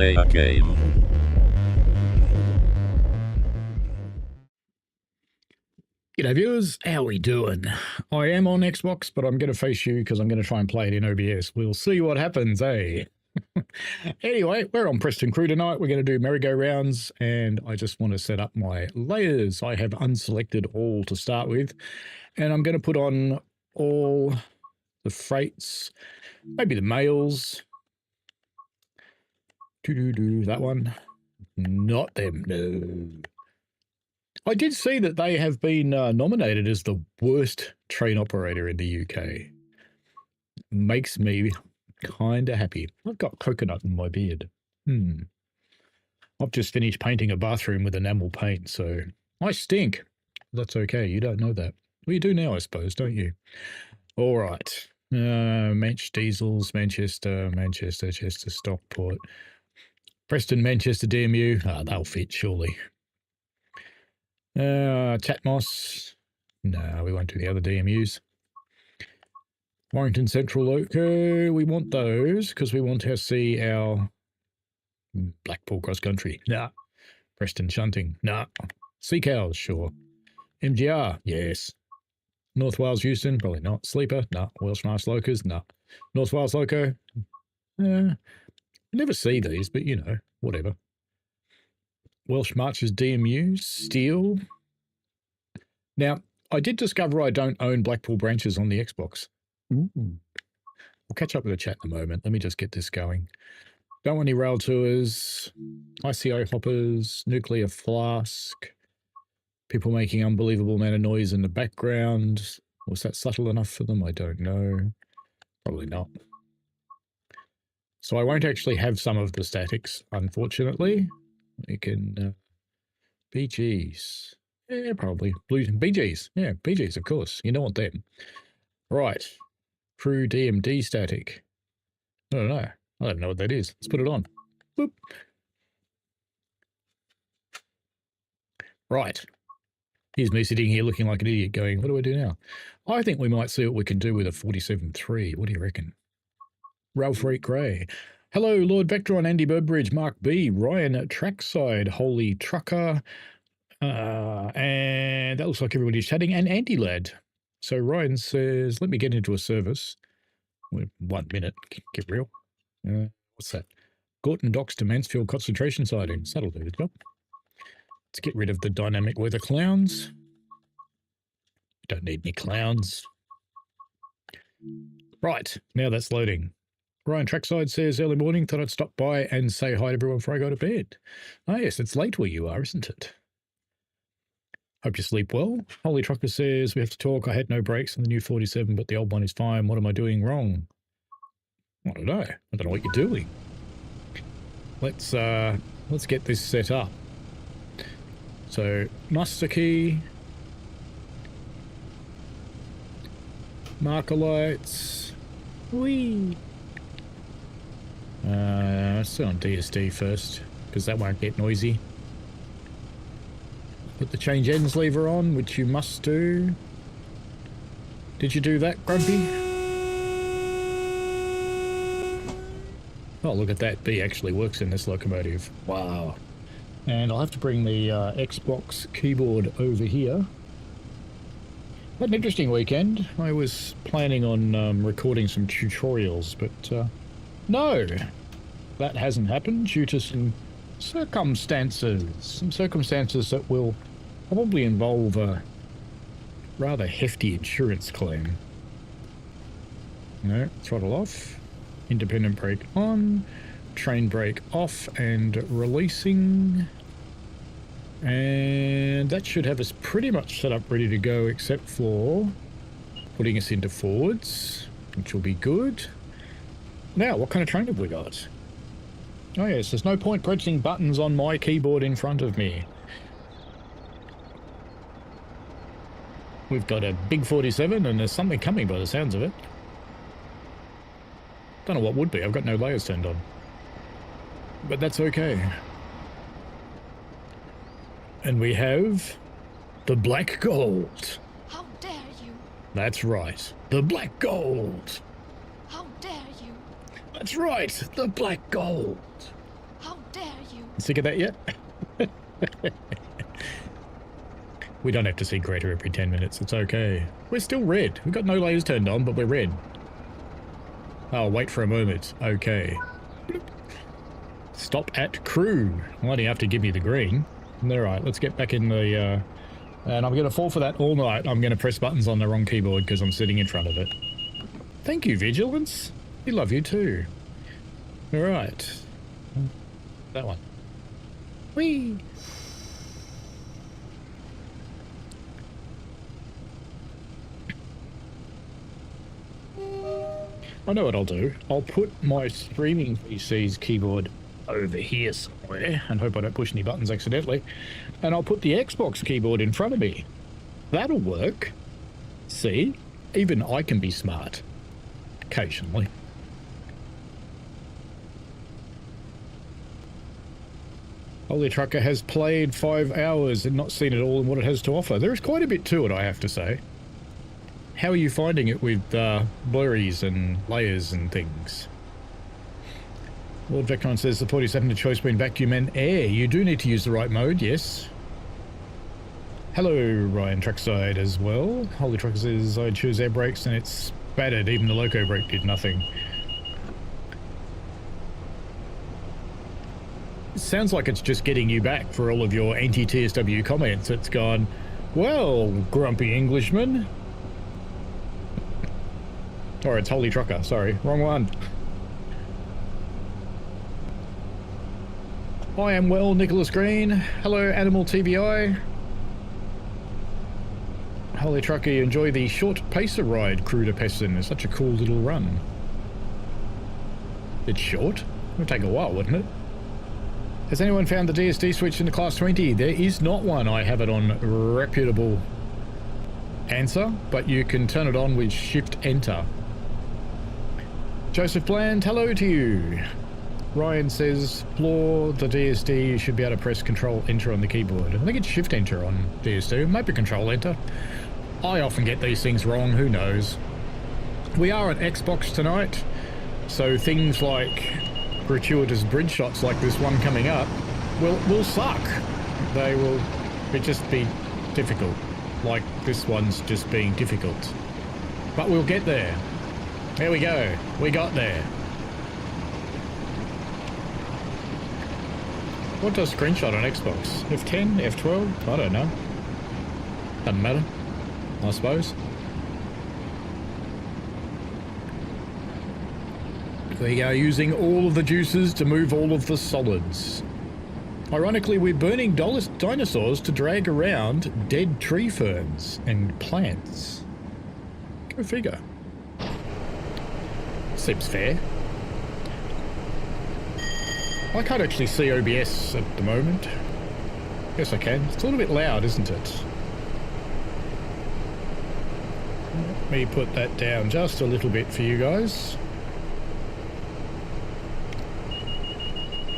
play a game. G'day viewers, how we doing? I am on Xbox, but I'm going to face you because I'm going to try and play it in OBS. We'll see what happens, eh? Anyway, we're on Preston Crew tonight. We're going to do merry-go-rounds, and I just want to set up my layers. I have unselected all to start with, and I'm going to put on all the freights, maybe the mails. That one. Not them, no. I did see that they have been nominated as the worst train operator in the UK. Makes me kind of happy. I've got coconut in my beard. I've just finished painting a bathroom with enamel paint, so I stink. That's okay. You don't know that. Well, you do now, I suppose, don't you? All right. Manch Diesels, Manchester, Chester, Stockport. Preston, Manchester, DMU. They'll fit, surely. Tatmos. No, we won't do the other DMUs. Warrington Central Loco. We want those because we want to see our Blackpool Cross Country. Nah. Preston Shunting. Nah. Sea Cows, sure. MGR. Yes. North Wales Houston. Probably not. Sleeper. Nah. Welsh Mars Locos. Nah. North Wales Loco. I never see these, but you know, whatever. Welsh Marches DMU, Steel. Now, I did discover I don't own Blackpool branches on the Xbox. Ooh. We'll catch up with the chat in a moment. Let me just get this going. Don't want any rail tours, ICO hoppers, nuclear flask, people making unbelievable amount of noise in the background. Was that subtle enough for them? I don't know. Probably not. So I won't actually have some of the statics, unfortunately. We can, BGs. Yeah, probably. Blue BGs. Yeah, BGs, of course. You don't want them. Right. Crew DMD static. I don't know. I don't know what that is. Let's put it on. Boop. Right. Here's me sitting here looking like an idiot going, what do I do now? I think we might see what we can do with a 47.3. What do you reckon? Rail Freak Grey. Hello, Lord Vectron, Andy Burbridge, Mark B, Ryan Trackside, Holy Trucker, and that looks like everybody's chatting, and Andy Lad. So Ryan says, let me get into a service. 1 minute, get real. What's that? Gorton Docks to Mansfield concentration sidings. That'll do the job. Let's get rid of the dynamic weather clowns. Don't need any clowns. Right, now that's loading. Ryan Trackside says, early morning, thought I'd stop by and say hi to everyone before I go to bed. Oh yes, it's late where you are, isn't it? Hope you sleep well. Holy Trucker says, we have to talk. I had no brakes on the new 47, but the old one is fine. What am I doing wrong? I don't know. I don't know what you're doing. Let's get this set up. So, master key. Marker lights. Whee! Let's do it on DSD first, because that won't get noisy. Put the change ends lever on, which you must do. Did you do that, Grumpy? Oh, look at that. B actually works in this locomotive. Wow. And I'll have to bring the Xbox keyboard over here. Had an interesting weekend. I was planning on recording some tutorials, but no, that hasn't happened due to some circumstances. That will probably involve a rather hefty insurance claim. No, throttle off, independent brake on, train brake off and releasing. And that should have us pretty much set up ready to go, except for putting us into forwards, which will be good. Now, what kind of train have we got? Oh yes, there's no point pressing buttons on my keyboard in front of me. We've got a big 47 and there's something coming by the sounds of it. Don't know what would be, I've got no layers turned on. But that's okay. And we have the Black Gold. How dare you? That's right, the Black Gold. How dare you? That's right, the Black Gold. How Sick of that yet? We don't have to see Greta every 10 minutes. It's okay. We're still red. We've got no layers turned on, but we're red. Oh, wait for a moment. Okay. Stop at crew. Why do you have to give me the green? Alright, let's get back in the... and I'm going to fall for that all night. I'm going to press buttons on the wrong keyboard because I'm sitting in front of it. Thank you, Vigilance. We love you too. Alright. That one. Whee! I know what I'll do. I'll put my streaming PC's keyboard over here somewhere and hope I don't push any buttons accidentally. And I'll put the Xbox keyboard in front of me. That'll work. See? Even I can be smart. Occasionally. Holy Trucker has played 5 hours and not seen it all and what it has to offer. There is quite a bit to it, I have to say. How are you finding it with blurries and layers and things? Lord Vectron says the 47 a choice between vacuum and air. You do need to use the right mode, yes. Hello, Ryan Truckside as well. Holy Trucker says I choose air brakes and it's battered. Even the loco brake did nothing. It sounds like it's just getting you back for all of your anti-TSW comments. It's gone, well, grumpy Englishman. Or it's Holy Trucker, sorry, wrong one. I am well, Nicholas Green. Hello, Animal TVI. Holy Trucker, you enjoy the short pacer ride, Crew to Peston. It's such a cool little run. It's short. It would take a while, wouldn't it? Has anyone found the DSD switch in the Class 20? There is not one. I have it on reputable answer, but you can turn it on with Shift-Enter. Joseph Bland, hello to you. Ryan says, floor the DSD, you should be able to press Control-Enter on the keyboard. I think it's Shift-Enter on DSD, maybe Control-Enter. I often get these things wrong, who knows. We are on Xbox tonight, so things like gratuitous bridge shots like this one coming up will suck. They will just be difficult, like this one's just being difficult. But we'll get there. There we go. We got there. What does screenshot on Xbox? F10? F12? I don't know. Doesn't matter, I suppose. We are using all of the juices to move all of the solids. Ironically, we're burning dinosaurs to drag around dead tree ferns and plants. Go figure. Seems fair. I can't actually see OBS at the moment. Yes, I can. It's a little bit loud, isn't it? Let me put that down just a little bit for you guys.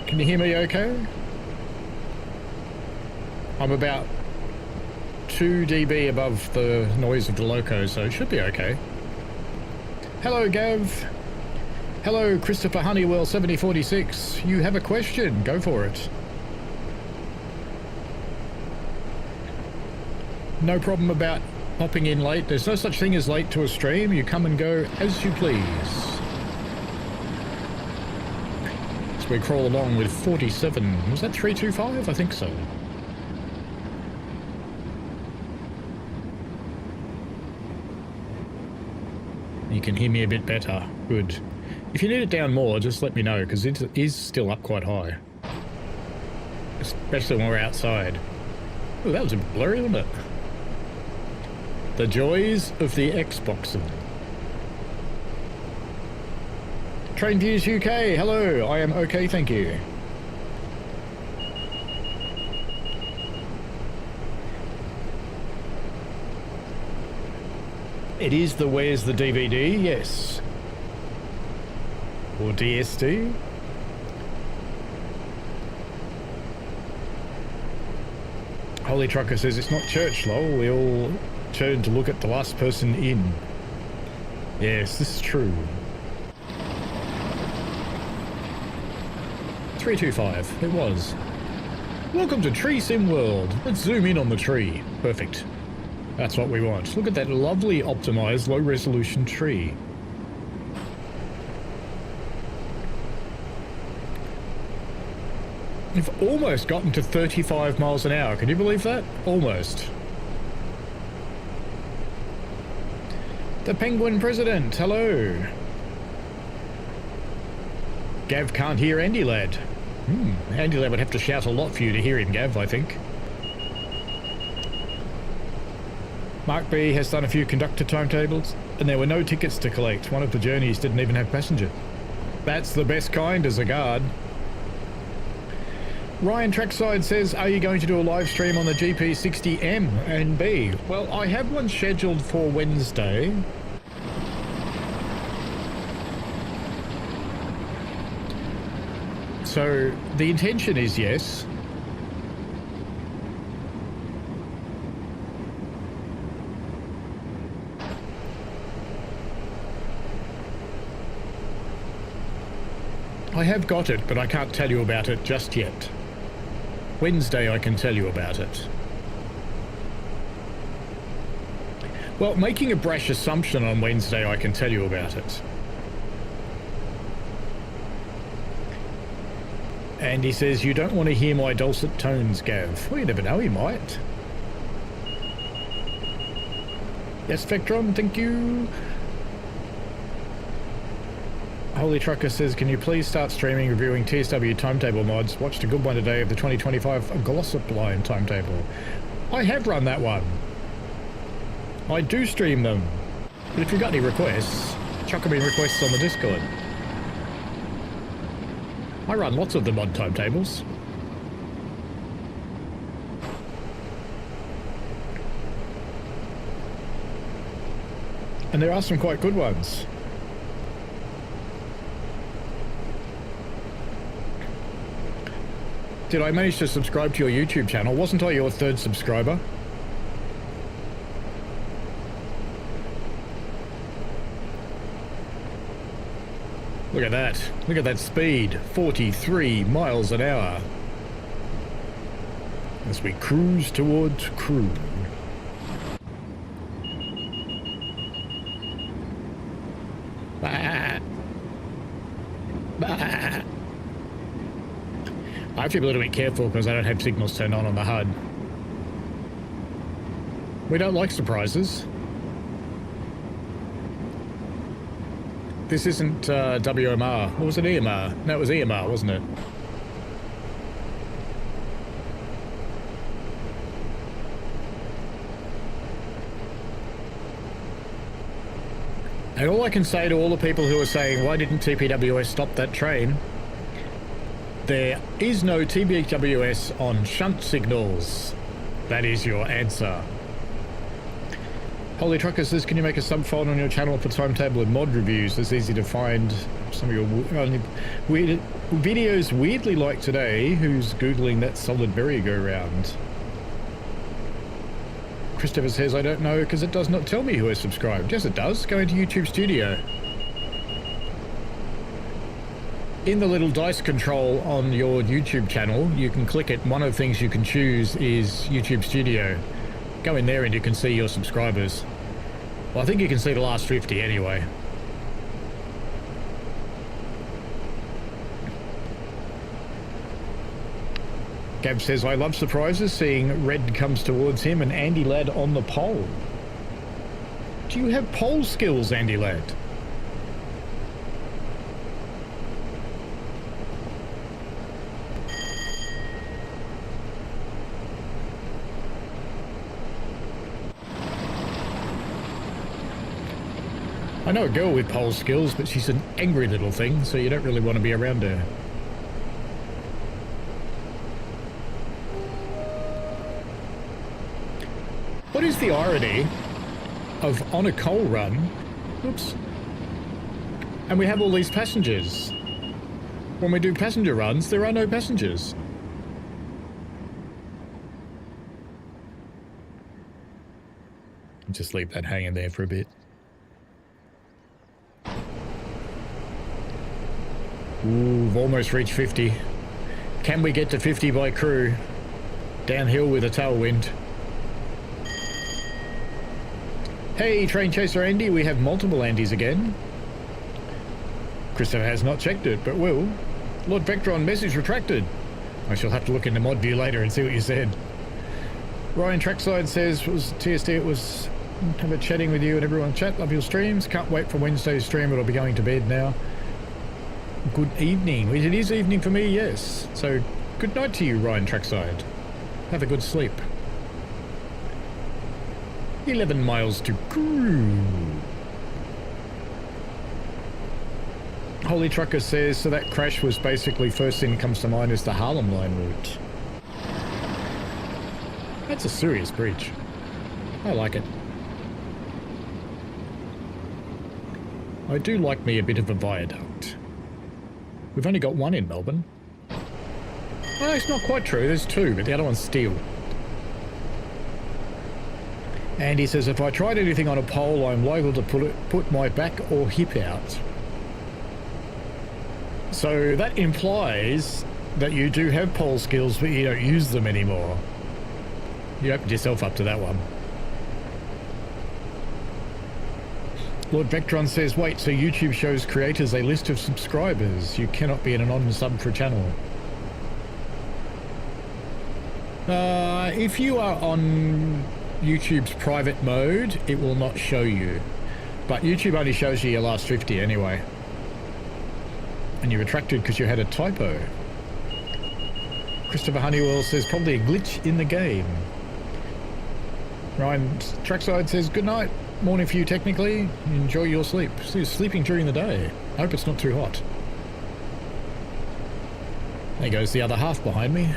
Can you hear me okay? I'm about 2 dB above the noise of the loco, so it should be okay. Hello, Gav. Hello, Christopher Honeywell 7046. You have a question? Go for it. No problem about hopping in late. There's no such thing as late to a stream. You come and go as you please. So we crawl along with 47. Was that 325? I think so. You can hear me a bit better. Good. If you need it down more, just let me know, because it is still up quite high. Especially when we're outside. Oh, that was a bit blurry, wasn't it? The joys of the Xboxing. Train Views UK, hello, I am okay, thank you. It is the Where's the DVD, yes. Or DSD. Holy Trucker says it's not church, lol. We all turn to look at the last person in. Yes, this is true. 325. It was. Welcome to Tree Sim World. Let's zoom in on the tree. Perfect. That's what we want. Look at that lovely optimized low resolution tree. We've almost gotten to 35 miles an hour. Can you believe that? Almost. The Penguin President, hello. Gav can't hear Andy Lad. Andy Lad would have to shout a lot for you to hear him, Gav, I think. Mark B has done a few conductor timetables, and there were no tickets to collect. One of the journeys didn't even have passenger. That's the best kind as a guard. Ryan Trackside says, are you going to do a live stream on the GP60M and B? Well, I have one scheduled for Wednesday. So the intention is yes. I have got it, but I can't tell you about it just yet. Wednesday I can tell you about it. Well, making a brash assumption on Wednesday I can tell you about it. And he says, you don't want to hear my dulcet tones, Gav. Well, you never know, he might. Yes, Spectrum, thank you. Holy Trucker says, can you please start streaming reviewing TSW timetable mods? Watched a good one today of the 2025 Glossop Line timetable. I have run that one. I do stream them. But if you've got any requests, chuck them in requests on the Discord. I run lots of the mod timetables. And there are some quite good ones. Did I manage to subscribe to your YouTube channel? Wasn't I your third subscriber? Look at that. Look at that speed. 43 miles an hour. As we cruise towards Crewe. Bah. Bah. I have to be a little bit careful because I don't have signals turned on the HUD. We don't like surprises. This isn't WMR. Or was it EMR? No, it was EMR, wasn't it? And all I can say to all the people who are saying, why didn't TPWS stop that train? There is no TPWS on shunt signals. That is your answer. Holy Trucker says, can you make a subfolder on your channel for timetable and mod reviews? It's easy to find some of your weird videos weirdly like today. Who's Googling that solid merry-go-round? Christopher says, I don't know because it does not tell me who has subscribed. Yes, it does. Go into YouTube Studio. In the little dice control on your YouTube channel, you can click it. One of the things you can choose is YouTube Studio. Go in there and you can see your subscribers. Well, I think you can see the last 50 anyway. Gab says, I love surprises, seeing Red comes towards him and Andy Ladd on the pole. Do you have pole skills, Andy Ladd? I know a girl with pole skills, but she's an angry little thing, so you don't really want to be around her. What is the irony of on a coal run, oops, and we have all these passengers? When we do passenger runs, there are no passengers. Just leave that hanging there for a bit. Ooh, we've almost reached 50. Can we get to 50 by crew? Downhill with a tailwind. Hey, Train Chaser Andy, we have multiple Andys again. Christopher has not checked it, but will. Lord Vectron, message retracted. I shall have to look into mod view later and see what you said. Ryan Trackside says, was TSD, it was have a chatting with you and everyone chat. Love your streams. Can't wait for Wednesday's stream. It'll be going to bed now. Good evening. It is evening for me, yes. So, good night to you, Ryan Trackside. Have a good sleep. 11 miles to crew. Holy Trucker says, so that crash was basically first thing that comes to mind is the Harlem Line route. That's a serious breach. I like it. I do like me a bit of a viaduct. We've only got one in Melbourne. Well, it's not quite true. There's two, but the other one's steel. And he says, if I tried anything on a pole, I'm liable to put my back or hip out. So that implies that you do have pole skills, but you don't use them anymore. You opened yourself up to that one. Lord Vectron says, wait, so YouTube shows creators a list of subscribers. You cannot be an anonymous sub for a channel. If you are on YouTube's private mode, it will not show you. But YouTube only shows you your last 50 anyway. And you retracted because you had a typo. Christopher Honeywell says, probably a glitch in the game. Ryan Trackside says, good night. Morning for you technically. Enjoy your sleep. So you're sleeping during the day. I hope it's not too hot. There goes the other half behind me.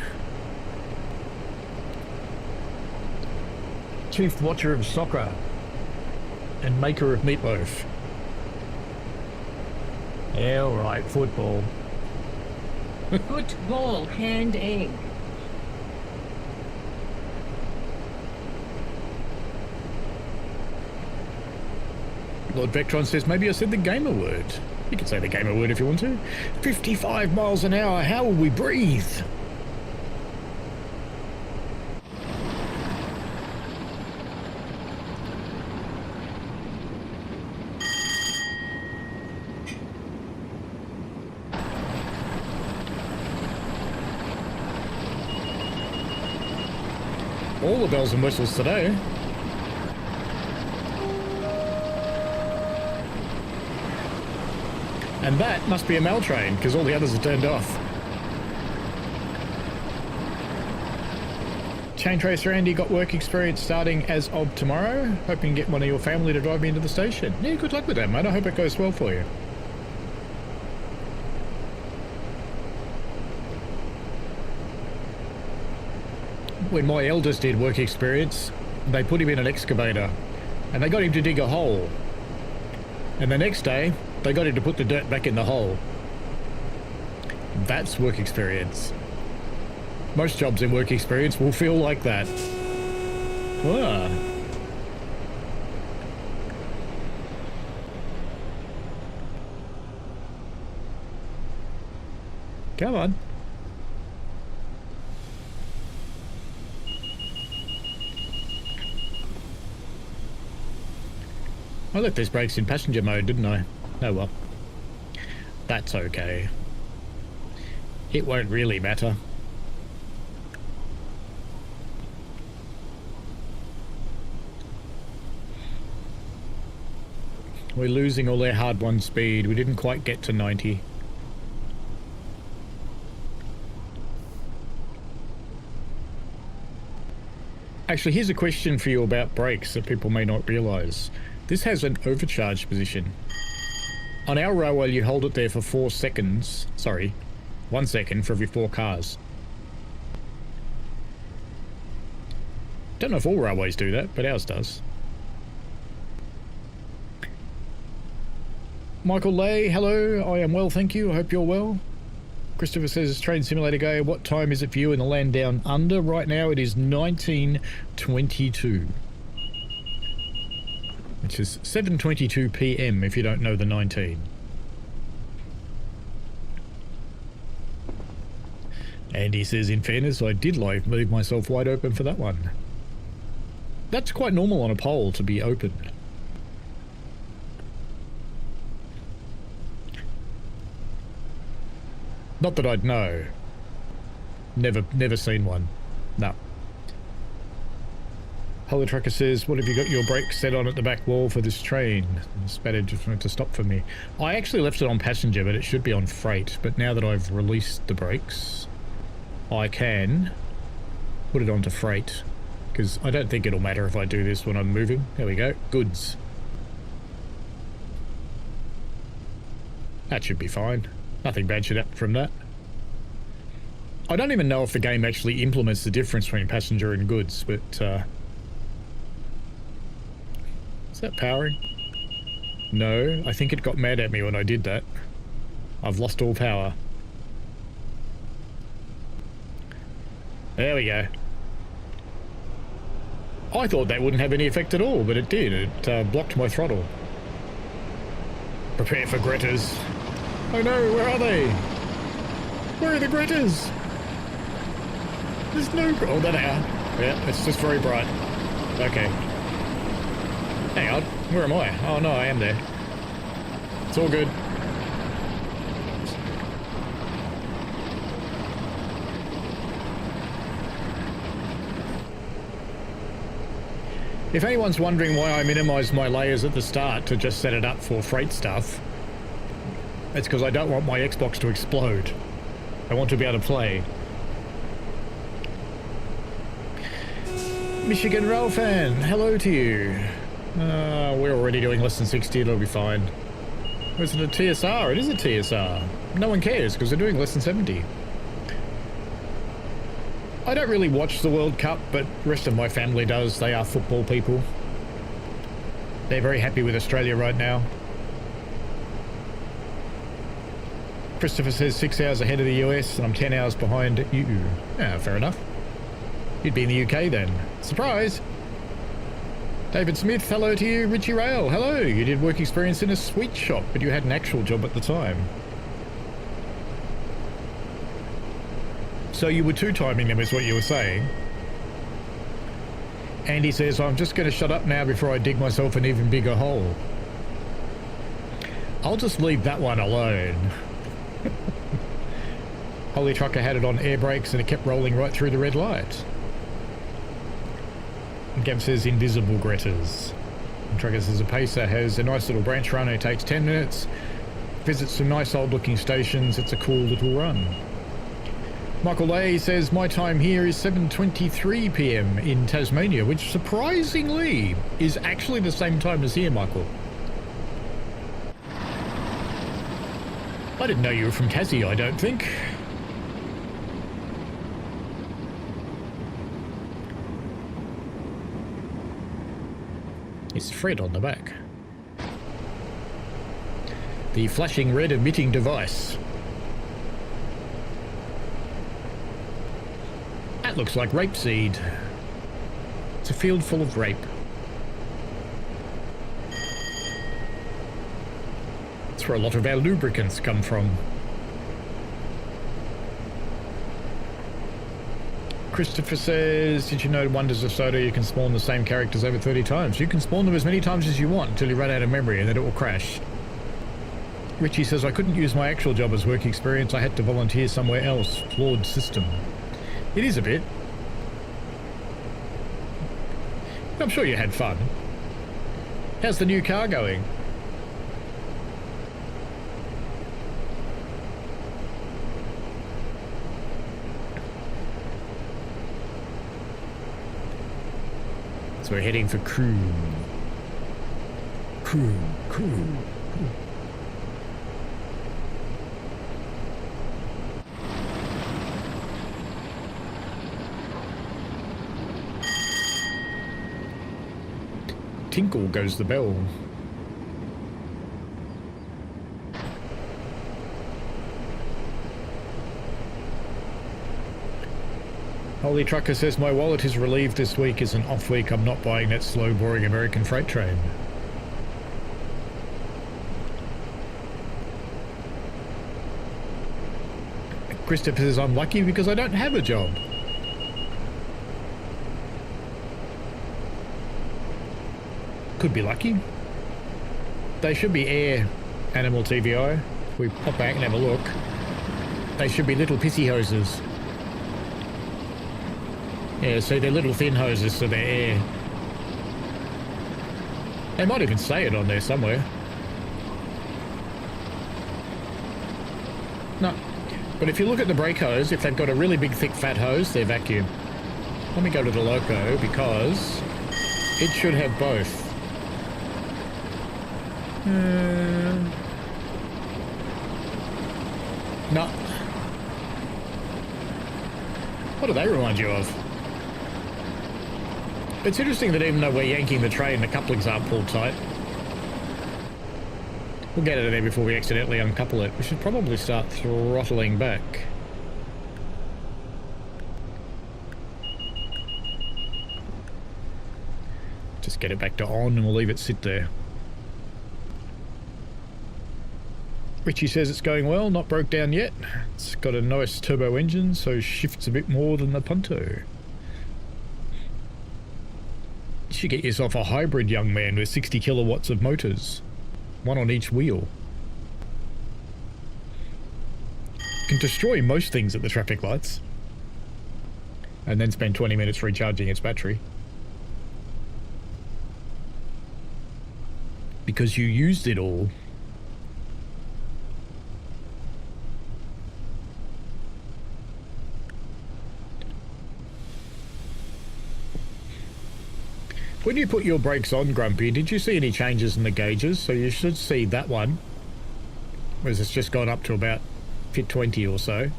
Chief watcher of soccer and maker of meatloaf. Yeah, all right, football. Football, hand egg. Lord Vectron says, maybe I said the gamer word. You can say the gamer word if you want to. 55 miles an hour, how will we breathe? All the bells and whistles today. And that must be a mail train, because all the others are turned off. Chain Tracer Andy got work experience starting as of tomorrow. Hoping to get one of your family to drive me into the station. Yeah, good luck with that, mate. I hope it goes well for you. When my eldest did work experience, they put him in an excavator and they got him to dig a hole. And the next day, they got him to put the dirt back in the hole. That's work experience. Most jobs in work experience will feel like that. Ah. Come on. I left these brakes in passenger mode, didn't I? Oh well. That's okay. It won't really matter. We're losing all their hard-won speed. We didn't quite get to 90. Actually, here's a question for you about brakes that people may not realise. This has an overcharge position. On our railway, you hold it there for 4 seconds. Sorry, 1 second for every 4 cars. Don't know if all railways do that, but ours does. Michael Lay, hello. I am well, thank you. I hope you're well. Christopher says, Train Simulator Go, what time is it for you in the land down under? Right now it is 19:22. Which is 7:22 PM if you don't know the 19. And he says, in fairness, I did leave myself wide open for that one. That's quite normal on a pole to be open. Not that I'd know. Never seen one. No. Holy Trucker says, what have you got your brakes set on at the back wall for this train? Spatter just wanted to stop for me. I actually left it on passenger, but it should be on freight. But now that I've released the brakes, I can put it onto freight. Because I don't think it'll matter if I do this when I'm moving. There we go. Goods. That should be fine. Nothing bad should happen from that. I don't even know if the game actually implements the difference between passenger and goods, but is that powering? No, I think it got mad at me when I did that. I've lost all power. There we go. I thought that wouldn't have any effect at all, but it did. It blocked my throttle. Prepare for Gretas. Oh no, where are they? Where are the Gretas? There's no... Oh, there they are. Yeah, it's just very bright. Okay. Hang on, where am I? Oh no, I am there. It's all good. If anyone's wondering why I minimised my layers at the start to just set it up for freight stuff, it's because I don't want my Xbox to explode. I want to be able to play. Michigan Rail fan, hello to you. We're already doing less than 60, it'll be fine. Was it a TSR? It is a TSR. No one cares because they're doing less than 70. I don't really watch the World Cup, but the rest of my family does. They are football people. They're very happy with Australia right now. Christopher says 6 hours ahead of the US and I'm 10 hours behind you. Ah, fair enough. You'd be in the UK then. Surprise! David Smith, hello to you. Richie Rail, hello. You did work experience in a sweet shop, but you had an actual job at the time. So you were two-timing them is what you were saying. Andy says, I'm just going to shut up now before I dig myself an even bigger hole. I'll just leave that one alone. Holy Trucker had it on air brakes and it kept rolling right through the red light. And Gav says, invisible Gretas. And Trucker says, a pacer has a nice little branch run. It takes 10 minutes. Visits some nice old looking stations. It's a cool little run. Michael Lay says, my time here is 7:23 p.m. in Tasmania, which surprisingly is actually the same time as here, Michael. I didn't know you were from Tassie, I don't think. It's Fred on the back. The flashing red emitting device. That looks like rapeseed. It's a field full of rape. That's where a lot of our lubricants come from. Christopher says, did you know in Wonders of Soda you can spawn the same characters over 30 times? You can spawn them as many times as you want until you run out of memory and then it will crash. Richie says, I couldn't use my actual job as work experience. I had to volunteer somewhere else. Flawed system. It is a bit. I'm sure you had fun. How's the new car going? So we're heading for Crew. Crew. Tinkle goes the bell. Holy Trucker says, my wallet is relieved this week is an off week. I'm not buying that slow, boring American freight train. Christopher says I'm lucky because I don't have a job. Could be lucky. They should be air animal TVI. If we pop back and have a look, they should be little pissy hoses. Yeah, so they're little thin hoses, so they're air. They might even say it on there somewhere. No. But if you look at the brake hose, if they've got a really big thick fat hose, they're vacuum. Let me go to the loco because it should have both. No. What do they remind you of? It's interesting that even though we're yanking the train, the couplings aren't pulled tight. We'll get out of there before we accidentally uncouple it. We should probably start throttling back. Just get it back to on and we'll leave it sit there. Richie says it's going well, not broke down yet. It's got a nice turbo engine, so shifts a bit more than the Punto. You should get yourself a hybrid, young man, with 60 kilowatts of motors. One on each wheel. You can destroy most things at the traffic lights. And then spend 20 minutes recharging its battery. Because you used it all. When you put your brakes on, Grumpy, did you see any changes in the gauges? So you should see that one, whereas it's just gone up to about fit 20 or so.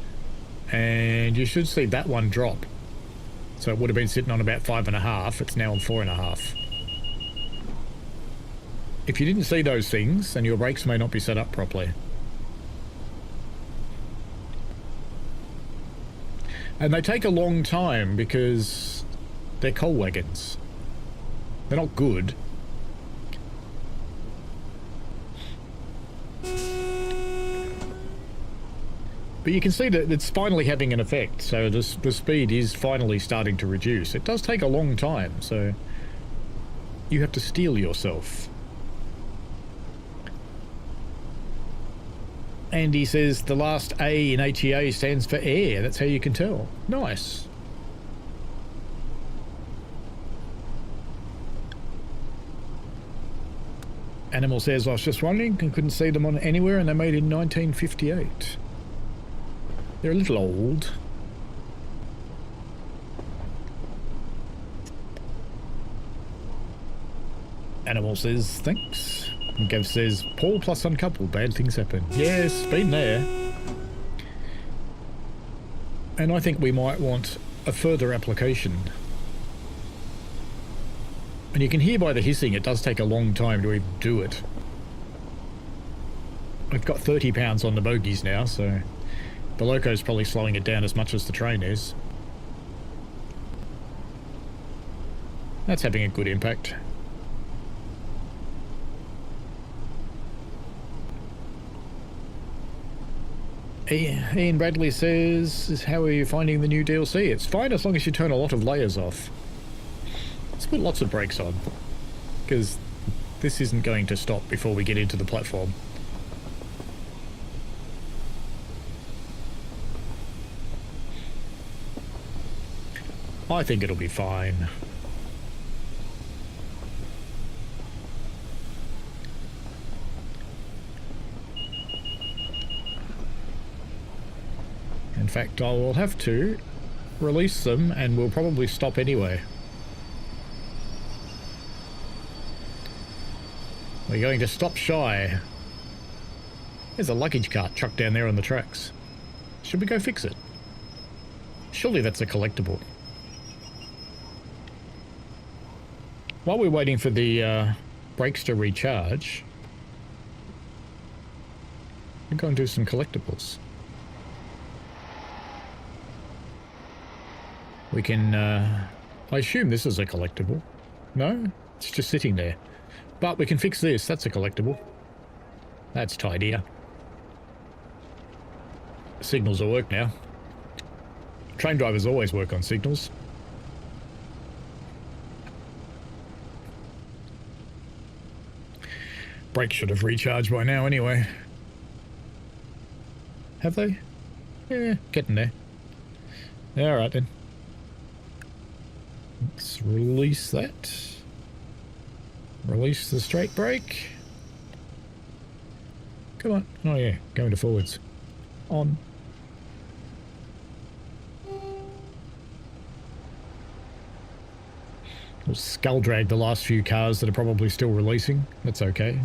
And you should see that one drop. So it would have been sitting on about 5.5, it's now on 4.5. If you didn't see those things, then your brakes may not be set up properly. And they take a long time because they're coal wagons. They're not good. But you can see that it's finally having an effect, so the speed is finally starting to reduce. It does take a long time, so you have to steel yourself. Andy says the last A in HEA stands for air. That's how you can tell. Nice. Animal says, I was just wondering, I couldn't see them on anywhere, and they're made in 1958. They're a little old. Animal says, thanks. And Gav says, Paul plus uncoupled, bad things happen. Yes, been there. And I think we might want a further application. And you can hear by the hissing, it does take a long time to even do it. I've got 30 pounds on the bogies now, so the loco's probably slowing it down as much as the train is. That's having a good impact. Ian Bradley says, how are you finding the new DLC? It's fine as long as you turn a lot of layers off. Let's put lots of brakes on, because this isn't going to stop before we get into the platform. I think it'll be fine. In fact, I will have to release them and we'll probably stop anyway. We're going to stop shy. There's a luggage cart chucked down there on the tracks. Should we go fix it? Surely that's a collectible. While we're waiting for the brakes to recharge, we'll go and do some collectibles. We can, I assume this is a collectible. No? It's just sitting there. But we can fix this. That's a collectible. That's tidier. Signals will work now. Train drivers always work on signals. Brakes should have recharged by now anyway. Have they? Yeah, getting there. Alright then. Let's release that. Release the straight brake. Come on. Oh yeah, going to forwards. On. We'll skull drag the last few cars that are probably still releasing. That's okay.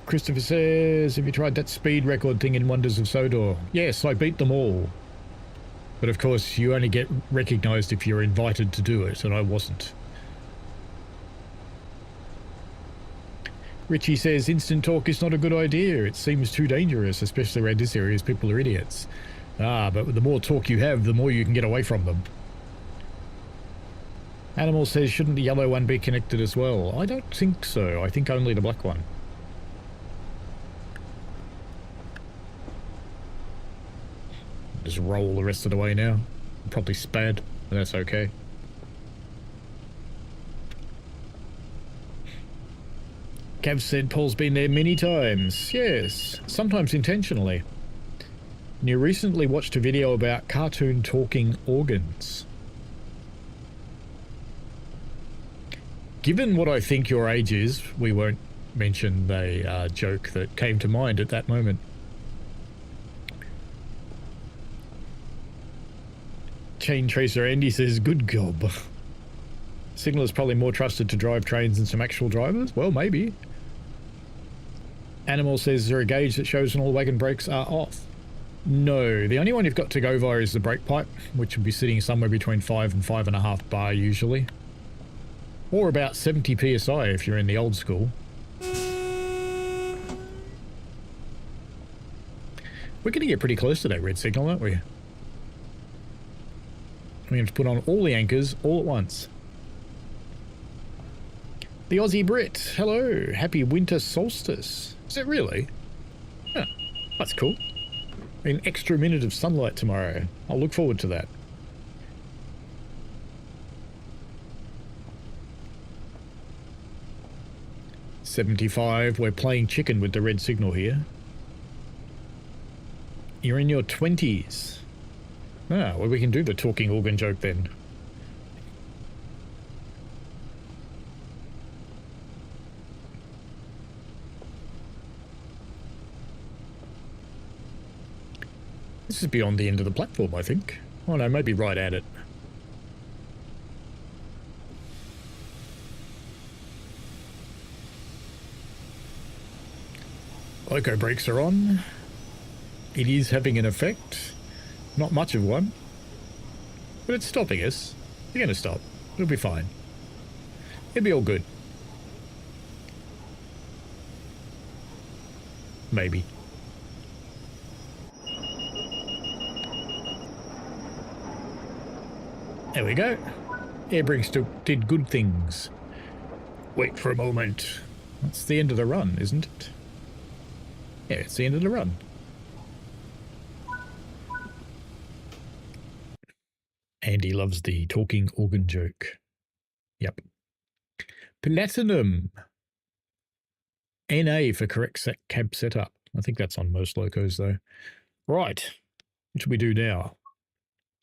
Christopher says, have you tried that speed record thing in Wonders of Sodor? Yes, I beat them all. But of course, you only get recognised if you're invited to do it, and I wasn't. Richie says, instant talk is not a good idea. It seems too dangerous, especially around this area, as people are idiots. Ah, but the more talk you have, the more you can get away from them. Animal says, shouldn't the yellow one be connected as well? I don't think so. I think only the black one. Just roll the rest of the way now. Probably spad, but that's okay. Cav said Paul's been there many times. Yes, sometimes intentionally. And you recently watched a video about cartoon talking organs. Given what I think your age is, we won't mention the joke that came to mind at that moment. Chain Tracer Andy says, good gob. Signal is probably more trusted to drive trains than some actual drivers? Well, maybe. Animal says, is there a gauge that shows when all wagon brakes are off? No, the only one you've got to go via is the brake pipe, which will be sitting somewhere between 5 and 5.5 bar usually. Or about 70 psi if you're in the old school. We're going to get pretty close to that red signal, aren't we? We have to put on all the anchors all at once. The Aussie Brit, hello, happy winter solstice. Is it really? Huh, that's cool. An extra minute of sunlight tomorrow. I'll look forward to that. $75, we're playing chicken with the red signal here. You're in your 20s. Ah, well, we can do the talking organ joke then. This is beyond the end of the platform, I think. Oh no, maybe right at it. Loco brakes are on. It is having an effect. Not much of one. But it's stopping us. You're going to stop. It'll be fine. It'll be all good. Maybe. There we go. Air brakes did good things. Wait for a moment. That's the end of the run, isn't it? Yeah, it's the end of the run. Andy loves the talking organ joke. Yep. Platinum. NA for correct cab setup. I think that's on most locos though. Right. What should we do now?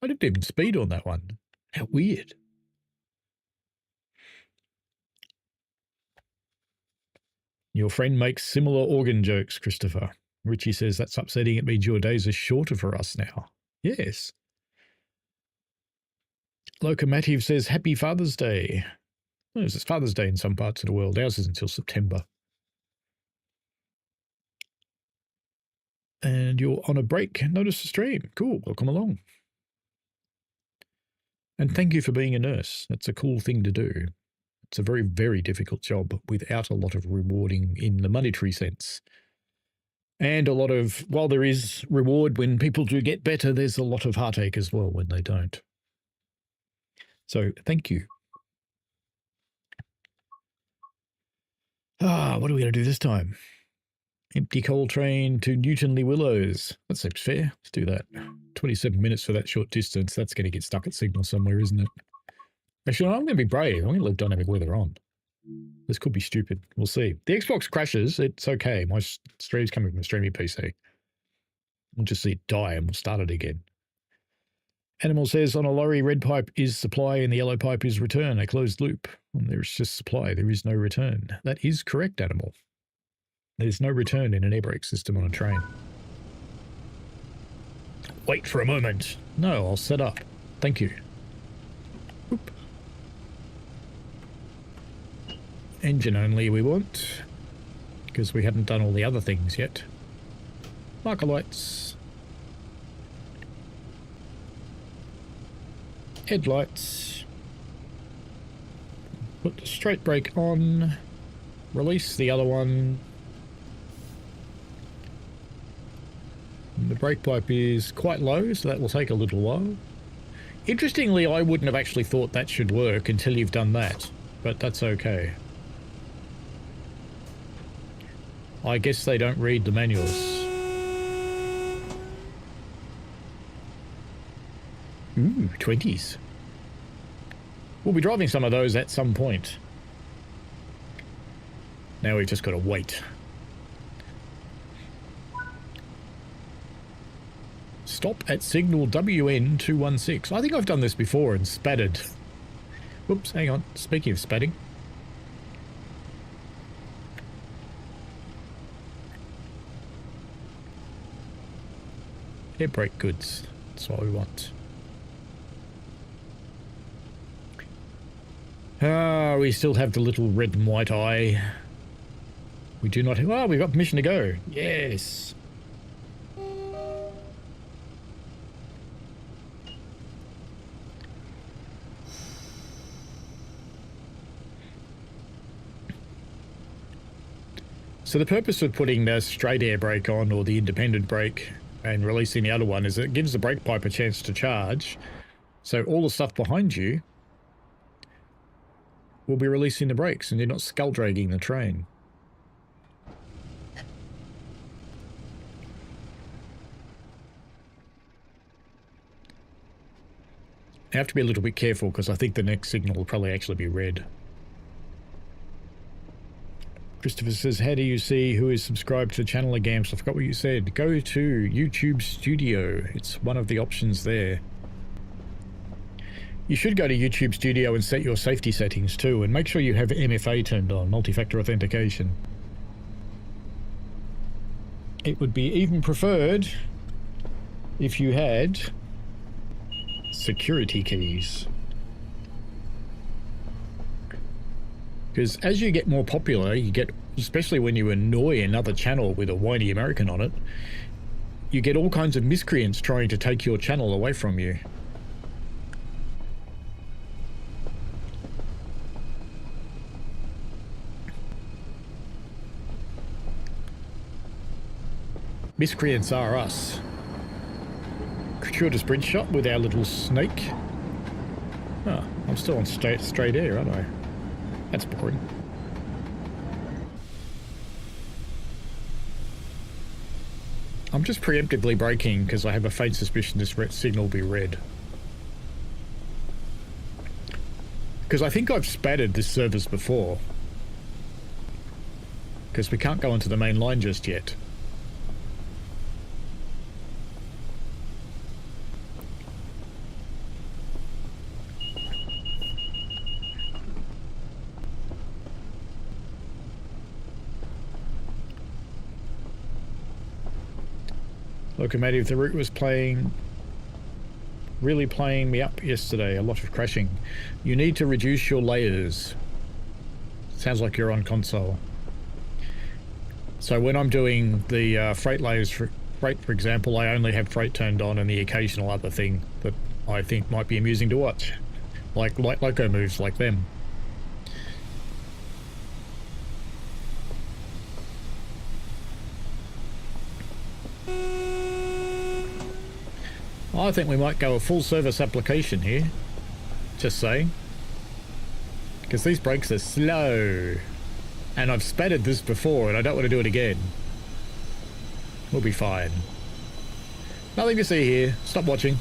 I didn't even speed on that one. How weird. Your friend makes similar organ jokes, Christopher. Richie says that's upsetting. It means your days are shorter for us now. Yes. Locomotive says happy Father's Day. Oh, it's Father's Day in some parts of the world. Ours is until September. And you're on a break. Notice the stream. Cool. Welcome along. And thank you for being a nurse. That's a cool thing to do. It's a very, very difficult job without a lot of rewarding in the monetary sense. And a lot of, while there is reward when people do get better, there's a lot of heartache as well when they don't. So thank you. What are we going to do this time? Empty coal train to Newtonley Willows. That seems fair. Let's do that. 27 minutes for that short distance. That's going to get stuck at signal somewhere, isn't it? Actually, I'm going to be brave. I'm going to leave dynamic weather on. This could be stupid. We'll see. The Xbox crashes. It's okay. My stream's coming from a streaming PC. We'll just see it die and we'll start it again. Animal says, on a lorry, red pipe is supply and the yellow pipe is return, a closed loop. And there's just supply. There is no return. That is correct, Animal. There's no return in an air brake system on a train. Wait for a moment. No, I'll set up. Thank you. Oop. Engine only we want, because we haven't done all the other things yet. Marker lights. Headlights. Put the straight brake on. Release the other one. The brake pipe is quite low, so that will take a little while. Interestingly, I wouldn't have actually thought that should work until you've done that, but that's okay. I guess they don't read the manuals. Ooh, 20s. We'll be driving some of those at some point. Now we've just got to wait. Stop at signal WN216. I think I've done this before and spattered. Whoops, hang on. Speaking of spatting. Air brake goods. That's what we want. Ah, we still have the little red and white eye. We do not have... Oh, we've got permission to go. Yes. So the purpose of putting the straight air brake on or the independent brake and releasing the other one is it gives the brake pipe a chance to charge. So all the stuff behind you will be releasing the brakes and you're not skull dragging the train. I have to be a little bit careful because I think the next signal will probably actually be red. Christopher says, how do you see who is subscribed to the channel again? So I forgot what you said. Go to YouTube Studio. It's one of the options there. You should go to YouTube Studio and set your safety settings too, and make sure you have MFA turned on, multi-factor authentication. It would be even preferred if you had security keys. Because as you get more popular, you get, especially when you annoy another channel with a whiny American on it, you get all kinds of miscreants trying to take your channel away from you. Miscreants are us. Gratuitous bridge shot with our little snake. Oh, I'm still on straight air, aren't I? That's boring. I'm just preemptively braking because I have a faint suspicion this red signal will be red. Because I think I've spattered this service before. Because we can't go onto the main line just yet. Locomotive, the route was really playing me up yesterday, a lot of crashing. You need to reduce your layers. Sounds like you're on console. So when I'm doing the freight layers for freight, for example, I only have freight turned on and the occasional other thing that I think might be amusing to watch. Like loco moves like them. I think we might go a full service application here. Just saying. Because these brakes are slow. And I've spattered this before and I don't want to do it again. We'll be fine. Nothing to see here. Stop watching.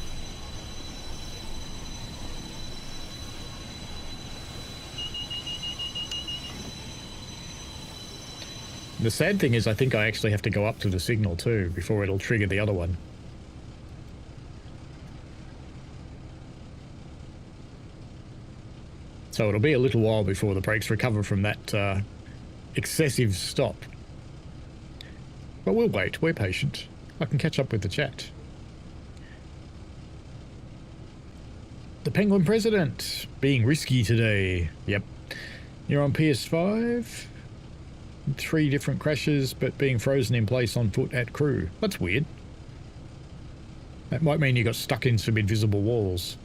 The sad thing is I think I actually have to go up to the signal too before it'll trigger the other one. So it'll be a little while before the brakes recover from that excessive stop. But we'll wait. We're patient. I can catch up with the chat. The Penguin President being risky today. Yep. You're on PS5. 3 different crashes, but being frozen in place on foot at crew. That's weird. That might mean you got stuck in some invisible walls.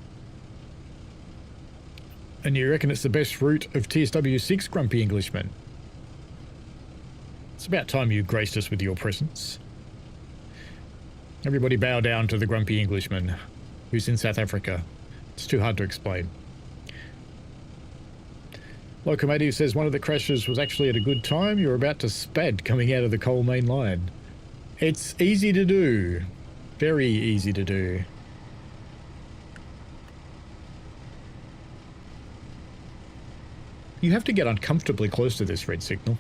And you reckon it's the best route of TSW6, Grumpy Englishman? It's about time you graced us with your presence. Everybody bow down to the Grumpy Englishman, who's in South Africa. It's too hard to explain. Locomotive says one of the crashes was actually at a good time. You're about to spad coming out of the coal main line. It's easy to do. Very easy to do. You have to get uncomfortably close to this red signal.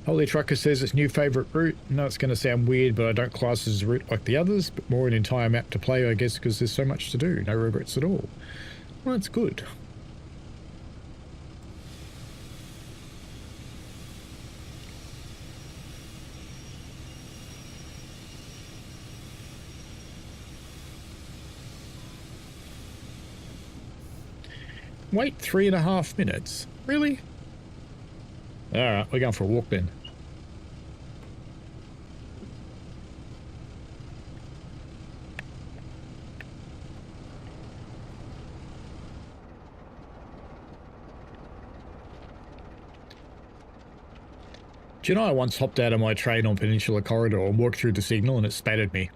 Holy Trucker says its new favourite route. No, it's going to sound weird, but I don't class it as a route like the others, but more an entire map to play, I guess, because there's so much to do. No regrets at all. Well, that's good. Wait 3.5 minutes? Really? Alright, we're going for a walk then. Do you know I once hopped out of my train on Peninsula Corridor and walked through the signal and it spattered me?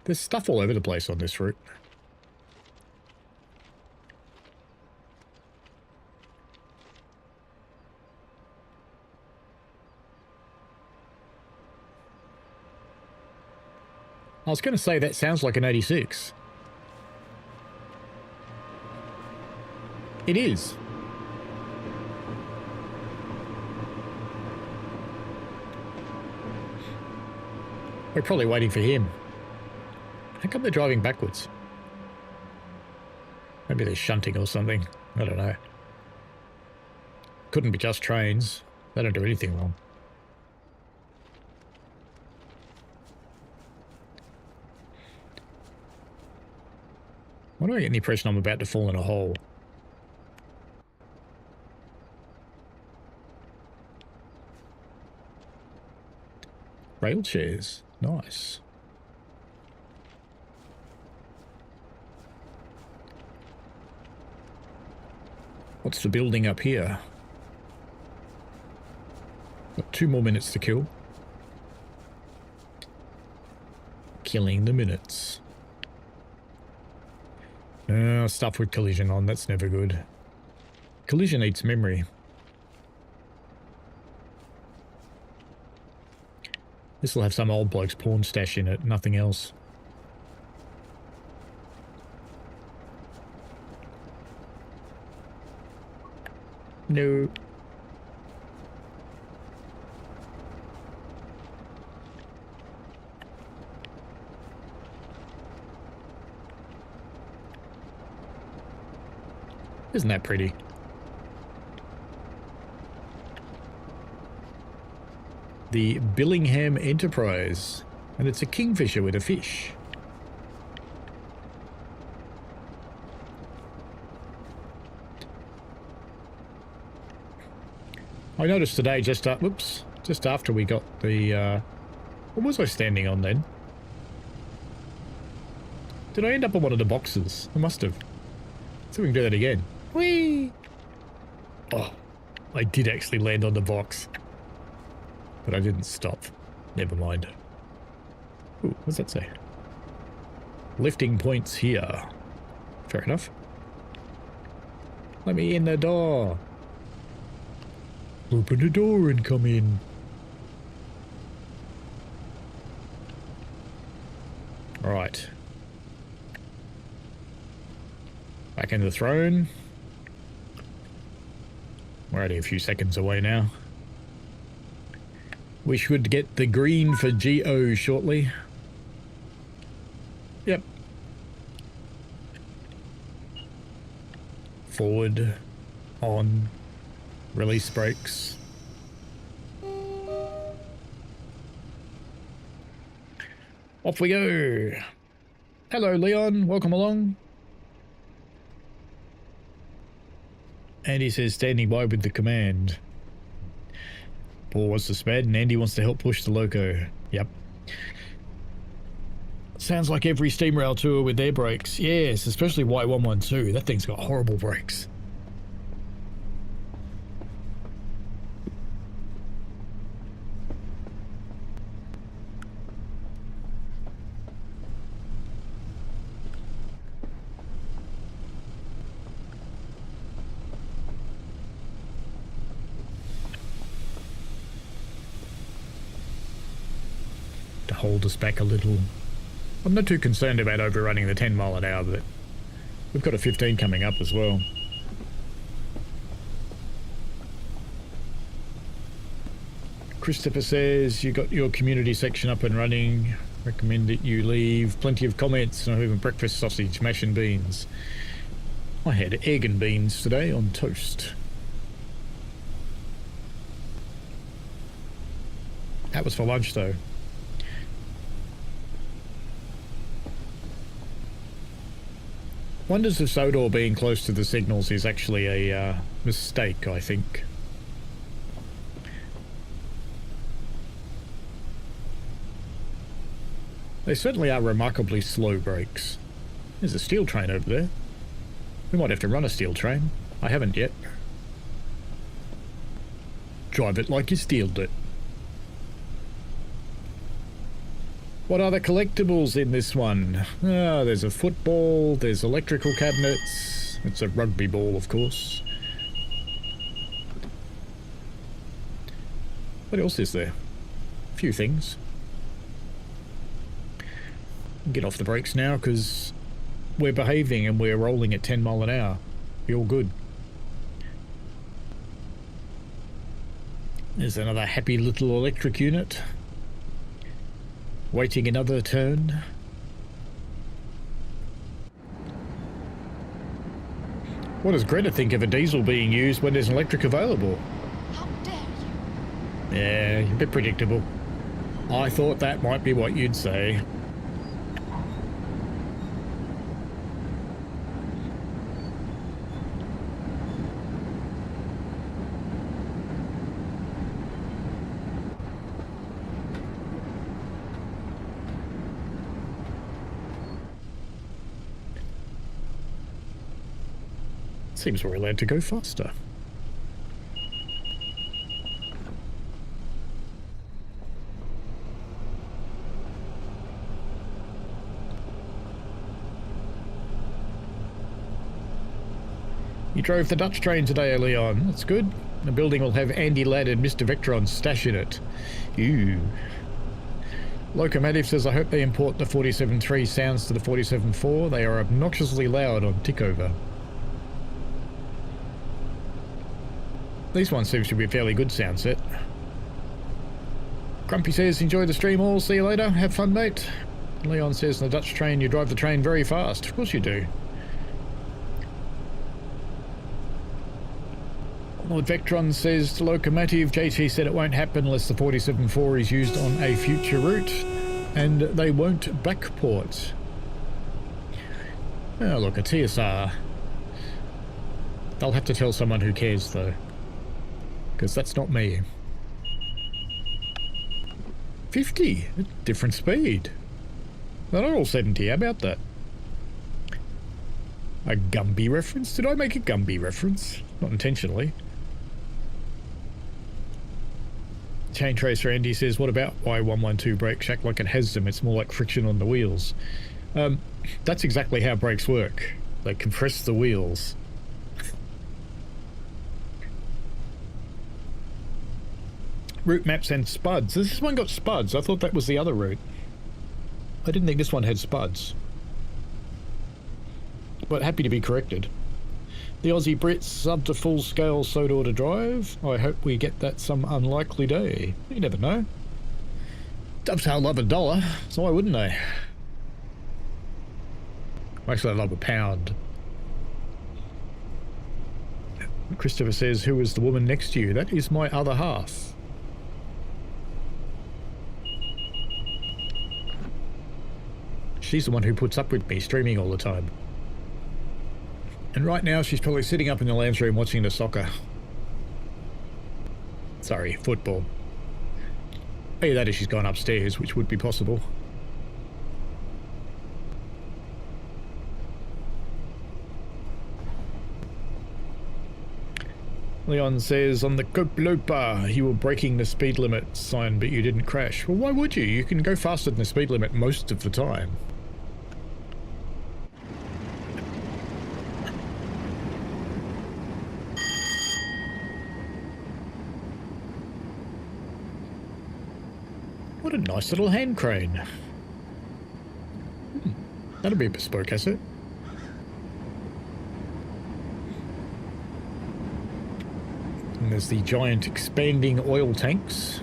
There's stuff all over the place on this route. I was going to say that sounds like an 86. It is. We're probably waiting for him. How come they're driving backwards? Maybe they're shunting or something. I don't know. Couldn't be just trains. They don't do anything wrong. Why do I get the impression I'm about to fall in a hole? Rail chairs. Nice. What's the building up here? Got 2 more minutes to kill. Killing the minutes. Stuff with collision on, that's never good. Collision eats memory. This will have some old bloke's porn stash in it, nothing else. No. Isn't that pretty? The Billingham Enterprise. And it's a kingfisher with a fish. I noticed today just after we got the what was I standing on then? Did I end up on one of the boxes? I must have. Let's see if we can do that again. Whee! Oh, I did actually land on the box. but I didn't stop. Never mind. Ooh, what's that say? Lifting points here. Fair enough. Let me in the door. Open the door and come in. Alright. Back in the throne. We're only a few seconds away now. We should get the green for GO shortly. Yep. Forward. On. Release brakes. Off we go. Hello, Leon. Welcome along. Andy says standing by with the command. Paul wants to sped and Andy wants to help push the loco. Yep. Sounds like every steam rail tour with their brakes. Yes, especially Y112. That thing's got horrible brakes. To hold us back a little. I'm not too concerned about overrunning the 10 mile an hour, but we've got a 15 coming up as well. Christopher says you got your community section up and running. Recommend that you leave plenty of comments. I'm having breakfast sausage, mash and beans. I had egg and beans today on toast. That was for lunch though. Wonders if Sodor being close to the signals is actually a mistake, I think. They certainly are remarkably slow brakes. There's a steel train over there. We might have to run a steel train. I haven't yet. Drive it like you steeled it. What are the collectibles in this one? Ah, there's a football, there's electrical cabinets. It's a rugby ball, of course. What else is there? A few things. Get off the brakes now because we're behaving and we're rolling at 10 mile an hour. Be all good. There's another happy little electric unit. Waiting another turn. What does Greta think of a diesel being used when there's an electric available? How dare you? Yeah, a bit predictable. I thought that might be what you'd say. Seems we're allowed to go faster. You drove the Dutch train today, Leon. That's good. The building will have Andy Ladd and Mr. Vectron stash in it. Ew. Locomotive says, I hope they import the 47.3 sounds to the 47.4. They are obnoxiously loud on tickover. This one seems to be a fairly good sound set. Grumpy says, enjoy the stream all, see you later, have fun mate. Leon says, in the Dutch train you drive the train very fast. Of course you do. Lord Vectron says, the locomotive, JT said it won't happen unless the 47.4 is used on a future route, and they won't backport. Oh look, a TSR. They'll have to tell someone who cares though. Because that's not me. 50, different speed. They're not all 70, how about that? A Gumby reference? Did I make a Gumby reference? Not intentionally. Chain Tracer Andy says, what about Y112 brakes act like it has them? It's more like friction on the wheels. That's exactly how brakes work. They compress the wheels. Route maps and spuds. This one got spuds. I thought that was the other route. I didn't think this one had spuds. But happy to be corrected. The Aussie Brits sub to full-scale soda to drive. I hope we get that some unlikely day. You never know. Dovetail love $1, so why wouldn't they? Actually, I love £1. Christopher says, who is the woman next to you? That is my other half. She's the one who puts up with me streaming all the time. And right now she's probably sitting up in the lounge room watching the soccer. Sorry, football. Either that or she's gone upstairs, which would be possible. Leon says, on the Coplopa, you were breaking the speed limit sign, but you didn't crash. Well, why would you? You can go faster than the speed limit most of the time. What a nice little hand crane. That'll be a bespoke asset. And there's the giant expanding oil tanks.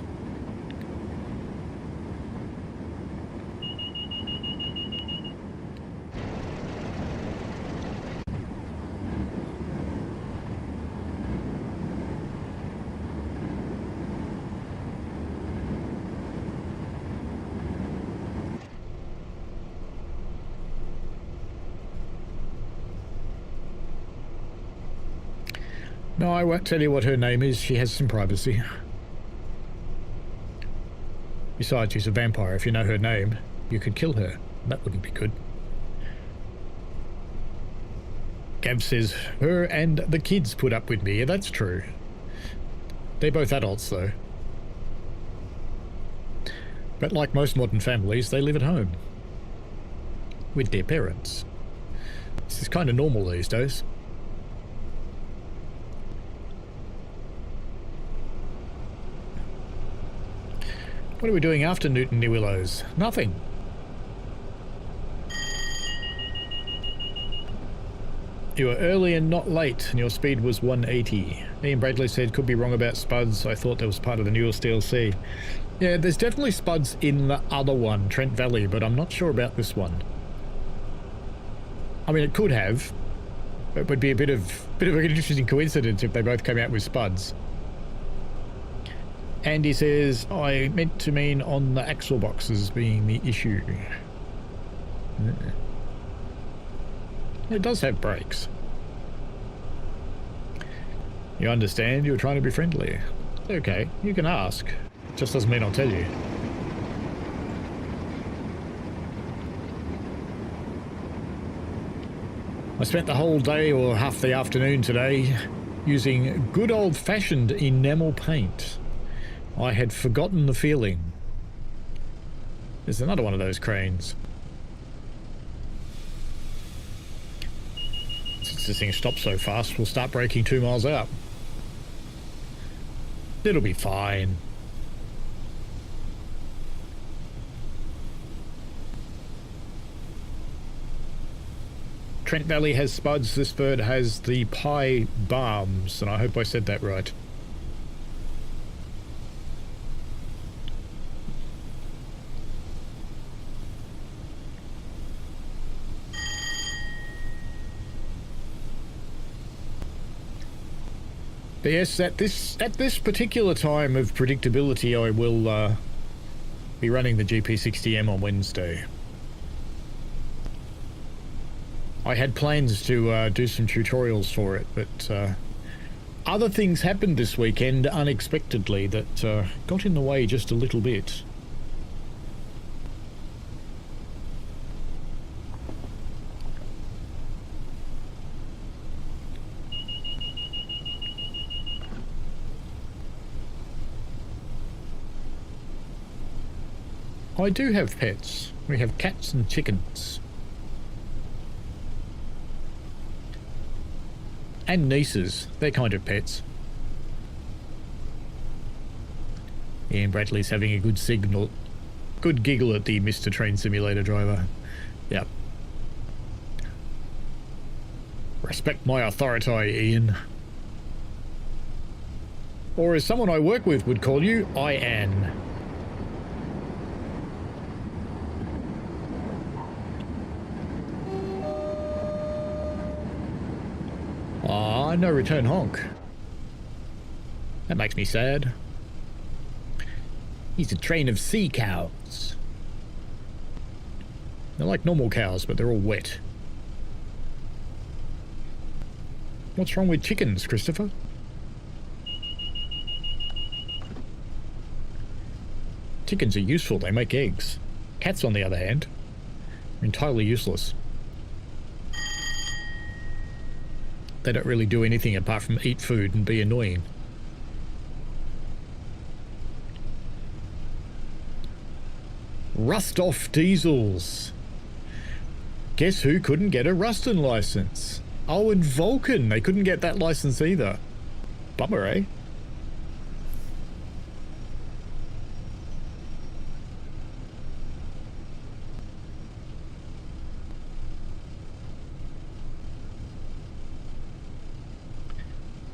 No, I won't tell you what her name is. She has some privacy. Besides, she's a vampire. If you know her name, you could kill her. That wouldn't be good. Gav says, her and the kids put up with me. Yeah, that's true. They're both adults, though. But like most modern families, they live at home. With their parents. This is kind of normal these days. What are we doing after Newton New Willows? Nothing. You were early and not late, and your speed was 180. Ian Bradley said, could be wrong about spuds. I thought that was part of the newest DLC. Yeah, there's definitely spuds in the other one, Trent Valley, but I'm not sure about this one. I mean, it could have. It would be a bit of an interesting coincidence if they both came out with spuds. Andy says, I meant to mean on the axle boxes being the issue. It does have brakes. You understand? You're trying to be friendly. Okay, you can ask. Just doesn't mean I'll tell you. I spent the whole day or half the afternoon today using good old-fashioned enamel paint. I had forgotten the feeling. There's another one of those cranes. Since this thing stops so fast, we'll start braking 2 miles out. It'll be fine. Trent Valley has spuds, this bird has the pie balms, and I hope I said that right. But yes, at this particular time of predictability, I will be running the GP60M on Wednesday. I had plans to do some tutorials for it, but other things happened this weekend unexpectedly that got in the way just a little bit. I do have pets. We have cats and chickens. And nieces. They're kind of pets. And Bradley's having a good signal. Good giggle at the Mr. Train Simulator driver. Yep. Respect my authority, Ian. Or as someone I work with would call you, I-An. Ah, no return honk. That makes me sad. He's a train of sea cows. They're like normal cows, but they're all wet. What's wrong with chickens, Christopher? Chickens are useful, they make eggs. Cats, on the other hand, are entirely useless. They don't really do anything apart from eat food and be annoying. Rust-off diesels. Guess who couldn't get a Ruston license? Oh, and Vulcan, they couldn't get that license either. Bummer, eh?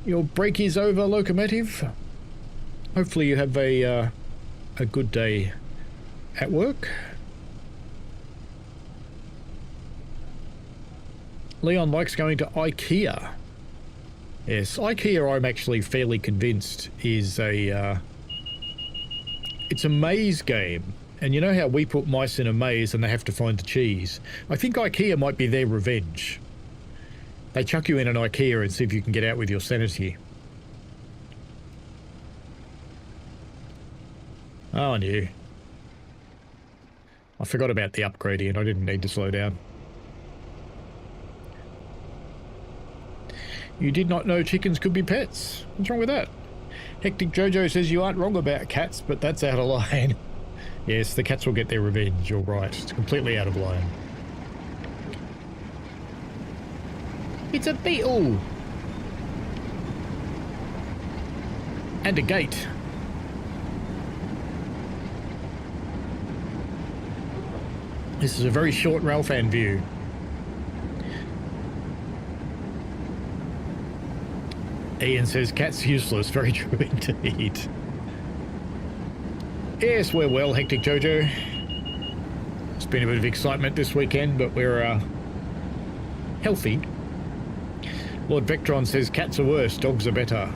Your break is over, locomotive. Hopefully you have a good day at work. Leon likes going to IKEA. Yes, IKEA, I'm actually fairly convinced, is a it's a maze game. And you know how we put mice in a maze and they have to find the cheese? I think IKEA might be their revenge. They chuck you in an IKEA and see if you can get out with your sanity. Oh, no. I forgot about the upgrading and I didn't need to slow down. You did not know chickens could be pets. What's wrong with that? Hectic Jojo says you aren't wrong about cats, but that's out of line. Yes, the cats will get their revenge, you're right. It's completely out of line. It's a beetle! And a gate. This is a very short Ralphan view. Ian says cat's useless. Very true indeed. Yes, we're well, Hectic Jojo. It's been a bit of excitement this weekend, but we're healthy. Lord Vectron says cats are worse, dogs are better.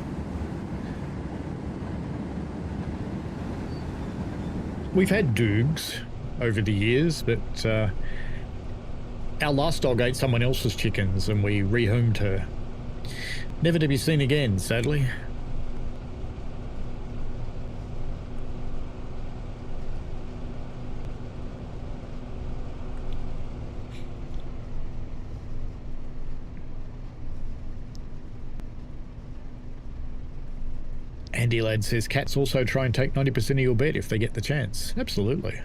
We've had Doogs over the years, but our last dog ate someone else's chickens and we rehomed her. Never to be seen again, sadly. Andy Lad says cats also try and take 90% of your bed if they get the chance. Absolutely.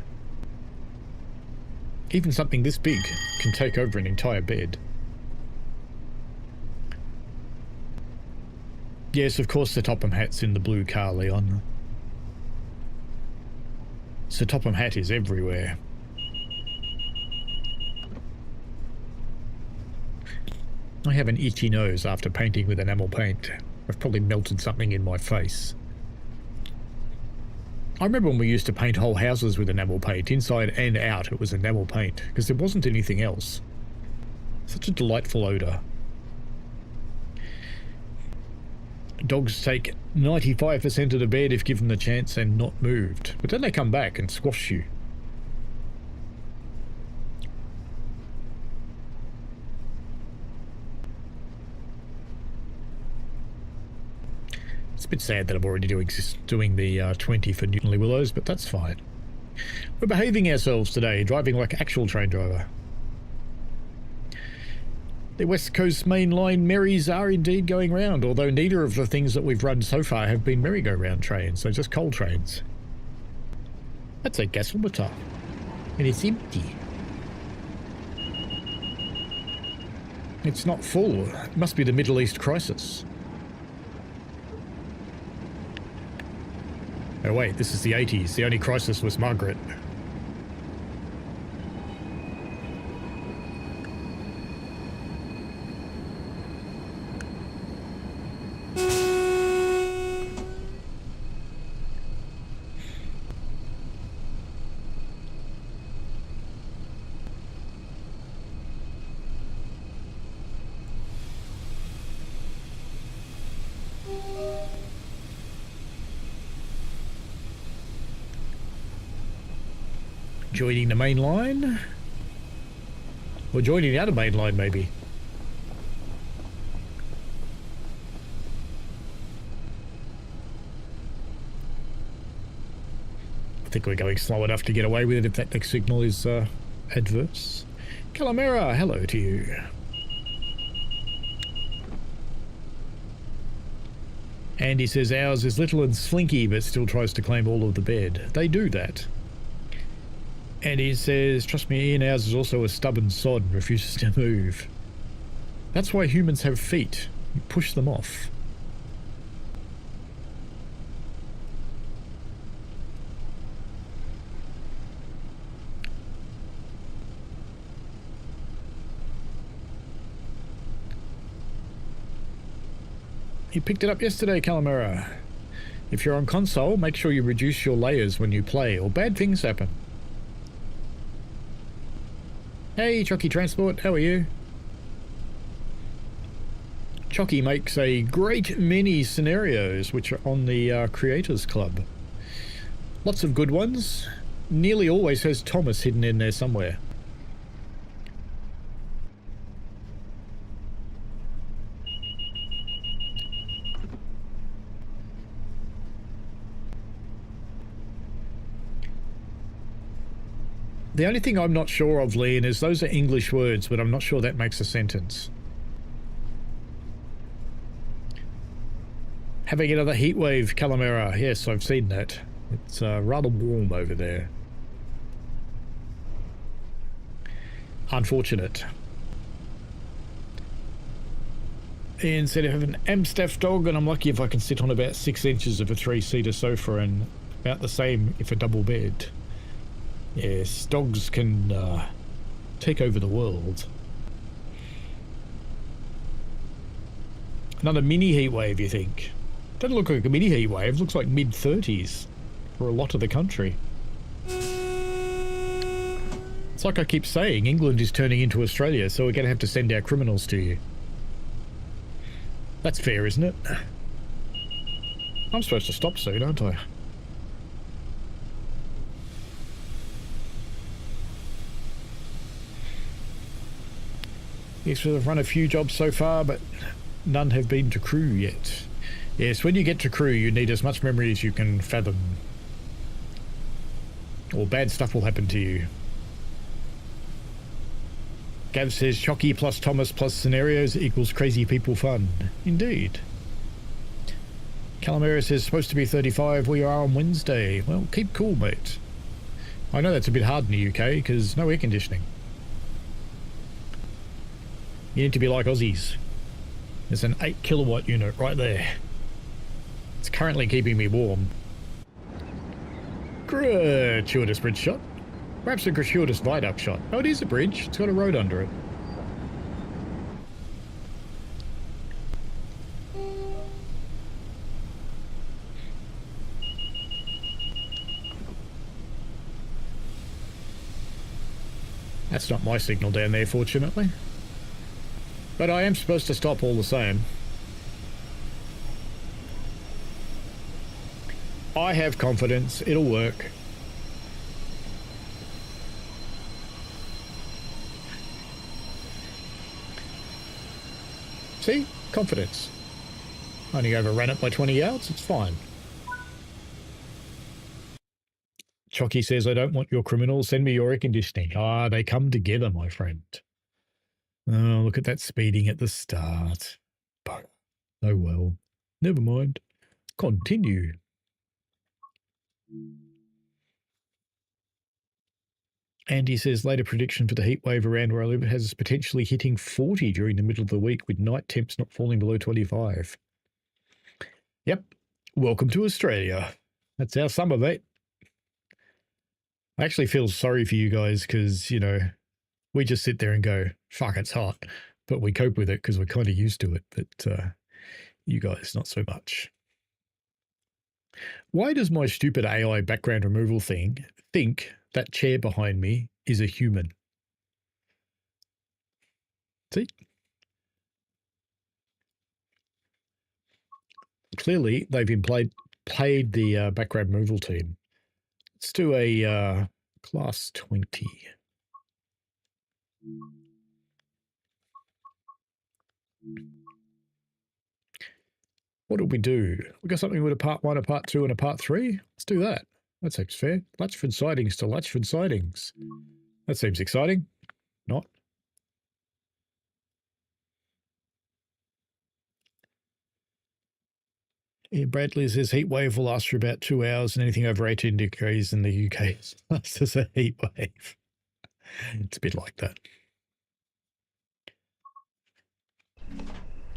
Even something this big can take over an entire bed. Yes, of course Sir Topham Hatt's in the blue car, Leon. Sir Topham Hatt is everywhere. I have an itchy nose after painting with enamel paint. I've probably melted something in my face. I remember when we used to paint whole houses with enamel paint, inside and out it was enamel paint, because there wasn't anything else. Such a delightful odour. Dogs take 95% of the bed if given the chance and not moved, but then they come back and squash you. It's a bit sad that I'm already doing the 20 for Newtonley Willows, but that's fine. We're behaving ourselves today, driving like actual train driver. The West Coast Main Line merries are indeed going round, although neither of the things that we've run so far have been merry-go-round trains, they're just coal trains. That's a gasometer. And it's empty. It's not full. It must be the Middle East crisis. Oh wait, this is the 80s. The only crisis was Margaret. Joining the main line? Or joining the other main line, maybe? I think we're going slow enough to get away with it if that next signal is adverse. Calamera, hello to you. Andy says ours is little and slinky but still tries to claim all of the bed. They do that. And he says, trust me Ian, ours is also a stubborn sod and refuses to move. That's why humans have feet. You push them off. You picked it up yesterday, Calamera. If you're on console, make sure you reduce your layers when you play, or bad things happen. Hey, Chocky Transport, how are you? Chocky makes a great many scenarios which are on the Creators Club. Lots of good ones. Nearly always has Thomas hidden in there somewhere. The only thing I'm not sure of, Leon, is those are English words, but I'm not sure that makes a sentence. Having another heat wave, Calamera. Yes, I've seen that. It's rather warm over there. Unfortunate. Ian said I have an Amstaff dog and I'm lucky if I can sit on about 6 inches of a 3-seater sofa and about the same if a double bed. Yes, dogs can take over the world. Another mini heatwave, you think? Doesn't look like a mini heatwave, looks like mid-30s for a lot of the country. It's like I keep saying, England is turning into Australia, so we're going to have to send our criminals to you. That's fair, isn't it? I'm supposed to stop soon, aren't I? Yes, we've run a few jobs so far, but none have been to crew yet. Yes, when you get to crew, you need as much memory as you can fathom. Or bad stuff will happen to you. Gav says, Chocky plus Thomas plus scenarios equals crazy people fun. Indeed. Calamera says, supposed to be 35, we are on Wednesday. Well, keep cool, mate. I know that's a bit hard in the UK, because no air conditioning. You need to be like Aussies. There's an 8 kilowatt unit right there. It's currently keeping me warm. Gratuitous bridge shot. Perhaps a gratuitous viaduct shot. Oh, it is a bridge. It's got a road under it. That's not my signal down there, fortunately. But I am supposed to stop all the same. I have confidence. It'll work. See? Confidence. Only overran it by 20 yards. It's fine. Chocky says, I don't want your criminals. Send me your air conditioning. Ah, they come together, my friend. Oh, look at that speeding at the start. But, oh well. Never mind. Continue. And he says later prediction for the heat wave around where I live has us potentially hitting 40 during the middle of the week with night temps not falling below 25. Yep. Welcome to Australia. That's our summer, mate. I actually feel sorry for you guys because, you know, we just sit there and go, fuck, it's hot. But we cope with it because we're kind of used to it. But you guys, not so much. Why does my stupid AI background removal thing think that chair behind me is a human? See? Clearly, they've played the background removal team. Let's do a class 20. What did we do? We got something with a part 1, a part 2, and a part 3? Let's do that. That seems fair. Latchford sightings to Latchford sightings. That seems exciting. Not. Yeah, Bradley says heat wave will last for about 2 hours and anything over 18 degrees in the UK is classed as a heat wave. It's a bit like that.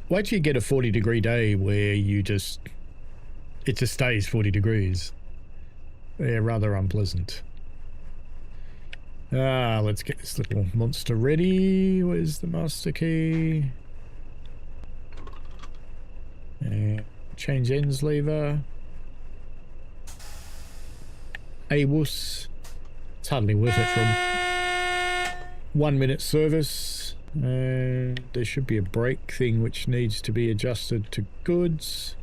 Wait till you get a 40-degree day where it just stays 40 degrees. Yeah, rather unpleasant. Let's get this little monster ready. Where's the master key? Change ends lever. AWUS. It's hardly worth it from 1 minute service. And there should be a brake thing which needs to be adjusted to goods.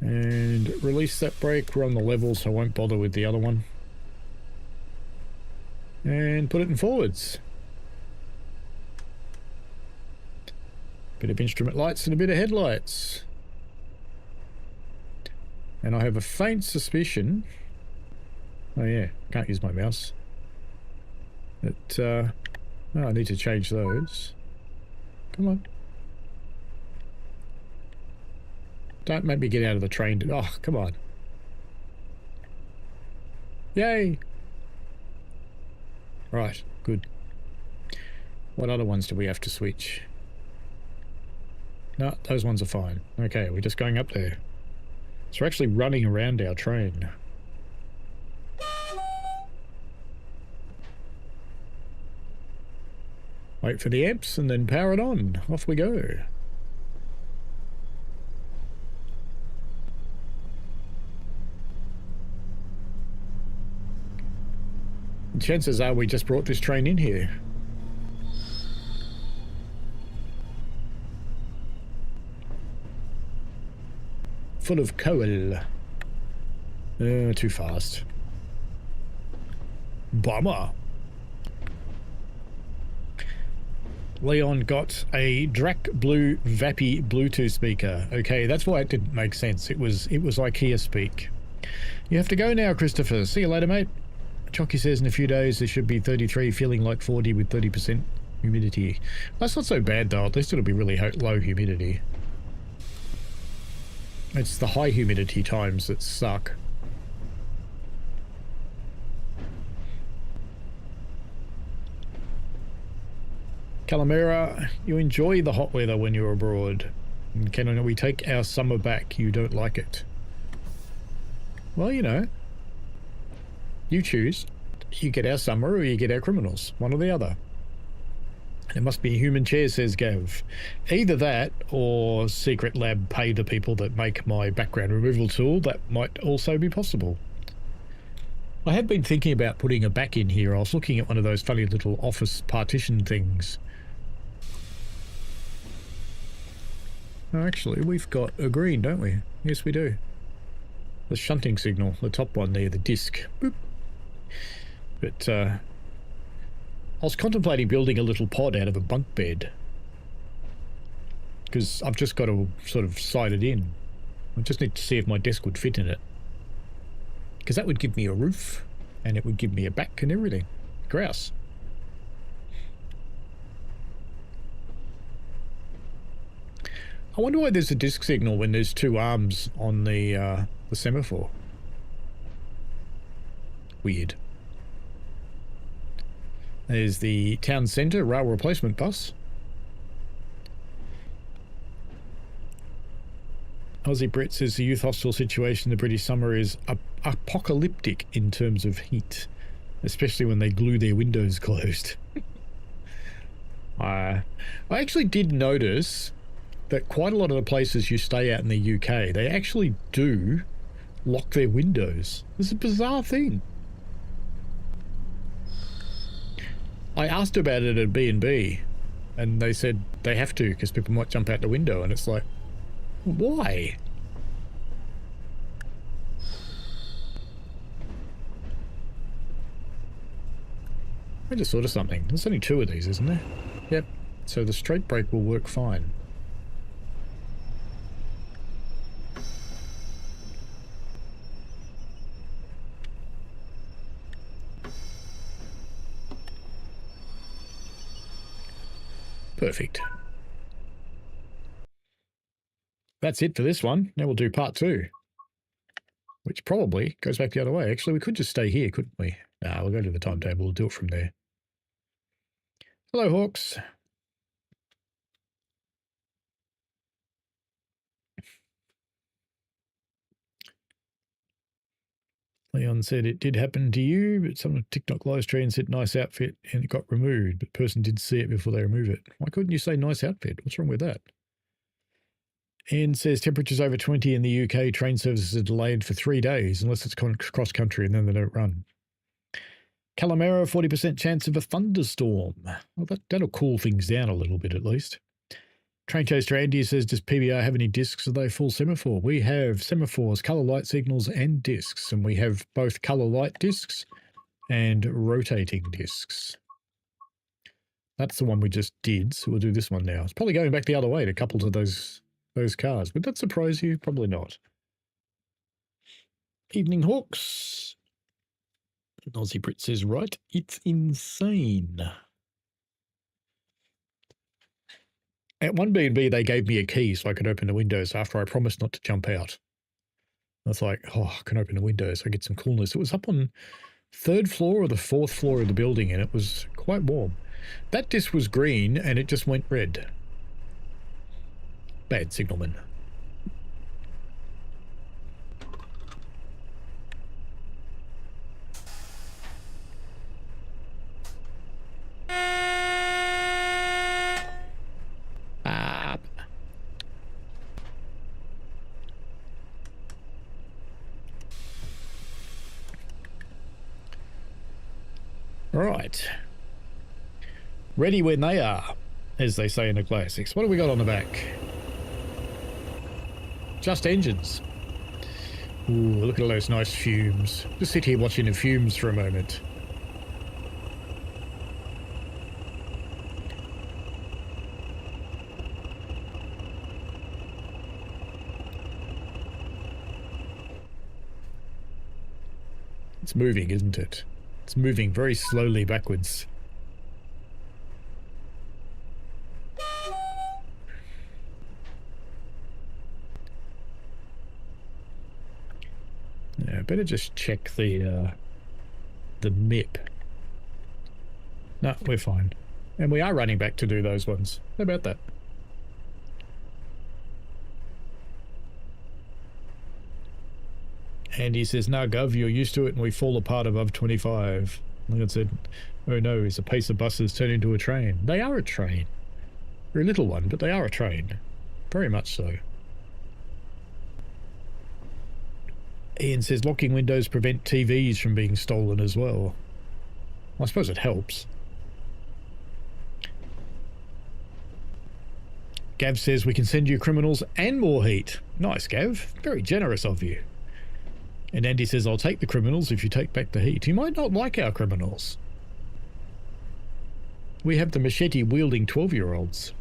And release that brake. We're on the level, so I won't bother with the other one. And put it in forwards. Bit of instrument lights and a bit of headlights. And I have a faint suspicion. Oh yeah, can't use my mouse. That oh, I need to change those. Come on. Don't make me get out of the train. Oh, come on. Yay! Right, good. What other ones do we have to switch? No, those ones are fine. Okay, we're just going up there. So we're actually running around our train. Wait for the amps and then power it on. Off we go. Chances are we just brought this train in here. Full of coal. Too fast. Bummer. Leon got a Drac Blue Vappy Bluetooth speaker. Okay, that's why it didn't make sense. It was IKEA speak. You have to go now, Christopher. See you later, mate. Chocky says in a few days there should be 33, feeling like 40 with 30% humidity. That's not so bad though. At least it'll be really low humidity. It's the high humidity times that suck. Calamera, you enjoy the hot weather when you're abroad. And can we take our summer back? You don't like it. Well, you know. You choose. You get our summer or you get our criminals. One or the other. It must be a human chair, says Gav. Either that or Secret Lab pay the people that make my background removal tool. That might also be possible. I have been thinking about putting a back in here. I was looking at one of those funny little office partition things. Oh, actually, we've got a green, don't we? Yes, we do. The shunting signal, the top one there, the disc. Boop. But, I was contemplating building a little pod out of a bunk bed. Because I've just got to sort of side it in. I just need to see if my desk would fit in it. Because that would give me a roof. And it would give me a back and everything. Grouse. I wonder why there's a disc signal when there's two arms on the semaphore. Weird. There's the town centre rail replacement bus. Aussie Brit says the youth hostel situation in the British summer is apocalyptic in terms of heat, especially when they glue their windows closed. I actually did notice that quite a lot of the places you stay at in the UK, they actually do lock their windows. It's a bizarre thing. I asked about it at B&B, and they said they have to because people might jump out the window, and it's like, why? I just thought of something. There's only 2 of these, isn't there? Yep. So the straight brake will work fine. Perfect. That's it for this one. Now we'll do part 2, which probably goes back the other way. Actually, we could just stay here, couldn't we? Nah, we'll go to the timetable. We'll do it from there. Hello, Hawks. Leon said it did happen to you, but someone TikTok live stream said nice outfit and it got removed, but the person did see it before they remove it. Why couldn't you say nice outfit? What's wrong with that? Ian says temperatures over 20 in the UK, train services are delayed for 3 days unless it's cross country and then they don't run. Calamera, 40% chance of a thunderstorm. Well, that'll cool things down a little bit at least. Train Chaser Andy says, does PBR have any discs? Are they full semaphore? We have semaphores, colour light signals and discs, and we have both colour light discs and rotating discs. That's the one we just did, so we'll do this one now. It's probably going back the other way to couple to those cars. Would that surprise you? Probably not. Evening Hawks. Aussie Brit says, right, it's insane. At one B&B, they gave me a key so I could open the windows after I promised not to jump out. I was like, oh, I can open the windows, I get some coolness. It was up on 3rd floor or the 4th floor of the building, and it was quite warm. That disc was green, and it just went red. Bad signalman. Right. Ready when they are, as they say in the classics. What have we got on the back? Just engines. Ooh, look at all those nice fumes. Just sit here watching the fumes for a moment. It's moving, isn't it? It's moving very slowly backwards. Yeah, better just check the MIP. No, we're fine. And we are running back to do those ones. How about that? And he says, no, Gov, you're used to it and we fall apart above 25. Leon said, oh no, is a pace of buses turned into a train? They are a train. They're a little one, but they are a train. Very much so. Ian says, locking windows prevent TVs from being stolen as well. I suppose it helps. Gav says, we can send you criminals and more heat. Nice, Gav. Very generous of you. And Andy says, I'll take the criminals if you take back the heat. You might not like our criminals. We have the machete-wielding 12-year-olds.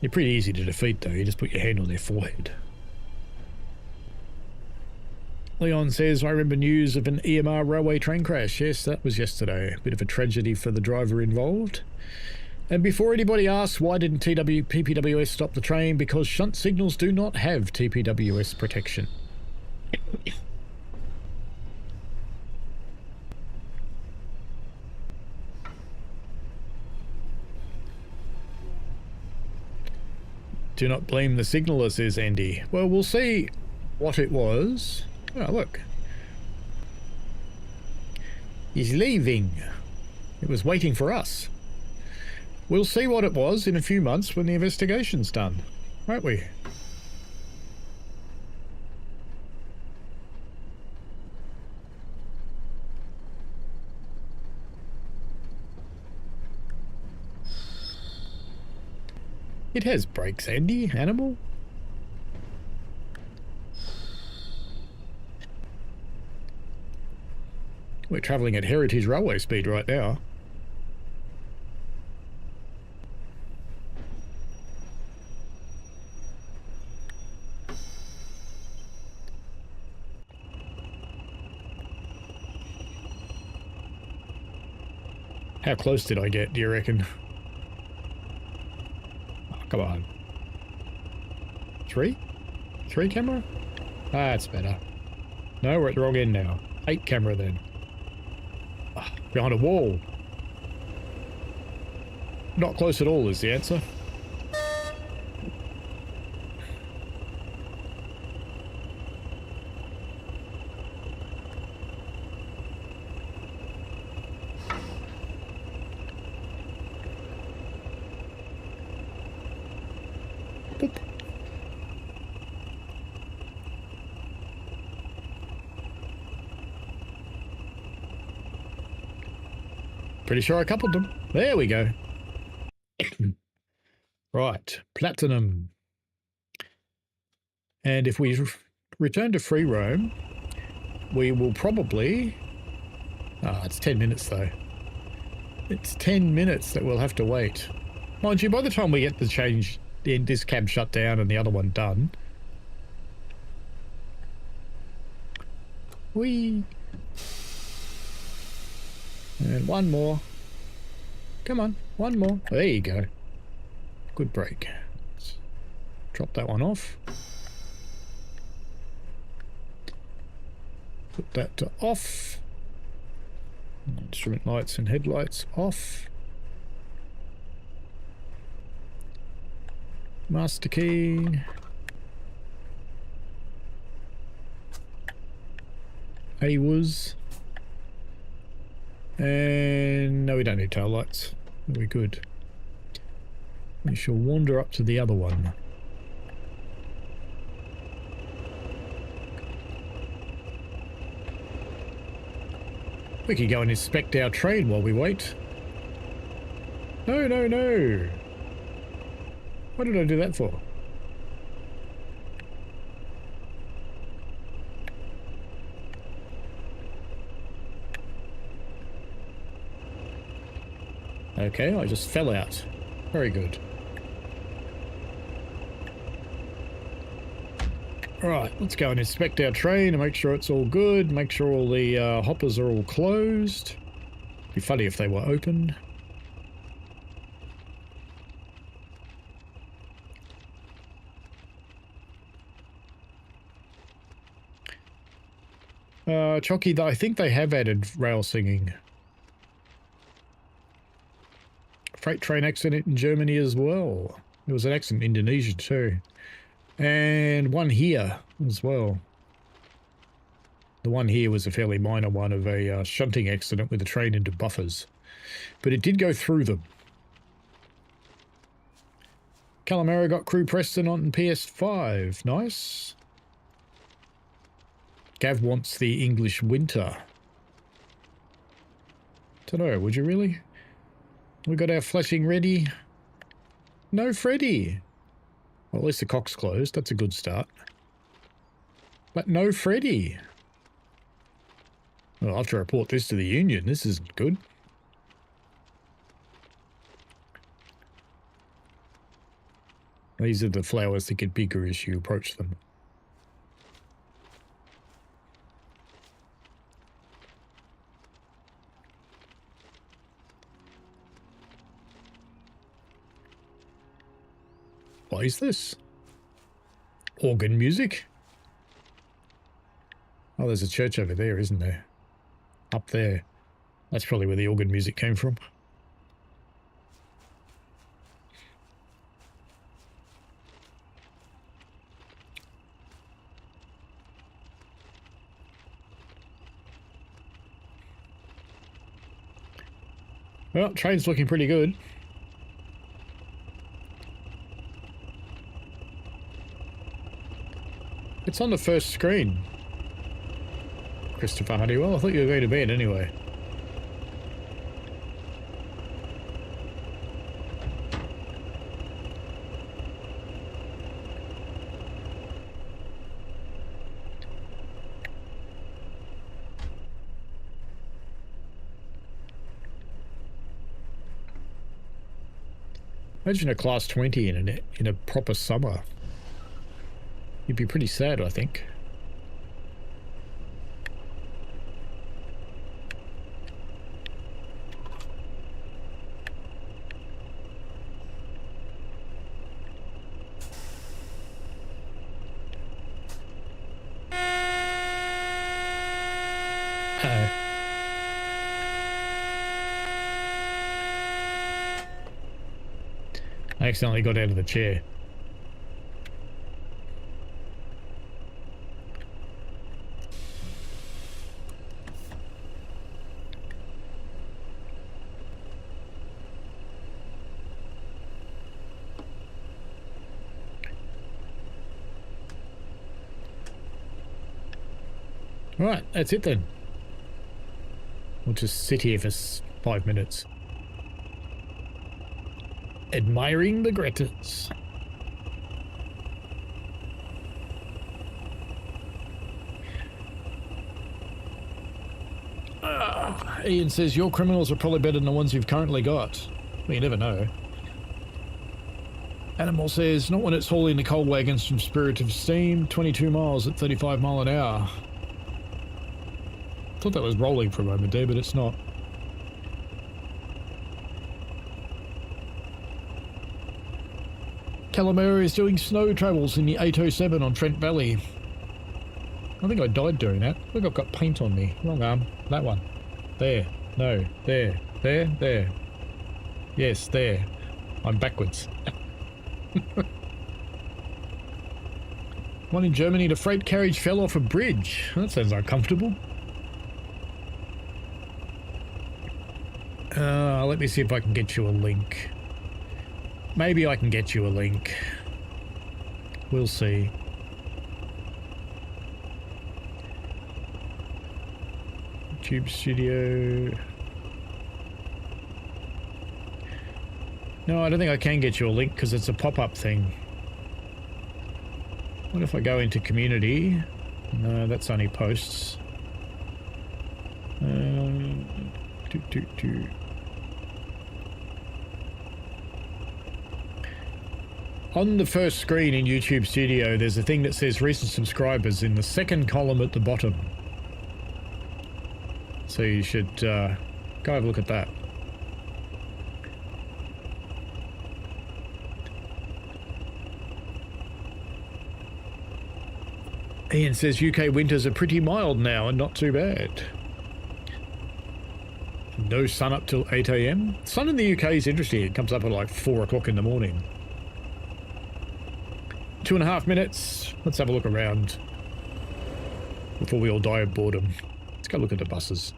They're pretty easy to defeat, though. You just put your hand on their forehead. Leon says, I remember news of an EMR railway train crash. Yes, that was yesterday. A bit of a tragedy for the driver involved. And before anybody asks, why didn't PPWS stop the train? Because shunt signals do not have TPWS protection. Do not blame the signaller, says Andy. Well, we'll see what it was. Oh, look. He's leaving. It was waiting for us. We'll see what it was in a few months when the investigation's done, won't we? It has brakes, Andy, animal. We're travelling at Heritage Railway speed right now. How close did I get, do you reckon? Oh, come on. 3? 3 camera? That's better. No, we're at the wrong end now. 8 camera then. Oh, behind a wall. Not close at all is the answer. Boop. Pretty sure I coupled them. There we go. Right, platinum. And if we return to free roam, we will probably... Ah, it's 10 minutes though. It's 10 minutes that we'll have to wait. Mind you, by the time we get the change, this cab shut down and the other one done... Whee! And one more. Come on, one more. There you go. Good break. Let's drop that one off. Put that to off. Instrument lights and headlights off. Master key. AWUS. And no, we don't need tail lights. We're good. We shall wander up to the other one. We can go and inspect our train while we wait. No, no, no. What did I do that for? Okay, I just fell out. Very good. Alright, let's go and inspect our train and make sure it's all good. Make sure all the hoppers are all closed. Be funny if they were open. Chocky, I think they have added rail singing. Freight train accident in Germany as well. There was an accident in Indonesia too. And one here as well. The one here was a fairly minor one of a shunting accident with a train into buffers. But it did go through them. Calamara got Crew Preston on PS5. Nice. Gav wants the English winter. Dunno, would you really? We got our flashing ready. No Freddy. Well, at least the cock's closed. That's a good start. But no Freddy. Well, I'll have to report this to the union. This isn't good. These are the flowers that get bigger as you approach them. What is this? Organ music? Oh, there's a church over there, isn't there? Up there. That's probably where the organ music came from. Well, train's looking pretty good. It's on the first screen. Christopher Honeywell, I thought you were going to bed anyway. Imagine a class 20 in a proper summer. You'd be pretty sad, I think. I accidentally got out of the chair. Right, that's it then. We'll just sit here for 5 minutes. Admiring the Gretas. Ian says, your criminals are probably better than the ones you've currently got. Well, you never know. Animal says, not when it's hauling the coal wagons from Spirit of Steam, 22 miles at 35 mile an hour. Thought that was rolling for a moment there, but it's not. Calamera is doing snow travels in the 807 on Trent Valley. I think I died doing that. Look, I've got paint on me. Wrong arm. That one. There. No. There. There. There. Yes, there. I'm backwards. One in Germany, the freight carriage fell off a bridge. That sounds uncomfortable. Let me see if I can get you a link. Maybe I can get you a link. We'll see. YouTube Studio. No, I don't think I can get you a link because it's a pop-up thing. What if I go into community? No, that's only posts. On the first screen in YouTube Studio, there's a thing that says recent subscribers in the second column at the bottom. So you should go have a look at that. Ian says UK winters are pretty mild now and not too bad. No sun up till 8 AM. Sun in the UK is interesting. It comes up at like 4 o'clock in the morning. 2.5 minutes. Let's have a look around before we all die of boredom. Let's go look at the buses.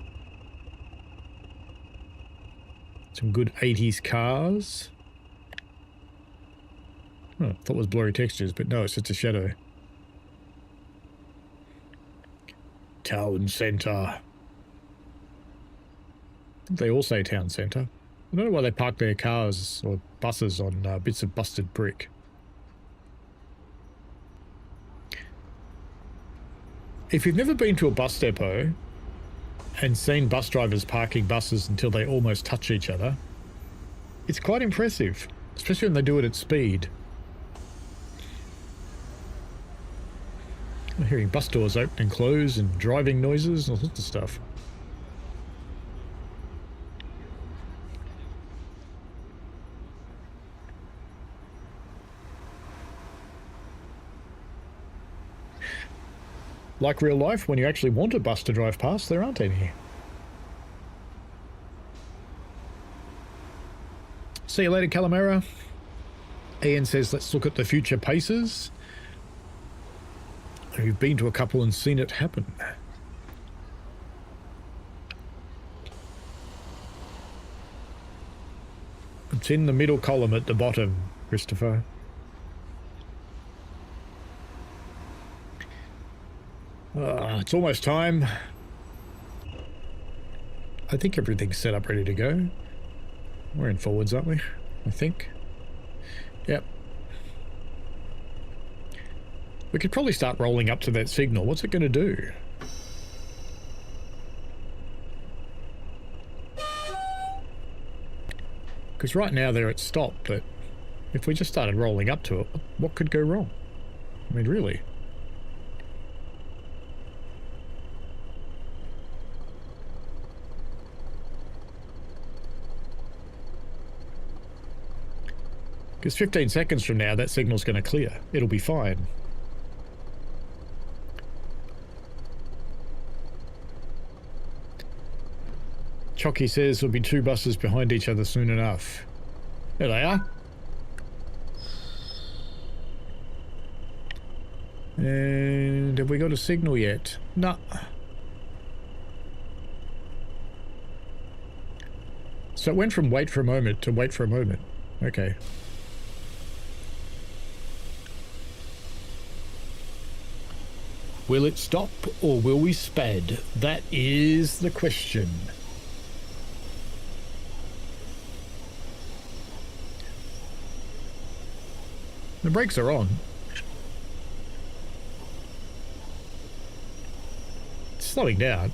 Some good 80s cars. Oh, I thought it was blurry textures, but no, it's just a shadow. Town centre. They all say town centre. I don't know why they park their cars or buses on bits of busted brick. If you've never been to a bus depot and seen bus drivers parking buses until they almost touch each other, it's quite impressive, especially when they do it at speed. I'm hearing bus doors open and close and driving noises and all sorts of stuff. Like real life, when you actually want a bus to drive past, there aren't any. See you later, Calamera. Ian says, let's look at the future paces. You've been to a couple and seen it happen. It's in the middle column at the bottom, Christopher. It's almost time. I think everything's set up ready to go. We're in forwards, aren't we? I think. Yep. We could probably start rolling up to that signal. What's it going to do? Because right now they're at stop, but if we just started rolling up to it, what could go wrong? I mean, really? Because 15 seconds from now, that signal's going to clear. It'll be fine. Chocky says there'll be 2 buses behind each other soon enough. There they are. And have we got a signal yet? No. So it went from wait for a moment to wait for a moment. Okay. Will it stop or will we sped? That is the question. The brakes are on. It's slowing down.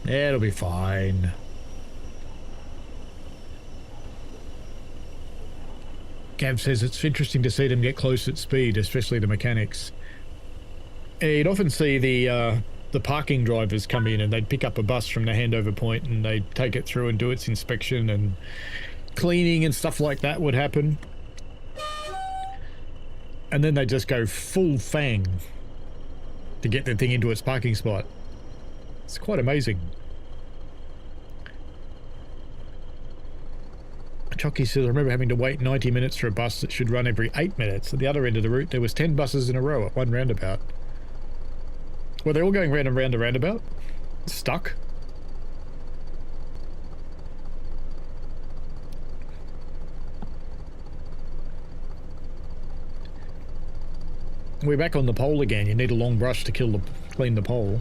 Yeah, it'll be fine. Gav says it's interesting to see them get close at speed, especially the mechanics. You'd often see the parking drivers come in and they'd pick up a bus from the handover point and they'd take it through and do its inspection and cleaning and stuff like that would happen. And then they just go full fang to get the thing into its parking spot. It's quite amazing. Chucky says, I remember having to wait 90 minutes for a bus that should run every 8 minutes. At the other end of the route, there was 10 buses in a row at one roundabout. Were they all going round and round a roundabout? Stuck? We're back on the pole again. You need a long brush to clean the pole.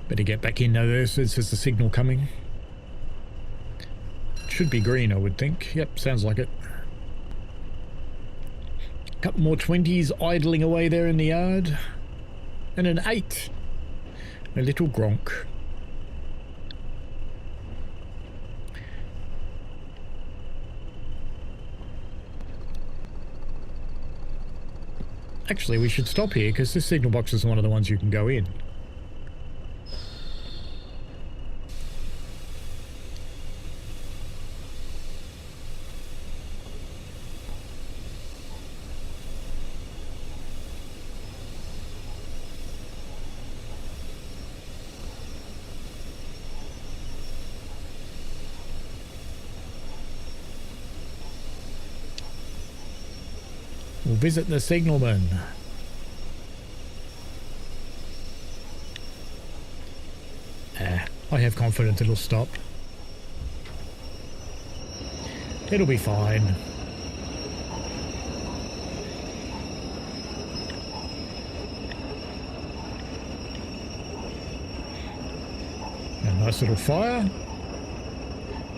Better get back in there. There's a signal coming. Should be green, I would think. Yep, sounds like it. Couple more 20s idling away there in the yard. And an 8. A little Gronk. Actually, we should stop here because this signal box is one of the ones you can go in. We'll visit the signalman. I have confidence it'll stop. It'll be fine. Nice little fire.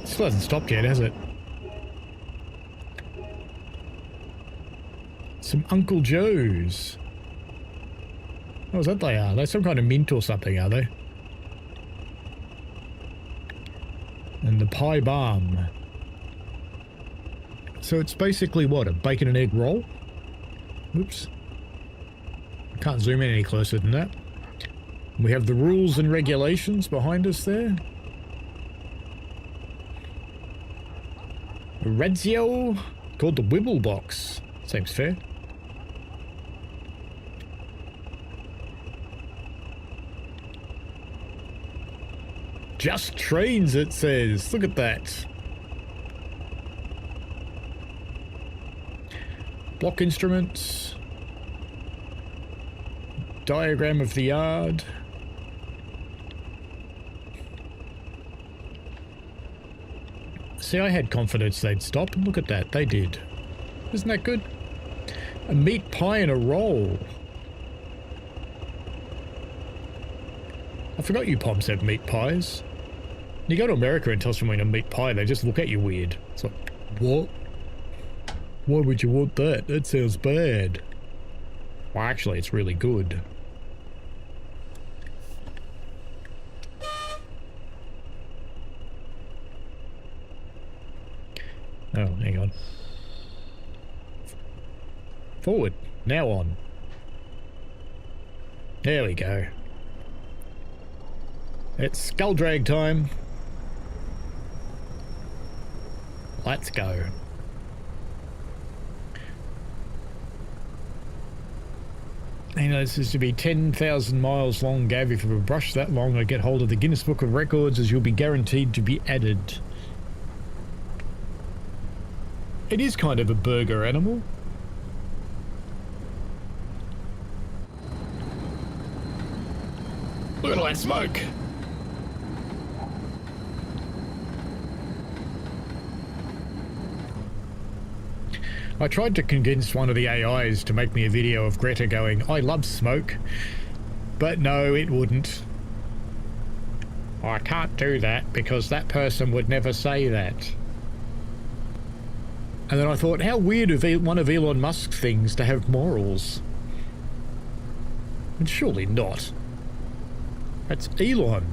Still hasn't stopped yet, has it? Some Uncle Joe's. What was that they are? They're some kind of mint or something, are they? And the pie balm. So it's basically what? A bacon and egg roll? Oops. Can't zoom in any closer than that. We have the rules and regulations behind us there. Redzio, called the Wibble Box. Seems fair. Just trains, it says. Look at that. Block instruments. Diagram of the yard. See, I had confidence they'd stop, and look at that, they did. Isn't that good? A meat pie and a roll. I forgot you Poms have meat pies. You go to America and tell someone a meat pie, they just look at you weird. It's like, what? Why would you want that? That sounds bad. Well, actually, it's really good. Oh, hang on. Forward. Now on. There we go. It's skull drag time. Let's go. You know, this is to be 10,000 miles long, Gav. If you have a brush that long, I get hold of the Guinness Book of Records, as you'll be guaranteed to be added. It is kind of a burger animal. Look at all that smoke. I tried to convince one of the AIs to make me a video of Greta going, I love smoke, but no, it wouldn't. I can't do that because that person would never say that. And then I thought, how weird of one of Elon Musk's things to have morals. And surely not. That's Elon.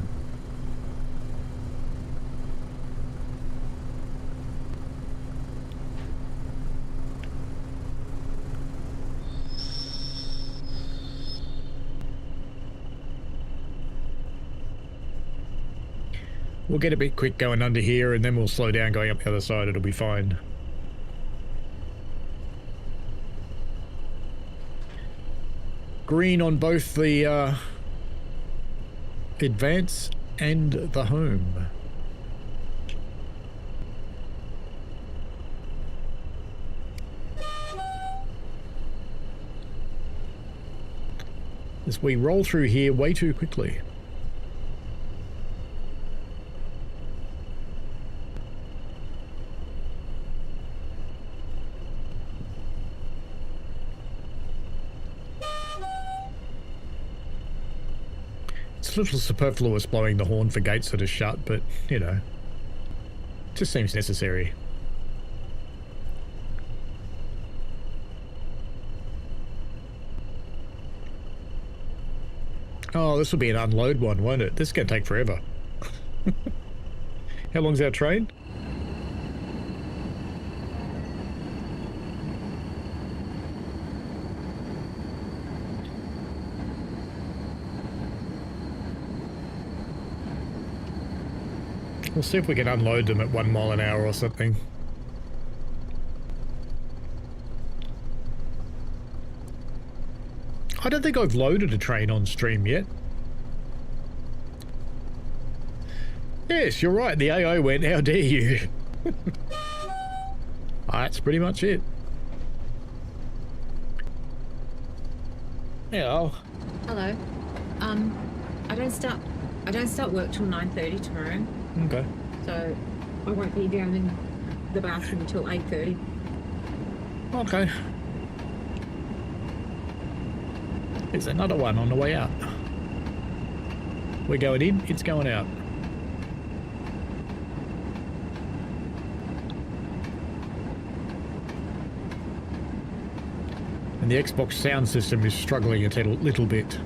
We'll get a bit quick going under here and then we'll slow down going up the other side. It'll be fine. Green on both the advance and the home. As we roll through here way too quickly. It's a little superfluous blowing the horn for gates that are shut, but, you know, it just seems necessary. Oh, this will be an unload one, won't it? This is going to take forever. How long's our train? We'll see if we can unload them at 1 mile an hour or something. I don't think I've loaded a train on stream yet. Yes, you're right. The AI went, how dare you? That's pretty much it. Hello. Hello. I don't start work till 9:30 tomorrow. Okay. So I won't be down in the bathroom until 8:30. Okay. There's another one on the way out. We're going in, it's going out. And the Xbox sound system is struggling a little bit.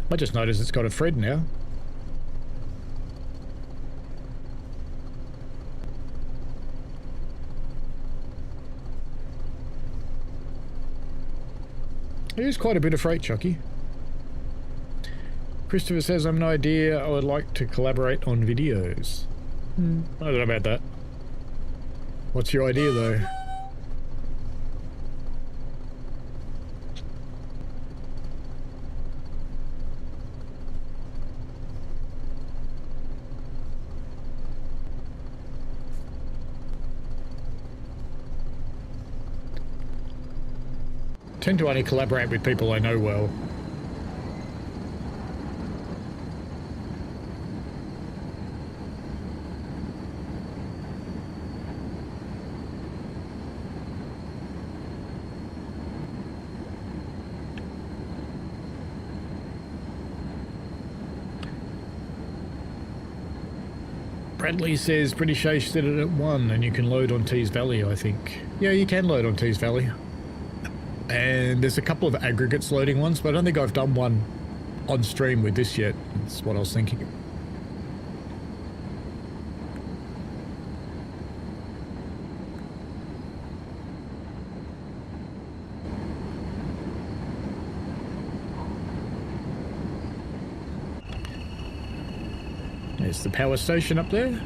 I just noticed it's got a Fred now. There's quite a bit of freight, Chucky. Christopher says, I have an idea. I would like to collaborate on videos. I don't know about that. What's your idea, though? Tend to only collaborate with people I know well. Bradley says British Ace did it at 1 and you can load on Tees Valley, I think. Yeah, you can load on Tees Valley. And there's a couple of aggregates loading ones, but I don't think I've done one on stream with this yet. That's what I was thinking. There's the power station up there.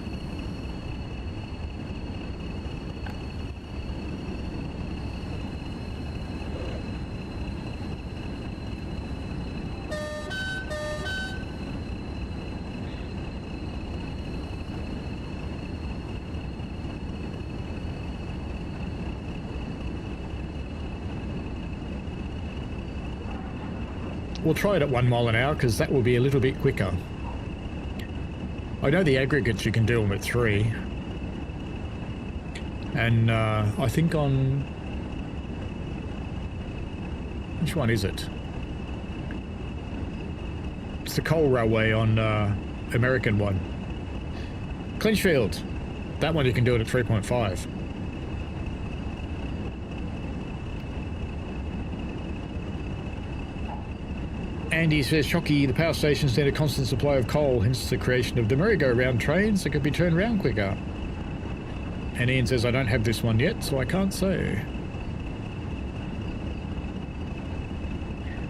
We'll try it at 1 mile an hour because that will be a little bit quicker. I know the aggregates you can do them at 3. And I think on... Which one is it? It's the coal railway on American one. Clinchfield. That one you can do it at 3.5. Andy says, Shocky, the power stations need a constant supply of coal, hence the creation of the merry-go-round trains that could be turned round quicker. And Ian says, I don't have this one yet, so I can't say.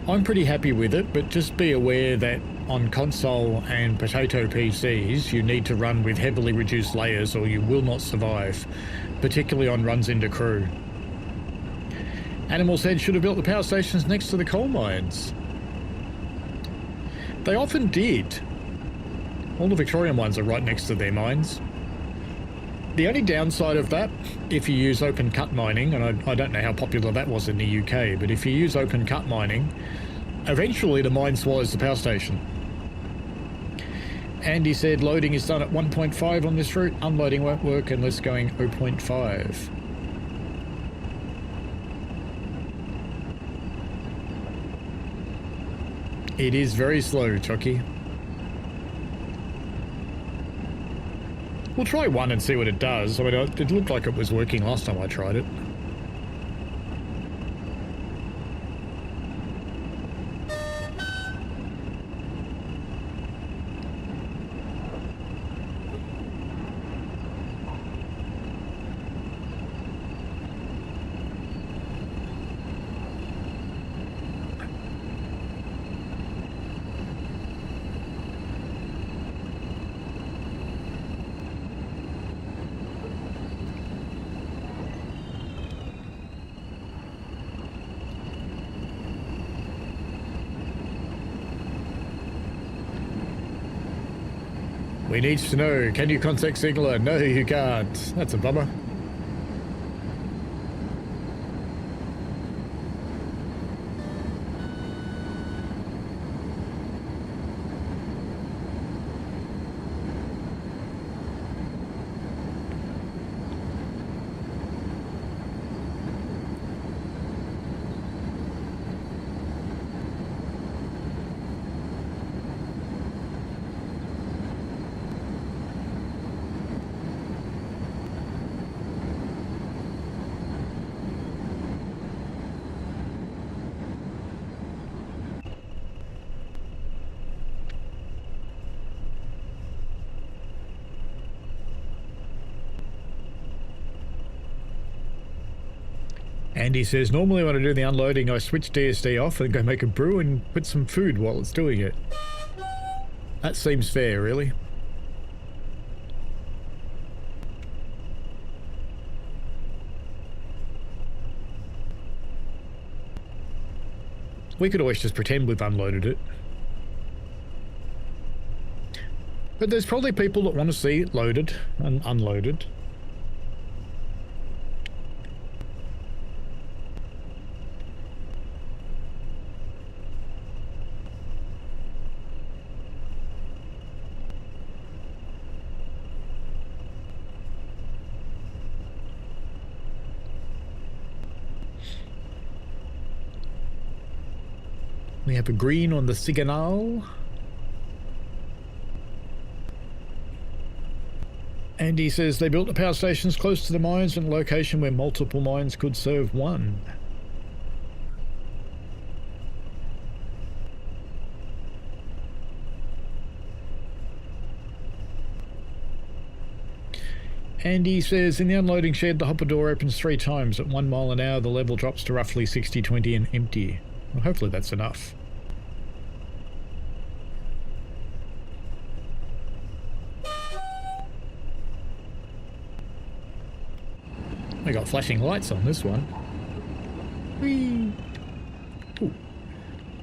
I'm pretty happy with it, but just be aware that on console and potato PCs, you need to run with heavily reduced layers or you will not survive, particularly on runs into crew. Animal said, should have built the power stations next to the coal mines. They often did. All the Victorian ones are right next to their mines. The only downside of that, if you use open cut mining, and I don't know how popular that was in the UK, but if you use open cut mining, eventually the mine swallows the power station. Andy said loading is done at 1.5 on this route, unloading won't work unless going 0.5. It is very slow, Chucky. We'll try 1 and see what it does. I mean, it looked like it was working last time I tried it. We need to know, can you contact Sigler? No, you can't. That's a bummer. Andy says, normally when I do the unloading, I switch DSD off and go make a brew and put some food while it's doing it. That seems fair, really. We could always just pretend we've unloaded it. But there's probably people that want to see it loaded and unloaded. We have a green on the signal. And he says they built the power stations close to the mines in a location where multiple mines could serve one. And he says in the unloading shed the hopper door opens 3 times. At 1 mile an hour the level drops to roughly 60-20 and empty. Well, hopefully that's enough. We got flashing lights on this one. Whee! Ooh.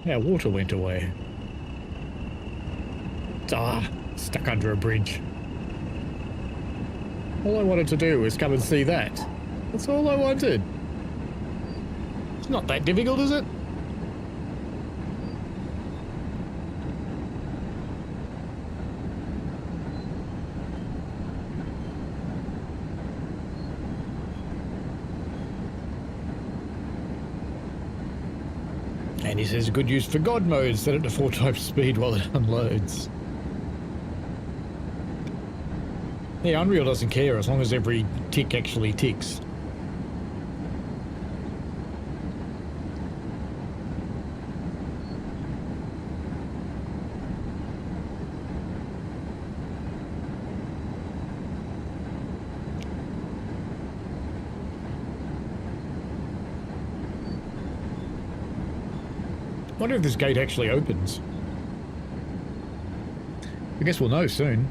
Our water went away. Ah, stuck under a bridge. All I wanted to do was come and see that. That's all I wanted. It's not that difficult, is it? And he says good use for God mode, set it to 4 times speed while it unloads. Yeah, Unreal doesn't care as long as every tick actually ticks. I wonder if this gate actually opens. I guess we'll know soon.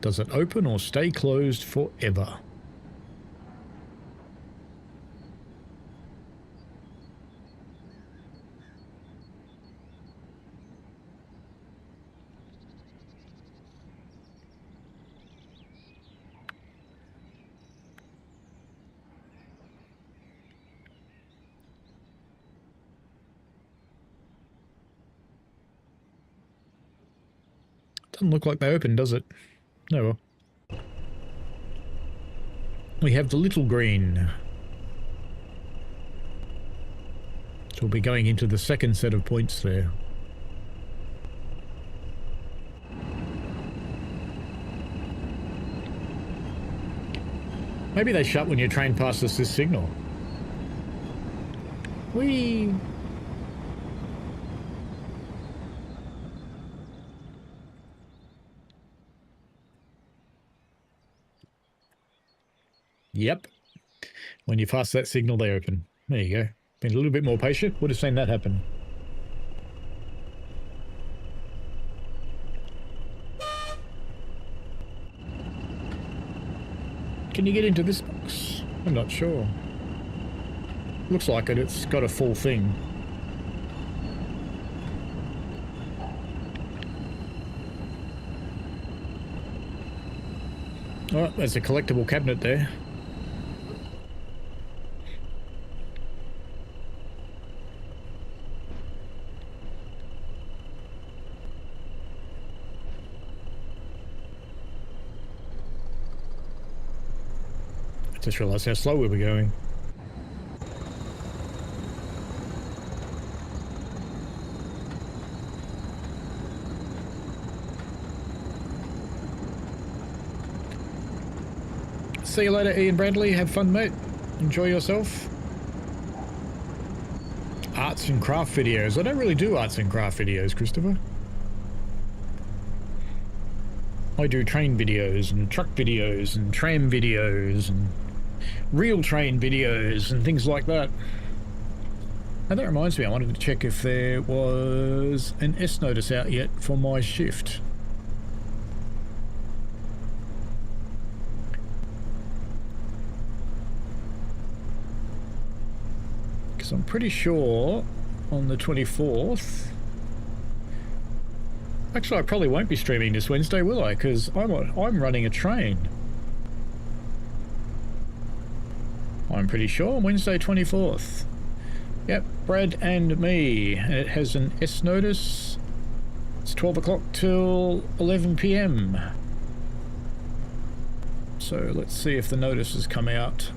Does it open or stay closed forever? Doesn't look like they open, does it? No. Well. We have the little green. So we'll be going into the second set of points there. Maybe they shut when your train passes this signal. Whee! Yep. When you pass that signal, they open. There you go. Been a little bit more patient, would have seen that happen. Can you get into this box? I'm not sure. Looks like it. It's got a full thing. Oh, there's a collectible cabinet there. I just realised how slow we were going. See you later, Ian Bradley. Have fun, mate. Enjoy yourself. arts and craft videos. I don't really do arts and craft videos, Christopher. I do train videos and truck videos and tram videos and real train videos and things like that. And that reminds me, I wanted to check if there was an S notice out yet for my shift. Because I'm pretty sure on the 24th... Actually, I probably won't be streaming this Wednesday, will I? Because I'm running a train. I'm pretty sure Wednesday 24th. Yep, Brad and me. And it has an S notice. It's 12 o'clock till 11 p.m. So let's see if the notice has come out.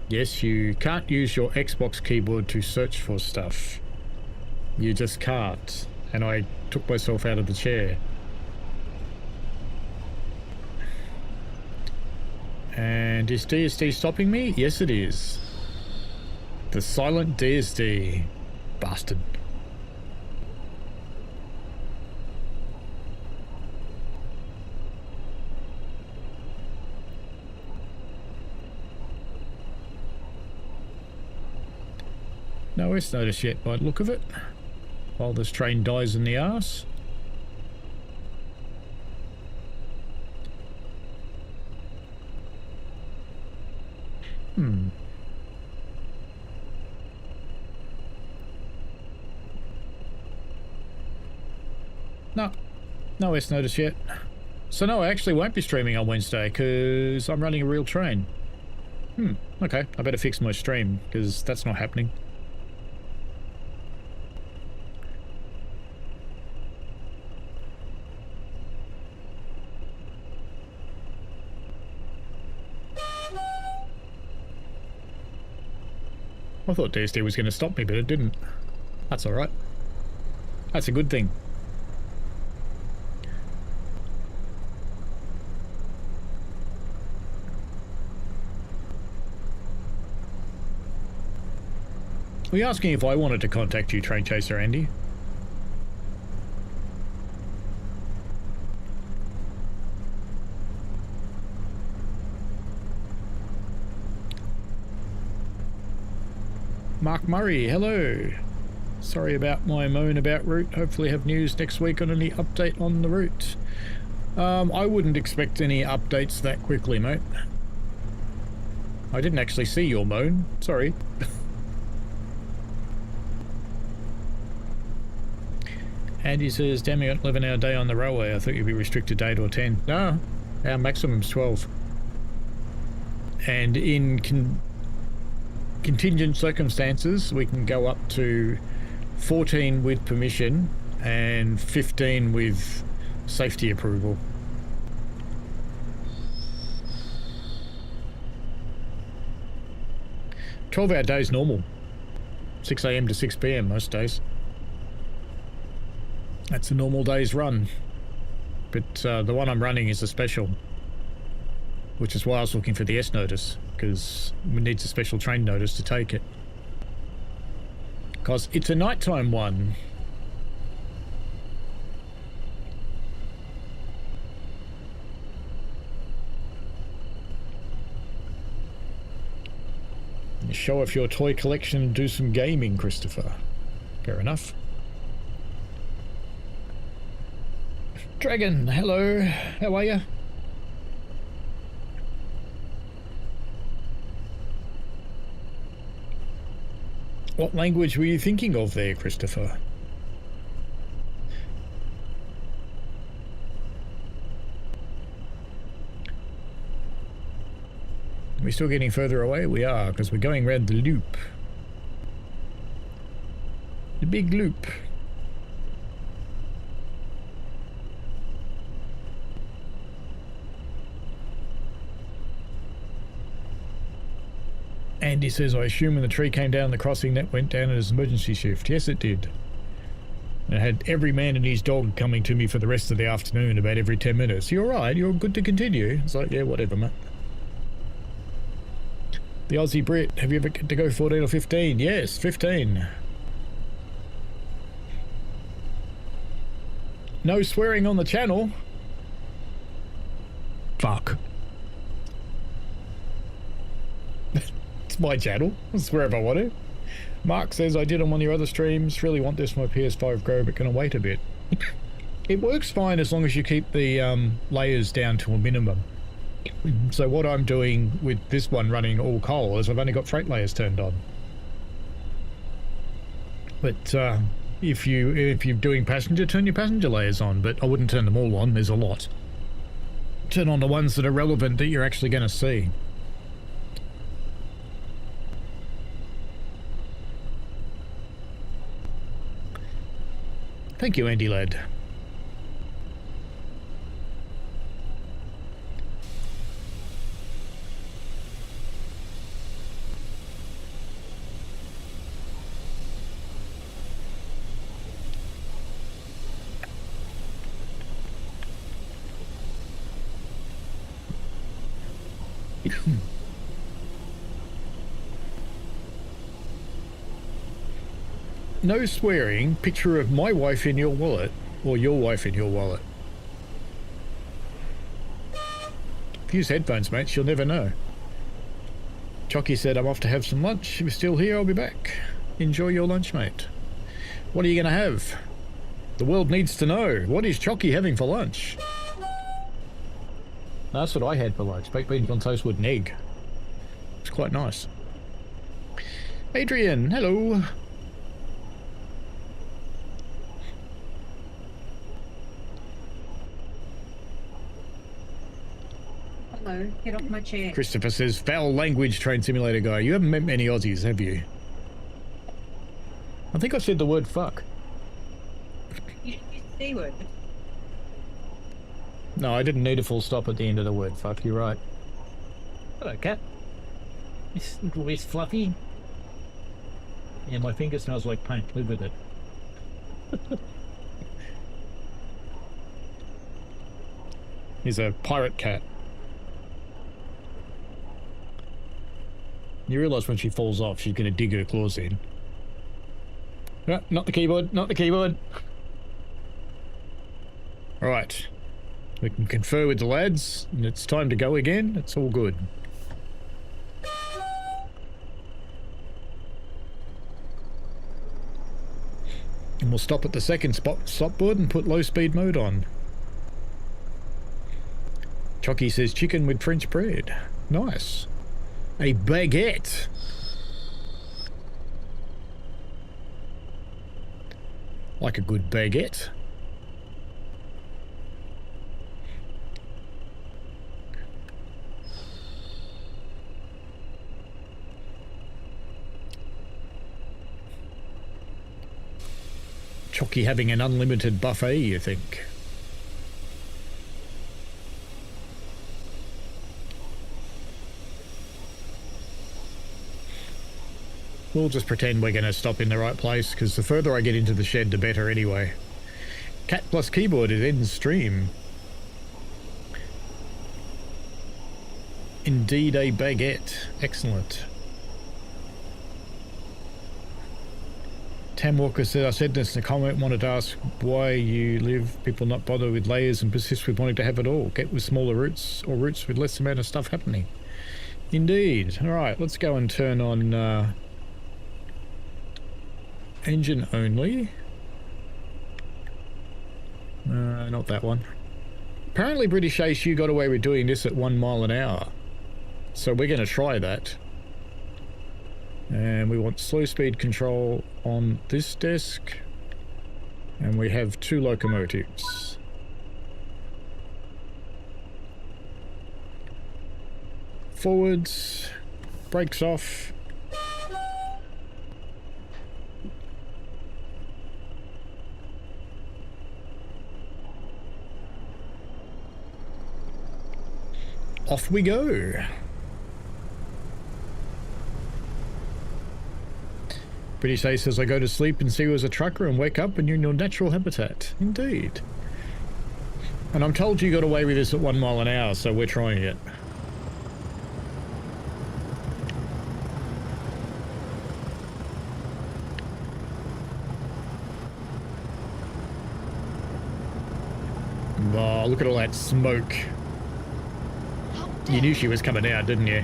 Yes, you can't use your Xbox keyboard to search for stuff. You just can't. And I took myself out of the chair. And is DSD stopping me? Yes, it is. The silent DSD. Bastard. No S notice yet by the look of it. While this train dies in the arse. No. No S notice yet. So no, I actually won't be streaming on Wednesday because I'm running a real train. Okay. I better fix my stream because that's not happening. I thought DSD was going to stop me, but it didn't. That's alright. That's a good thing. Were you asking if I wanted to contact you, Train Chaser Andy? Mark Murray, hello. Sorry about my moan about route. Hopefully have news next week on any update on the route. I wouldn't expect any updates that quickly, mate. I didn't actually see your moan. Sorry. Andy says, damn, you got 11-hour day on the railway. I thought you'd be restricted to 8 or 10. No, our maximum's 12. And in contingent circumstances, we can go up to 14 with permission and 15 with safety approval. "12-hour day's normal. 6 AM to 6 PM most days. That's a normal day's run. But the one I'm running is a special, which is why I was looking for the S notice, because we need a special train notice to take it. Because it's a nighttime one. You show off your toy collection and do some gaming, Christopher. Fair enough. Dragon, hello. How are you? What language were you thinking of there, Christopher? Are we still getting further away? We are, because we're going round the loop. The big loop. Andy says, I assume when the tree came down, the crossing net went down as emergency shift. Yes, it did. I had every man and his dog coming to me for the rest of the afternoon about every 10 minutes. You're right, you're good to continue. It's like, yeah, whatever, mate. The Aussie Brit, have you ever get to go 14 or 15? Yes, 15. No swearing on the channel. Fuck. It's my channel. I'll swear if I want to. Mark says, I did on one of your other streams. Really want this for my PS5 Go, but can I wait a bit? It works fine as long as you keep the layers down to a minimum. So what I'm doing with this one running all coal is I've only got freight layers turned on. But if you're doing passenger, turn your passenger layers on, but I wouldn't turn them all on. There's a lot. Turn on the ones that are relevant that you're actually going to see. Thank you, Andy Ladd. No swearing, picture of my wife in your wallet, or your wife in your wallet. Use headphones, mate, you'll never know. Chocky said, I'm off to have some lunch. If you're still here, I'll be back. Enjoy your lunch, mate. What are you going to have? The world needs to know. What is Chocky having for lunch? That's what I had for lunch. Baked beans on toast with an egg. It's quite nice. Adrian, hello. Hello, get off my chair. Christopher says, foul language train simulator guy. You haven't met many Aussies, have you? I think I said the word fuck. You should use the C word. No, I didn't need a full stop at the end of the word fuck. You're right. Hello, cat. This little less fluffy. Yeah, my finger smells like paint. Live with it. He's a pirate cat. You realise when she falls off, she's going to dig her claws in. No, not the keyboard, not the keyboard. Alright. We can confer with the lads, and it's time to go again. It's all good. And we'll stop at the second stop board and put low speed mode on. Chocky says chicken with French bread. Nice. A baguette. Like a good baguette. Chocky having an unlimited buffet, you think? We'll just pretend we're going to stop in the right place, because the further I get into the shed, the better anyway. Cat plus keyboard is in stream. Indeed a baguette. Excellent. Tam Walker said, I said this in a comment, wanted to ask why you live, people not bother with layers and persist with wanting to have it all. Get with smaller roots, or roots with less amount of stuff happening. Indeed. Alright, let's go and turn on engine only. Not that one. Apparently British Ace, you got away with doing this at 1 mile an hour. So we're going to try that. And we want slow speed control on this desk. And we have 2 locomotives. Forwards. Brakes off. Off we go. British A says, I go to sleep and see you as a trucker and wake up and you're in your natural habitat. Indeed. And I'm told you got away with this at 1 mile an hour, so we're trying it. Oh, look at all that smoke. You knew she was coming out, didn't you?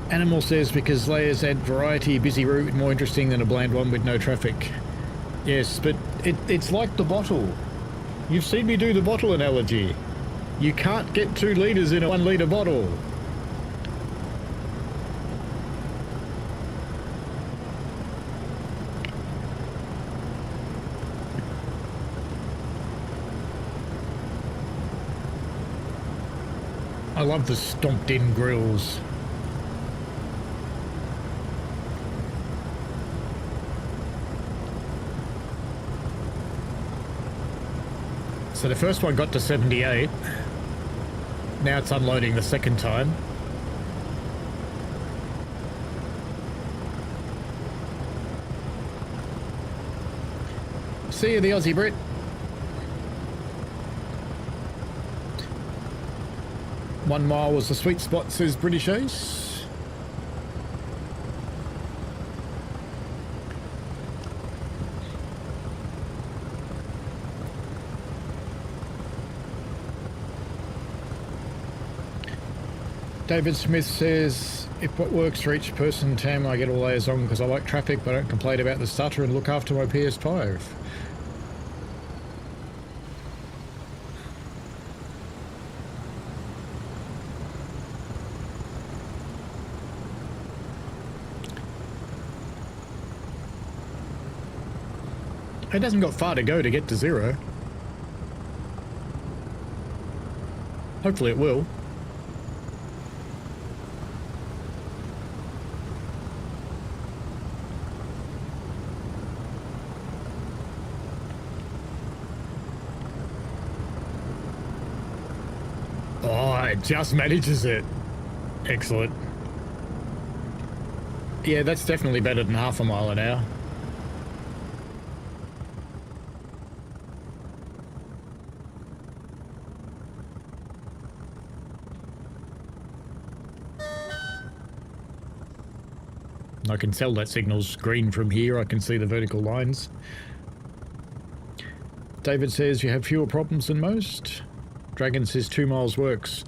Animal says because layers add variety, busy route more interesting than a bland one with no traffic. Yes, but it's like the bottle. You've seen me do the bottle analogy. You can't get 2 litres in a 1 litre bottle. I love the stomped in grills. So the first one got to 78. Now it's unloading the second time. See you, the Aussie Brit. One mile was the sweet spot, says British Ace. David Smith says, if what works for each person, Tam, I get all layers on because I like traffic, but I don't complain about the stutter and look after my PS5. It hasn't got far to go to get to 0. Hopefully it will. Oh, it just manages it. Excellent. Yeah, that's definitely better than half a mile an hour. I can tell that signal's green from here. I can see the vertical lines. David says you have fewer problems than most. Dragon says 2 miles works.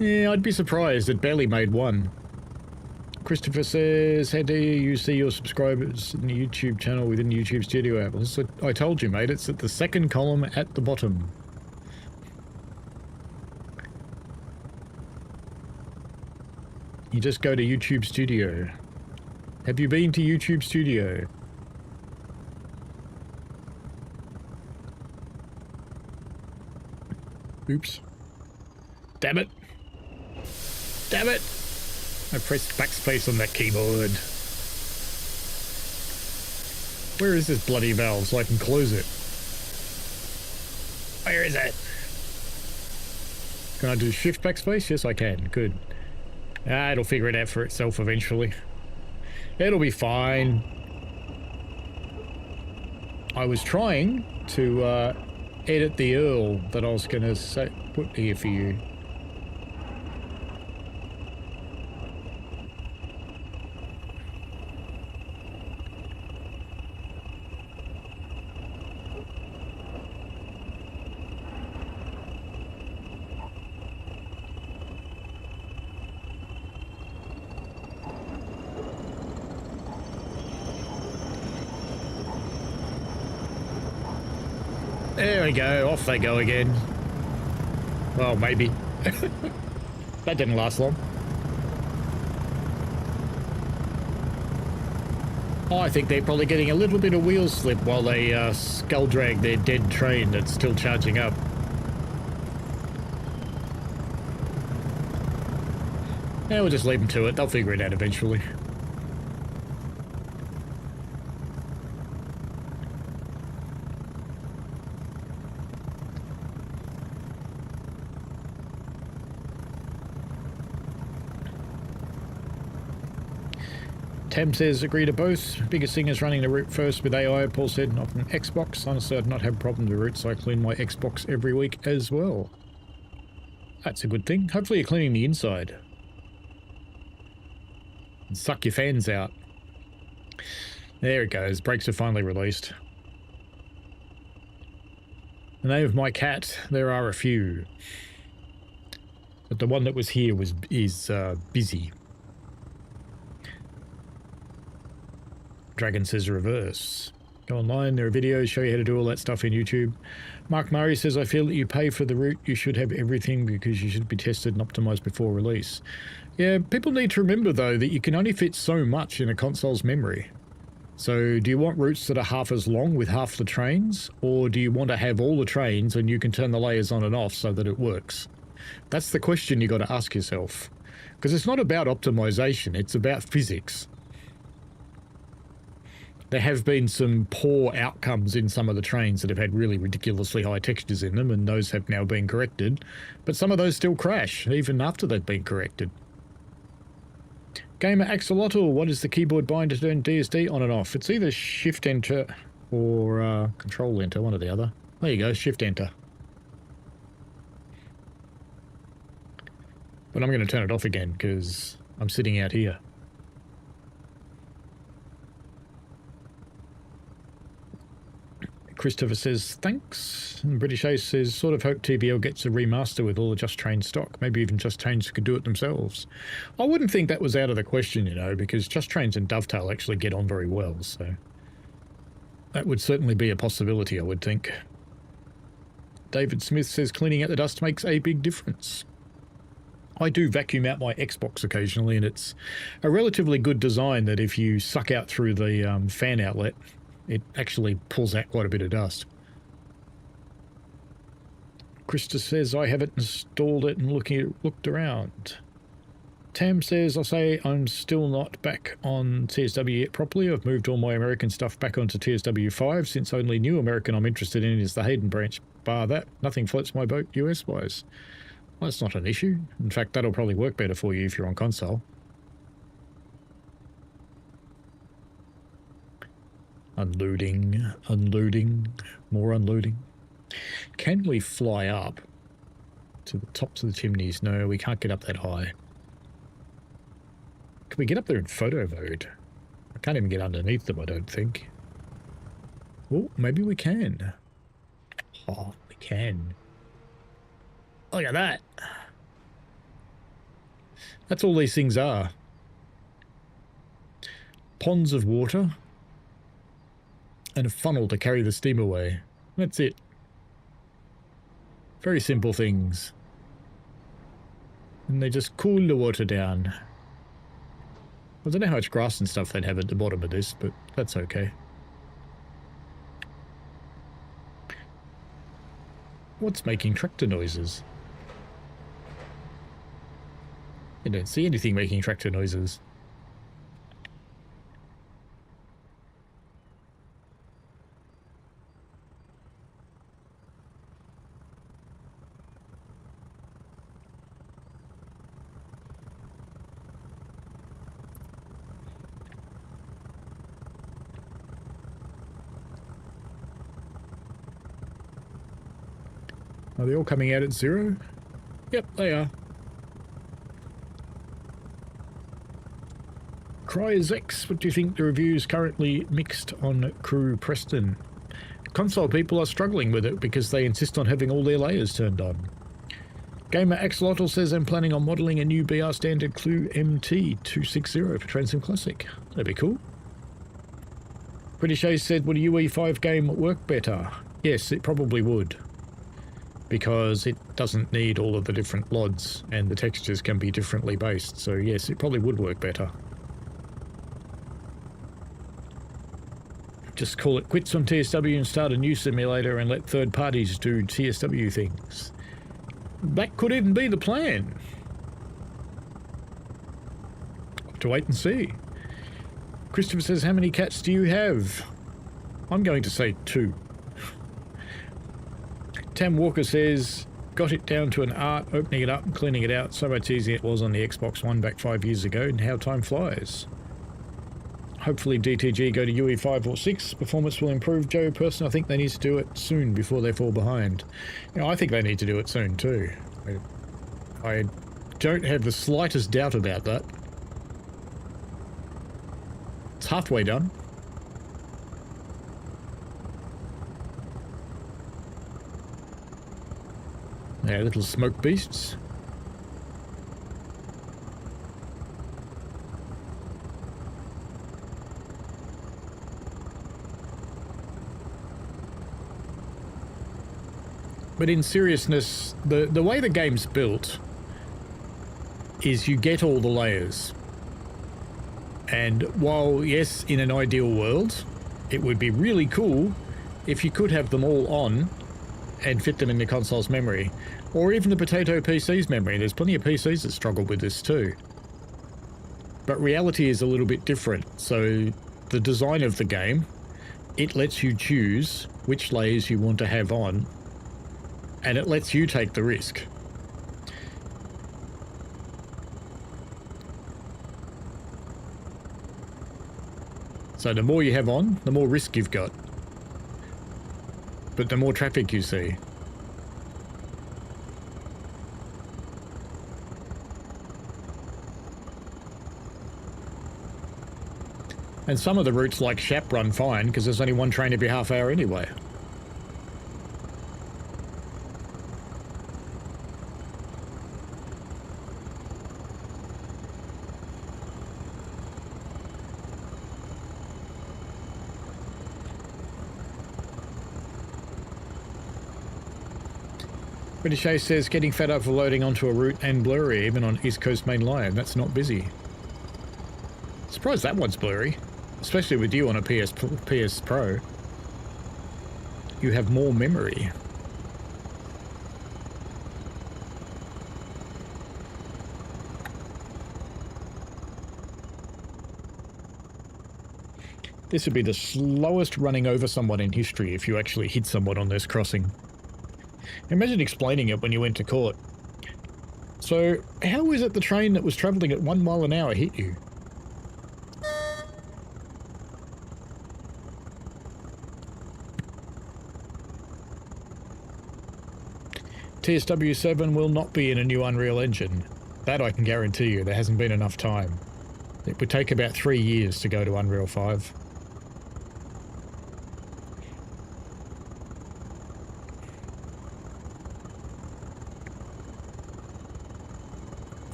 Yeah, I'd be surprised. It barely made 1. Christopher says, how do you see your subscribers in the YouTube channel within the YouTube Studio app? So I told you, mate, it's at the second column at the bottom. You just go to YouTube Studio. Have you been to YouTube Studio? Oops. Damn it. Damn it. I pressed backspace on that keyboard. Where is this bloody valve so I can close it? Where is it? Can I do shift backspace? Yes, I can. Good. Ah, it'll figure it out for itself eventually. It'll be fine. I was trying to edit the Earl that I was going to put here for you. There we go, off they go again. Well, maybe. That didn't last long. Oh, I think they're probably getting a little bit of wheel slip while they skull drag their dead train that's still charging up. Yeah, we'll just leave them to it. They'll figure it out eventually. Tam says, agree to both. Biggest thing is running the route first with AI. Paul said, not an Xbox. Honestly, I'd not have a problem with the route, so I clean my Xbox every week as well. That's a good thing. Hopefully you're cleaning the inside. And suck your fans out. There it goes. Brakes are finally released. The name of my cat, there are a few. But the one that was here is busy. Dragon says reverse. Go online, there are videos, show you how to do all that stuff in YouTube. Mark Murray says, I feel that you pay for the route, you should have everything because you should be tested and optimized before release. Yeah, people need to remember though that you can only fit so much in a console's memory. So do you want routes that are half as long with half the trains, or do you want to have all the trains and you can turn the layers on and off so that it works? That's the question you got to ask yourself. Because it's not about optimization, it's about physics. There have been some poor outcomes in some of the trains that have had really ridiculously high textures in them, and those have now been corrected. But some of those still crash, even after they've been corrected. Gamer Axolotl, what is the keyboard bind to turn DSD on and off? It's either Shift Enter or Control Enter, one or the other. There you go, Shift Enter. But I'm going to turn it off again because I'm sitting out here. Christopher says, thanks. And British Ace says, sort of hope TBL gets a remaster with all the Just Train stock. Maybe even Just Trains could do it themselves. I wouldn't think that was out of the question, you know, because Just Trains and Dovetail actually get on very well, so that would certainly be a possibility, I would think. David Smith says, cleaning out the dust makes a big difference. I do vacuum out my Xbox occasionally, and it's a relatively good design that if you suck out through the fan outlet, it actually pulls out quite a bit of dust. Krista says, I haven't installed it and looked around. Tam says, I'll say I'm still not back on TSW yet properly. I've moved all my American stuff back onto TSW 5 since only new American I'm interested in is the Hayden branch. Bar that, nothing floats my boat US-wise. Well, that's not an issue. In fact, that'll probably work better for you if you're on console. Unloading, unloading, more unloading. Can we fly up to the tops of the chimneys? No, we can't get up that high. Can we get up there in photo mode? I can't even get underneath them, I don't think. Oh, maybe we can. Oh, we can. Look at that. That's all these things are. Ponds of water. And a funnel to carry the steam away. That's it. Very simple things. And they just cool the water down. I don't know how much grass and stuff they'd have at the bottom of this, but that's okay. What's making tractor noises? I don't see anything making tractor noises. Are they all coming out at 0? Yep, they are. Cryzex, what do you think the reviews currently mixed on Crew Preston? Console people are struggling with it because they insist on having all their layers turned on. Gamer Axolotl says I'm planning on modelling a new BR standard Clue MT260 for Transcend Classic. That'd be cool. British Ace said, would a UE5 game work better? Yes, it probably would. Because it doesn't need all of the different LODs and the textures can be differently based. So yes, it probably would work better. Just call it quits on TSW and start a new simulator and let third parties do TSW things. That could even be the plan. Have to wait and see. Christopher says, how many cats do you have? I'm going to say 2. Tam Walker says, got it down to an art, opening it up and cleaning it out. So much easier it was on the Xbox One back 5 years ago, and how time flies. Hopefully DTG go to UE5 or 6. Performance will improve. Joe, personally, I think they need to do it soon before they fall behind. You know, I think they need to do it soon too. I don't have the slightest doubt about that. It's halfway done. Yeah, little smoke beasts. But in seriousness, the way the game's built is you get all the layers. And while, yes, in an ideal world, it would be really cool if you could have them all on and fit them in the console's memory. Or even the Potato PC's memory. There's plenty of PCs that struggle with this too. But reality is a little bit different. So the design of the game, it lets you choose which layers you want to have on, and it lets you take the risk. So the more you have on, the more risk you've got. But the more traffic you see. And some of the routes like Shap run fine because there's only one train every half hour anyway. British Ace says, getting fed up for loading onto a route and blurry, even on East Coast Main Line. That's not busy. Surprised that one's blurry. Especially with you on a PS Pro. You have more memory. This would be the slowest running over someone in history if you actually hit someone on this crossing. Imagine explaining it when you went to court. So, how is it the train that was travelling at 1 mile an hour hit you? TSW7 will not be in a new Unreal Engine. That I can guarantee you, there hasn't been enough time. It would take about 3 years to go to Unreal 5.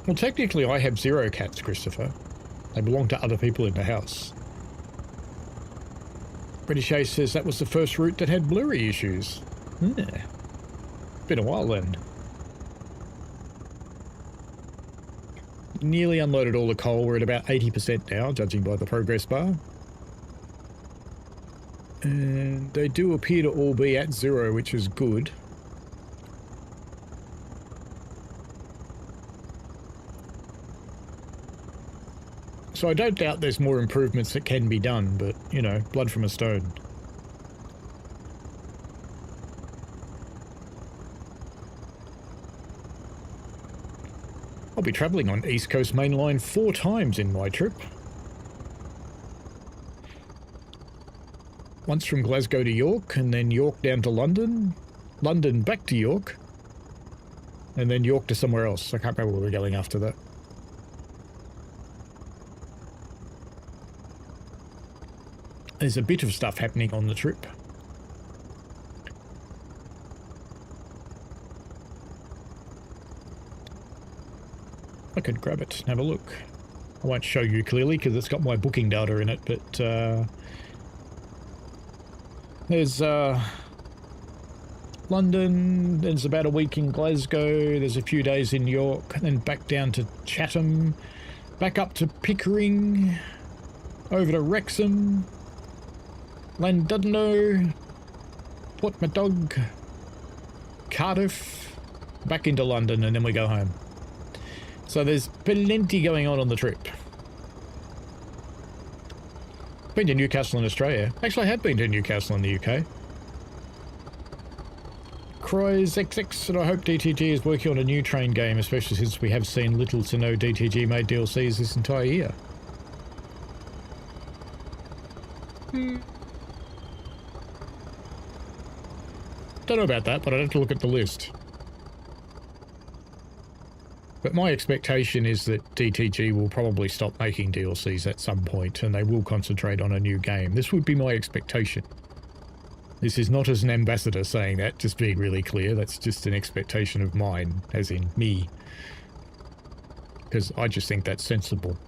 Well, technically I have 0 cats, Christopher. They belong to other people in the house. British Ace says that was the first route that had blurry issues. Yeah. Been a while then. Nearly unloaded all the coal. We're at about 80% now, judging by the progress bar. And they do appear to all be at 0, which is good. So I don't doubt there's more improvements that can be done, but, you know, blood from a stone. I'll be travelling on East Coast Main Line 4 times in my trip. Once from Glasgow to York, and then York down to London, London back to York, and then York to somewhere else. I can't remember where we're going after that. There's a bit of stuff happening on the trip. I could grab it and have a look. I won't show you clearly because it's got my booking data in it, but there's London, there's about a week in Glasgow, there's a few days in York, and then back down to Chatham, back up to Pickering, over to Wrexham, Llandudno, Portmadog, Cardiff, back into London, and then we go home. So there's plenty going on the trip. Been to Newcastle in Australia. Actually, I have been to Newcastle in the UK. Croys XX, and I hope DTG is working on a new train game, especially since we have seen little to no DTG made DLCs this entire year. Don't know about that, but I'd have to look at the list. But my expectation is that DTG will probably stop making DLCs at some point, and they will concentrate on a new game. This would be my expectation. This is not as an ambassador saying that, just being really clear. That's just an expectation of mine, as in me. Because I just think that's sensible.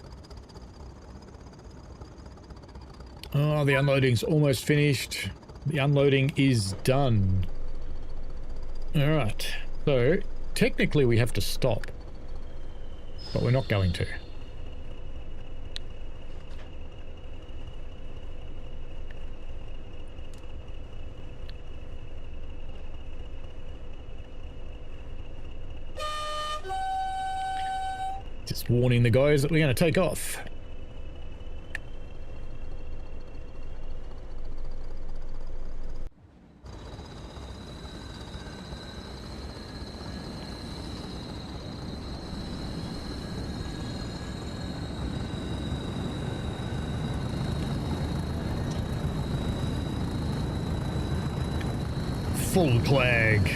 Oh, the unloading's almost finished. The unloading is done. Alright, so technically we have to stop. But we're not going to. Just warning the guys that we're going to take off. Full clag.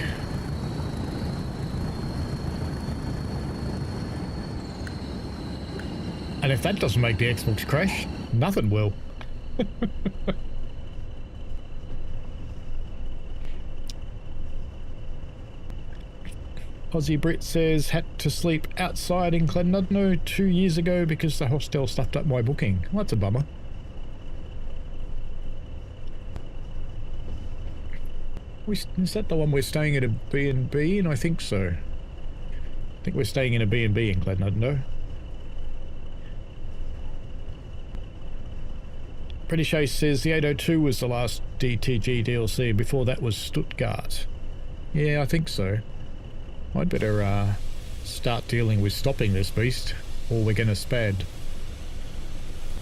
And if that doesn't make the Xbox crash, nothing will. Aussie Brit says, had to sleep outside in Glenudno 2 years ago because the hostel stuffed up my booking. Well, that's a bummer. Is that the one we're staying at a B&B? And I think so. I think we're staying in a B&B in Glenudno. British Ace says the 802 was the last DTG DLC. Before that was Stuttgart. Yeah, I think so. I'd better start dealing with stopping this beast, or we're going to spad.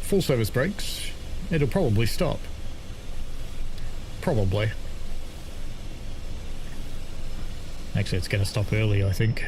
Full service brakes. It'll probably stop. Probably. Actually, it's going to stop early, I think.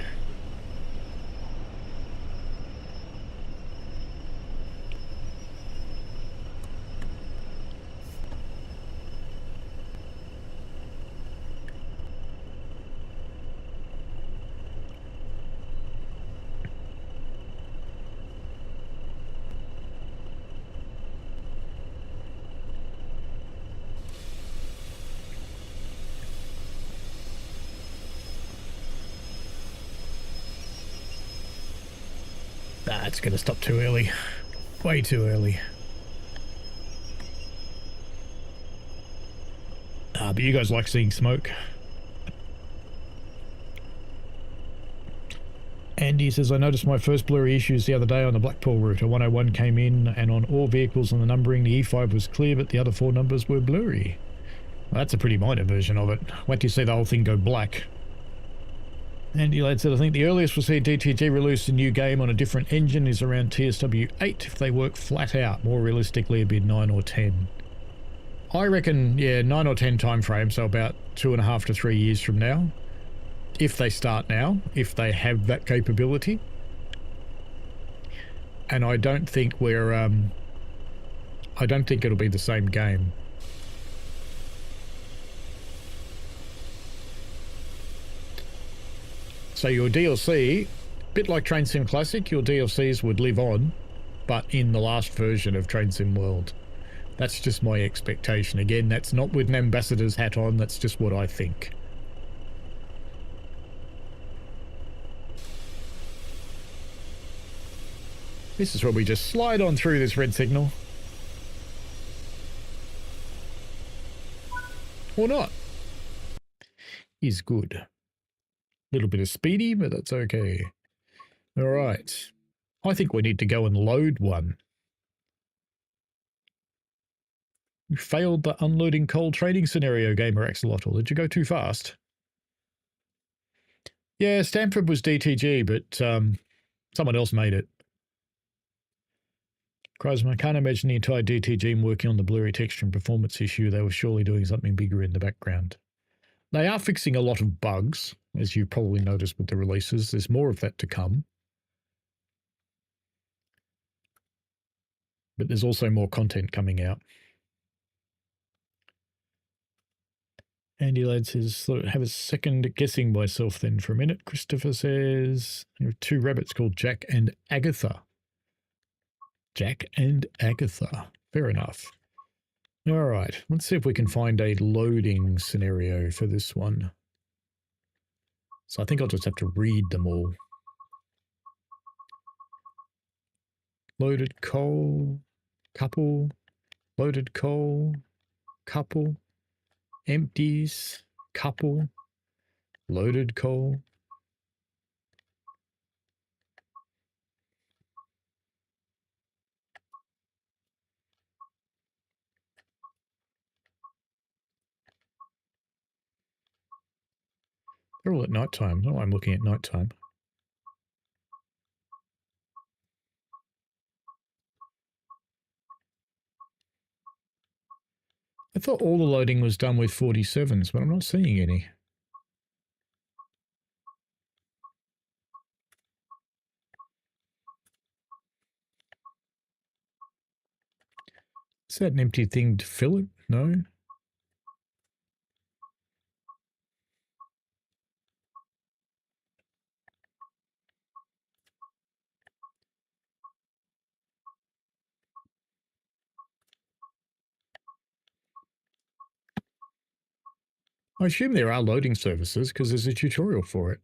It's going to stop too early. Way too early. But you guys like seeing smoke. Andy says, I noticed my first blurry issues the other day on the Blackpool route. A 101 came in, and on all vehicles on the numbering, the E5 was clear, but the other 4 numbers were blurry. Well, that's a pretty minor version of it. Wait till you see the whole thing go black. Andy Ladd said, I think the earliest we'll see DTG release a new game on a different engine is around TSW 8 if they work flat out. More realistically, it'd be 9 or 10. I reckon, yeah, 9 or 10 time frame, so about 2.5 to 3 years from now. If they start now, if they have that capability. And I don't think we're, I don't think it'll be the same game. So your DLC, a bit like Train Sim Classic, your DLCs would live on, but in the last version of Train Sim World. That's just my expectation. Again, that's not with an ambassador's hat on, that's just what I think. This is where we just slide on through this red signal. Or not. Is good. Little bit of speedy, but that's okay. All right. I think we need to go and load one. You failed the unloading coal trading scenario, Gamer Axolotl. Did you go too fast? Yeah, Stanford was DTG, but someone else made it. Chrysler, I can't imagine the entire DTG working on the blurry texture and performance issue. They were surely doing something bigger in the background. They are fixing a lot of bugs, as you probably noticed with the releases. There's more of that to come. But there's also more content coming out. Andy Ladd says, have a second guessing myself then for a minute. Christopher says, there are two rabbits called Jack and Agatha. Jack and Agatha. Fair enough. All right, let's see if we can find a loading scenario for this one. So I think I'll just have to read them all. Loaded coal, couple, loaded coal, couple, empties, couple, loaded coal. They're all at night time. Oh, I'm looking at night time. I thought all the loading was done with 47s, but I'm not seeing any. Is that an empty thing to fill it? No. I assume there are loading services because there's a tutorial for it.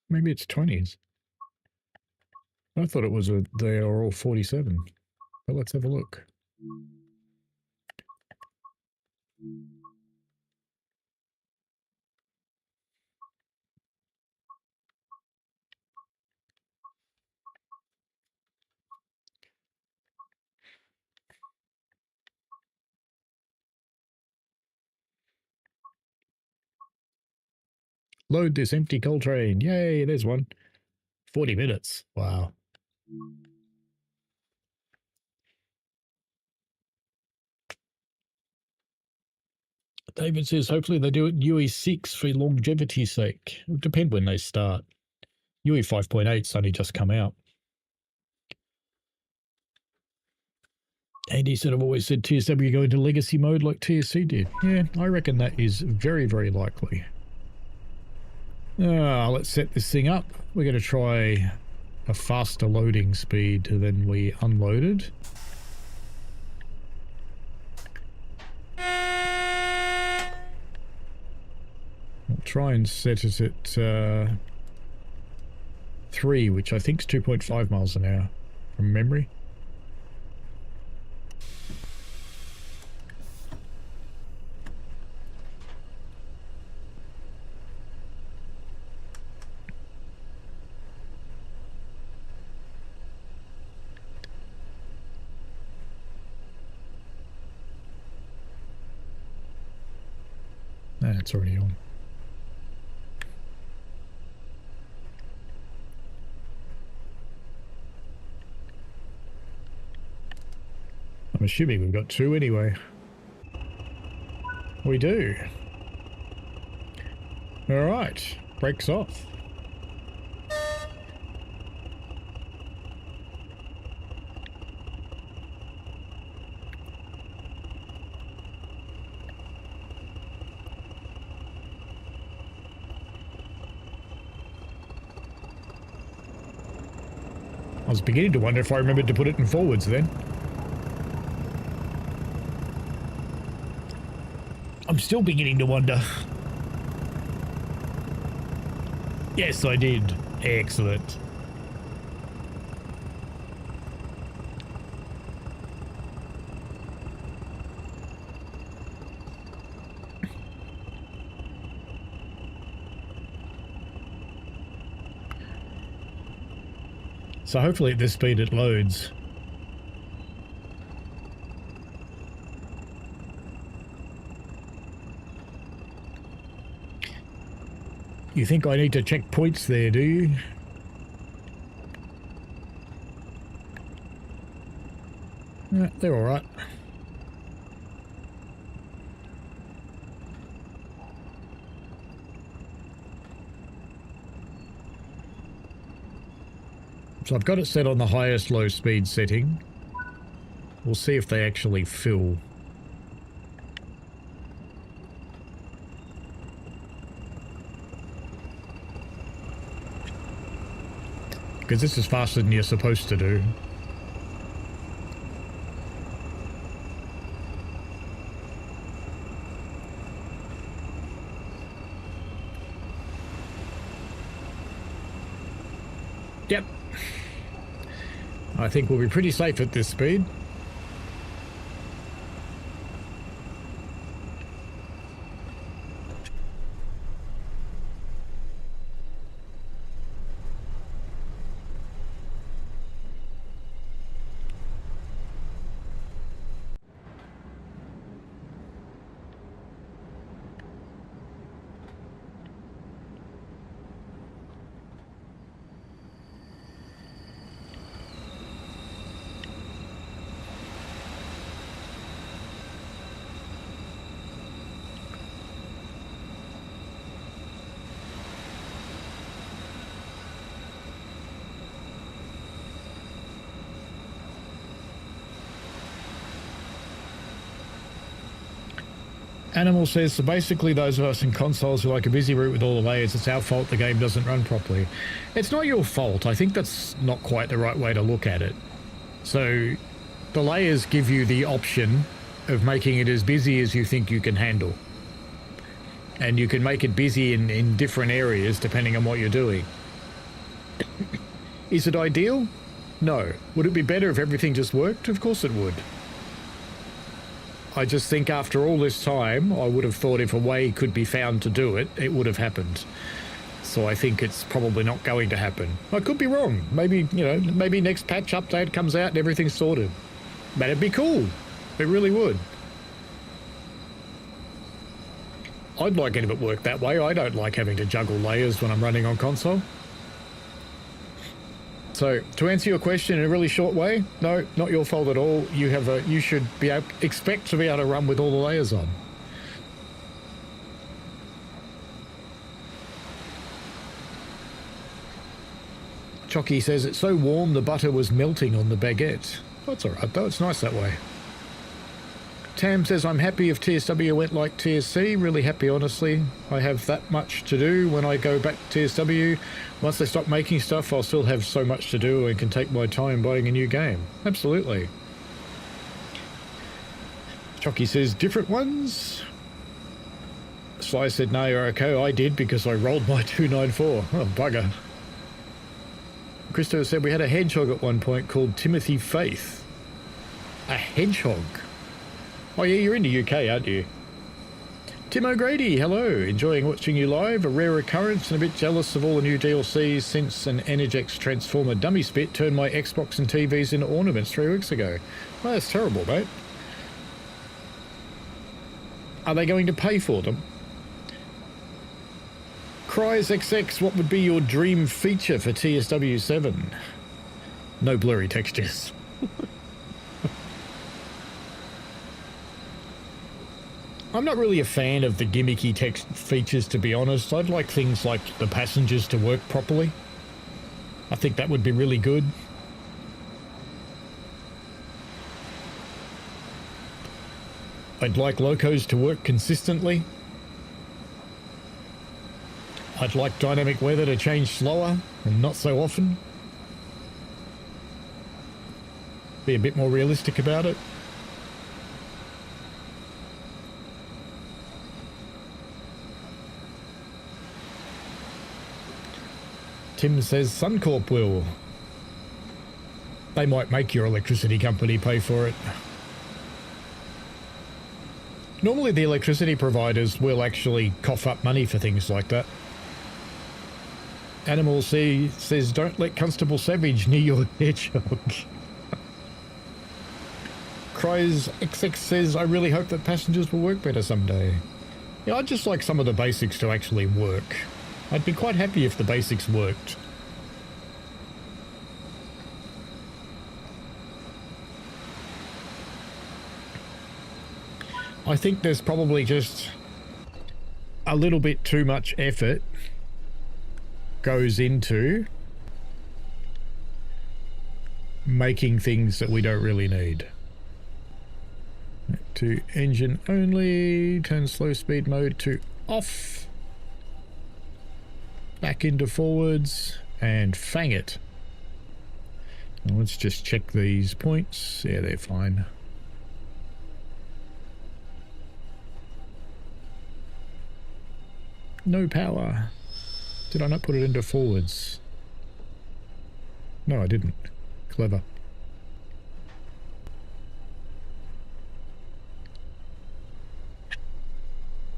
Maybe it's 20s. I thought it was they are all 47. But let's have a look. Load this empty coal train. Yay, there's one. 40 minutes. Wow. David says, hopefully they do it in UE6 for longevity's sake. It would depend when they start. UE 5.8's only just come out. Andy said, I've always said TSW go into legacy mode like TSC did. Yeah, I reckon that is very, very likely. Let's set this thing up. We're going to try a faster loading speed than we unloaded. I'll try and set it at 3, which I think is 2.5 miles an hour from memory. It's already on. I'm assuming we've got 2 anyway. We do. All right, brakes off. I was beginning to wonder if I remembered to put it in forwards then. I'm still beginning to wonder. Yes, I did. Excellent. So hopefully at this speed it loads. You think I need to check points there, do you? Yeah, they're all right. So I've got it set on the highest low speed setting. We'll see if they actually fill. Because this is faster than you're supposed to do. Yep. I think we'll be pretty safe at this speed. Animal says, so basically those of us in consoles who like a busy route with all the layers, it's our fault the game doesn't run properly. It's not your fault. I think that's not quite the right way to look at it. So the layers give you the option of making it as busy as you think you can handle. And you can make it busy in different areas depending on what you're doing. Is it ideal? No. Would it be better if everything just worked? Of course it would. I just think after all this time, I would have thought if a way could be found to do it, it would have happened. So I think it's probably not going to happen. I could be wrong. Maybe, you know, maybe next patch update comes out and everything's sorted. But it'd be cool. It really would. I'd like it if it worked that way. I don't like having to juggle layers when I'm running on console. So, to answer your question in a really short way, no, not your fault at all. You should be expect to be able to run with all the layers on. Chocky says it's so warm the butter was melting on the baguette. That's alright though, it's nice that way. Tam says, I'm happy if TSW went like TSC. Really happy, honestly. I have that much to do when I go back to TSW. Once they stop making stuff, I'll still have so much to do and can take my time buying a new game. Absolutely. Chucky says, different ones? Sly said, no, you're okay. I did because I rolled my 294. Oh, bugger. Christo said, we had a hedgehog at one point called Timothy Faith. A hedgehog? Oh yeah, you're in the UK, aren't you? Tim O'Grady, hello. Enjoying watching you live. A rare occurrence and a bit jealous of all the new DLCs since an Energix Transformer dummy spit turned my Xbox and TVs into ornaments 3 weeks ago. Oh, that's terrible, mate. Are they going to pay for them? Cries XX, what would be your dream feature for TSW7? No blurry textures. I'm not really a fan of the gimmicky text features, to be honest. I'd like things like the passengers to work properly. I think that would be really good. I'd like locos to work consistently. I'd like dynamic weather to change slower and not so often. Be a bit more realistic about it. Tim says Suncorp will. They might make your electricity company pay for it. Normally the electricity providers will actually cough up money for things like that. Animal C says, don't let Constable Savage near your hedgehog. Cries XX says, I really hope that passengers will work better someday. Yeah, I'd just like some of the basics to actually work. I'd be quite happy if the basics worked. I think there's probably just a little bit too much effort goes into making things that we don't really need. To engine only, turn slow speed mode to off, back into forwards, and fang it. Now let's just check these points. Yeah, they're fine. No power. Did I not put it into forwards? No, I didn't. Clever.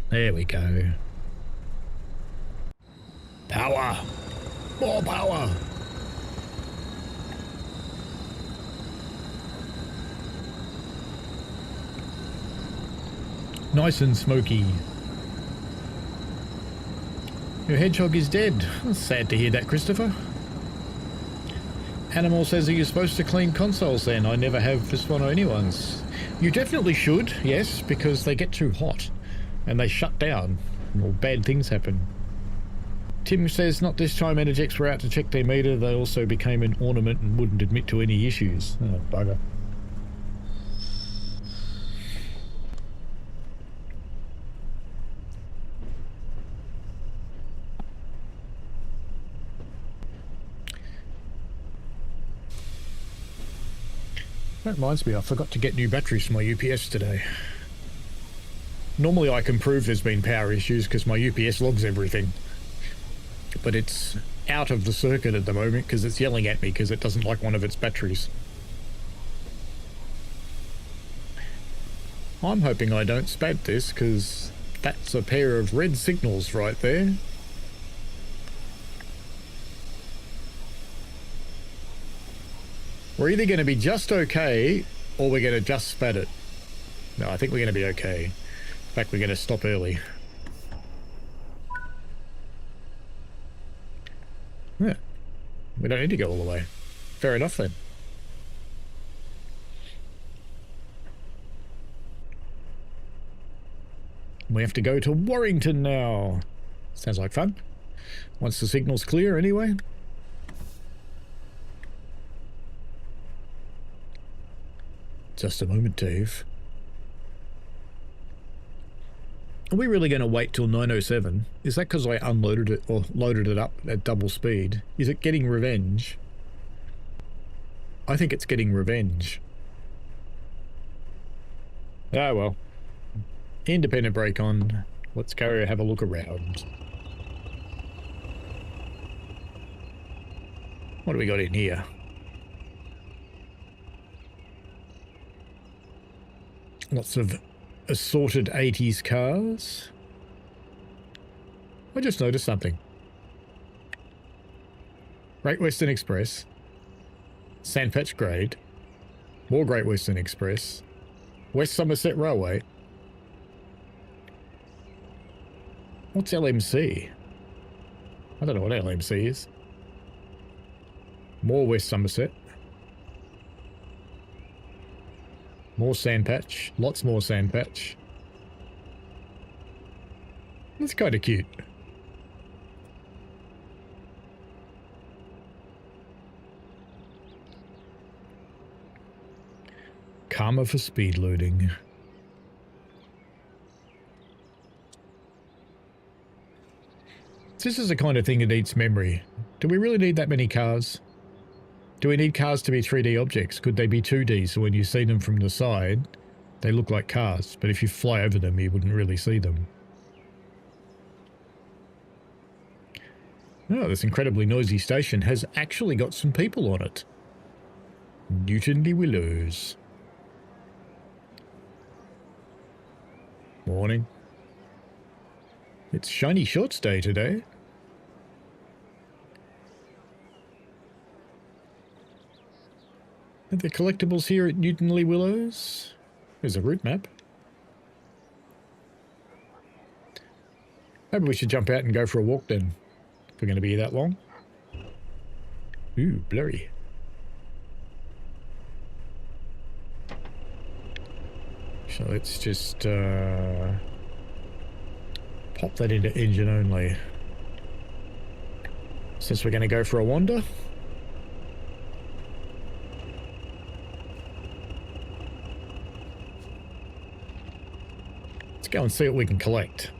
There we go. Power! More power! Nice and smoky. Your hedgehog is dead. Sad to hear that, Christopher. Animal says, are you supposed to clean consoles then? I never have this one or anyone's. You definitely should, yes, because they get too hot and they shut down or bad things happen. Tim says, not this time. Energex were out to check their meter. They also became an ornament and wouldn't admit to any issues. Oh, bugger. That reminds me, I forgot to get new batteries for my UPS today. Normally I can prove there's been power issues because my UPS logs everything. But it's out of the circuit at the moment because it's yelling at me because it doesn't like one of its batteries. I'm hoping I don't spat this because that's a pair of red signals right there. We're either going to be just okay or we're going to just spat it. No, I think we're going to be okay. In fact, we're going to stop early. Yeah. We don't need to go all the way. Fair enough then. We have to go to Warrington now. Sounds like fun. Once the signal's clear anyway. Just a moment, Dave. Are we really going to wait till 9:07? Is that because I unloaded it or loaded it up at double speed? Is it getting revenge? I think it's getting revenge. Ah, well. Independent brake on. Let's go have a look around. What do we got in here? Lots of assorted 80s cars. I just noticed something. Great Western Express. Sandpatch Grade. More Great Western Express. West Somerset Railway. What's LMC? I don't know what LMC is. More West Somerset. More Sandpatch. Lots more Sandpatch. That's kind of cute. Karma for speed loading. This is the kind of thing that eats memory. Do we really need that many cars? Do we need cars to be 3D objects? Could they be 2D so when you see them from the side, they look like cars, but if you fly over them, you wouldn't really see them? Oh, this incredibly noisy station has actually got some people on it. Newton-le-Willows. Morning. It's Shiny Shorts Day today. Are there collectibles here at Newton-le-Willows? There's a route map. Maybe we should jump out and go for a walk then. We're going to be that long. Ooh, blurry. So let's just pop that into engine only. Since we're going to go for a wander. Let's go and see what we can collect.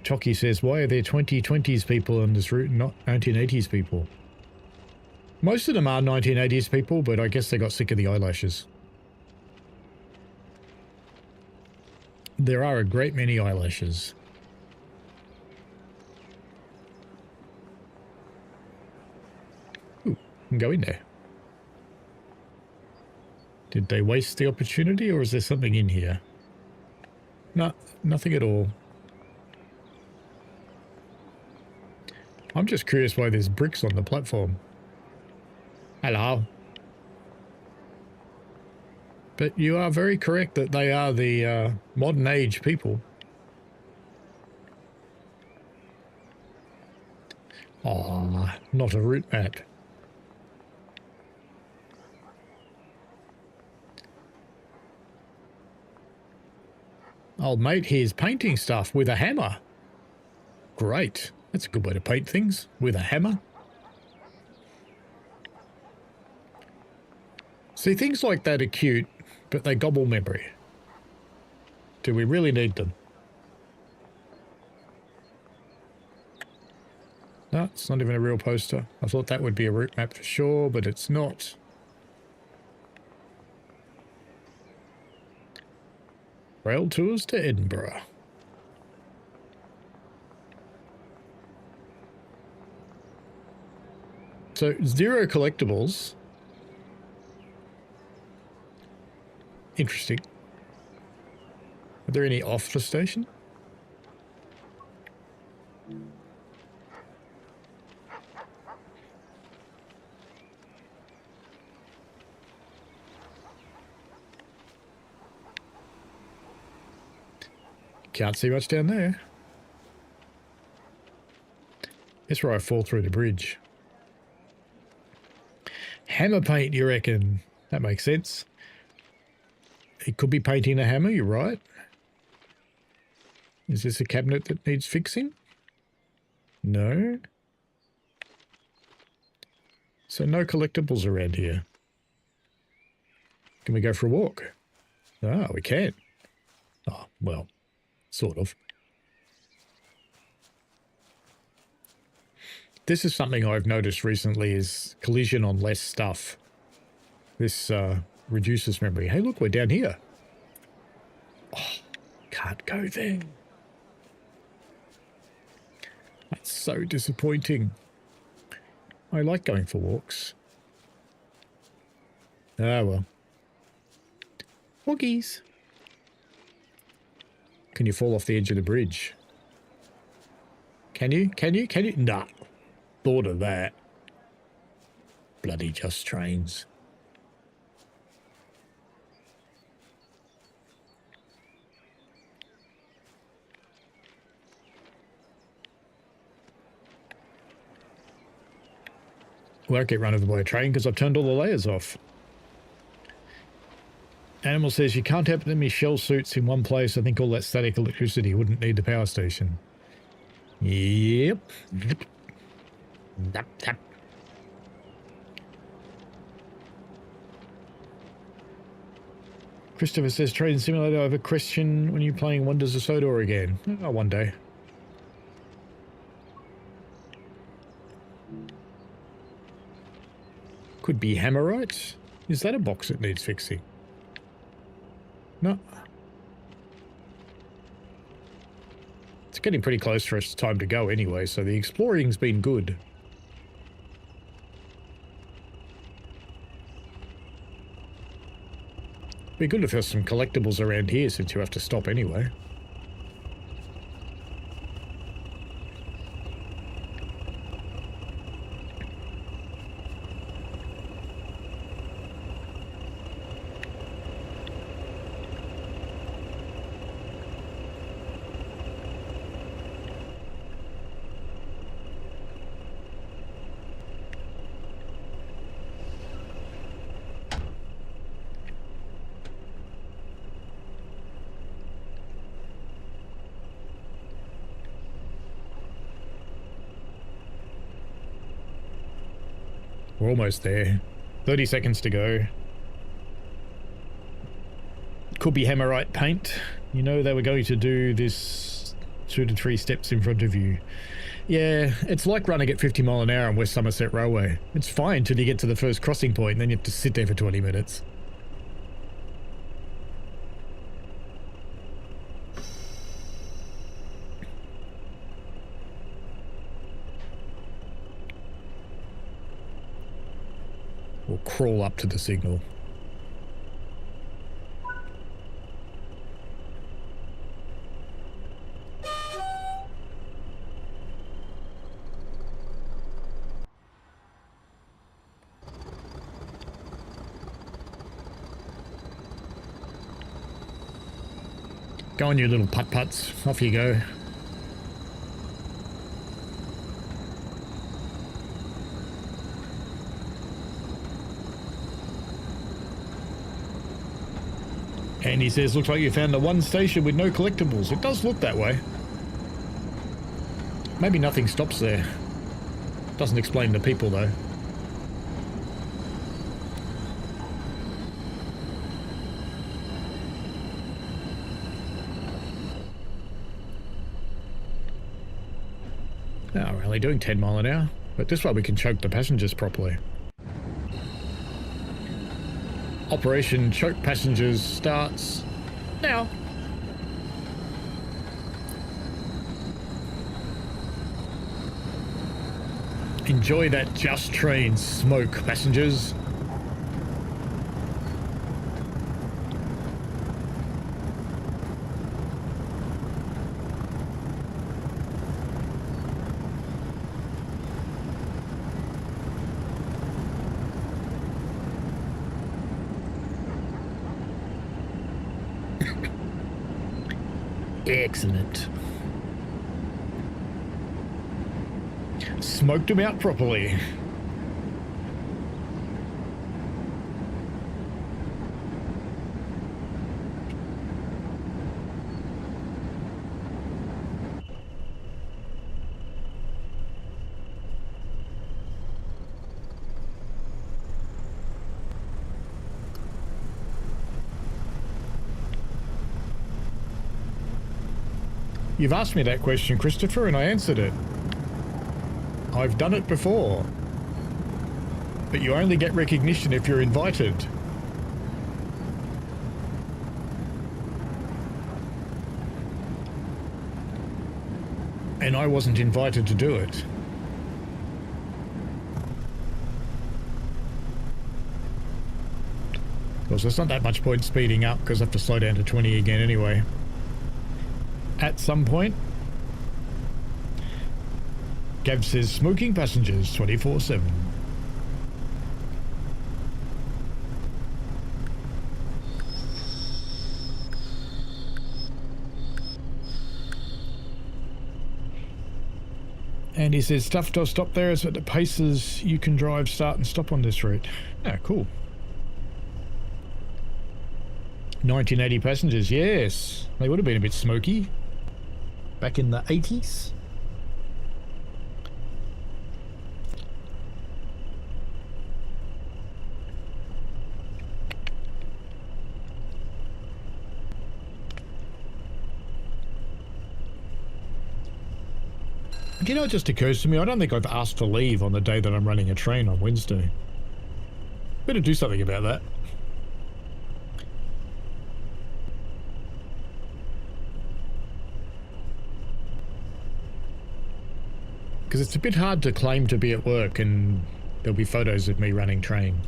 Chocky says, why are there 2020s people on this route and not 1980s people? Most of them are 1980s people, but I guess they got sick of the eyelashes. There are a great many eyelashes. Ooh, can go in there. Did they waste the opportunity, or is there something in here? No, nothing at all. I'm just curious why there's bricks on the platform. Hello. But you are very correct that they are the modern age people. Oh, not a route map. Old mate here's painting stuff with a hammer. Great. That's a good way to paint things, with a hammer. See, things like that are cute, but they gobble memory. Do we really need them? No, it's not even a real poster. I thought that would be a route map for sure, but it's not. Rail tours to Edinburgh. So, 0 collectibles. Interesting. Are there any off the station? Can't see much down there. That's where I fall through the bridge. Hammer paint, you reckon? That makes sense. It could be painting a hammer, you're right. Is this a cabinet that needs fixing? No. So no collectibles around here. Can we go for a walk? Ah, we can. Oh, well, sort of. This is something I've noticed recently is collision on less stuff. This reduces memory. Hey, look, we're down here. Oh, can't go there. That's so disappointing. I like going for walks. Ah, well. Walkies. Can you fall off the edge of the bridge? Can you? Can you? Can you? Nah. Thought of that. Bloody just trains. Won't get run over by a train because I've turned all the layers off. Animal says you can't have them shell suits in one place. I think all that static electricity wouldn't need the power station. Yep. Christopher says train simulator over question when you're playing Wonders of Sodor again. Oh, one day. Could be hammerite. Is that a box that needs fixing? No. It's getting pretty close for us time to go anyway, so the exploring's been good. Be good if there's some collectibles around here since you have to stop anyway. We're almost there. 30 seconds to go. Could be Hammerite paint. You know they were going to do this 2 to 3 steps in front of you. Yeah, it's like running at 50 mile an hour on West Somerset Railway. It's fine till you get to the first crossing point and then you have to sit there for 20 minutes. Or crawl up to the signal. Go on, you little putt-putts. Off you go. And he says, looks like you found the one station with no collectibles. It does look that way. Maybe nothing stops there. Doesn't explain the people, though. Oh, we're only doing 10 mile an hour. But this way we can choke the passengers properly. Operation Choke Passengers starts now. Enjoy that Just Train smoke, passengers. Excellent. Smoked him out properly. You've asked me that question, Christopher, and I answered it. I've done it before. But you only get recognition if you're invited. And I wasn't invited to do it. Because there's not that much point speeding up because I have to slow down to 20 again anyway. At some point. Gav says smoking passengers 24/7. And he says stuff does stop there is at the paces you can drive, start and stop on this route. Ah, cool. 1980 passengers, yes. They would have been a bit smoky. Back in the 80s. Do you know, it just occurs to me, I don't think I've asked for leave on the day that I'm running a train on Wednesday. Better do something about that. Because it's a bit hard to claim to be at work and there'll be photos of me running train.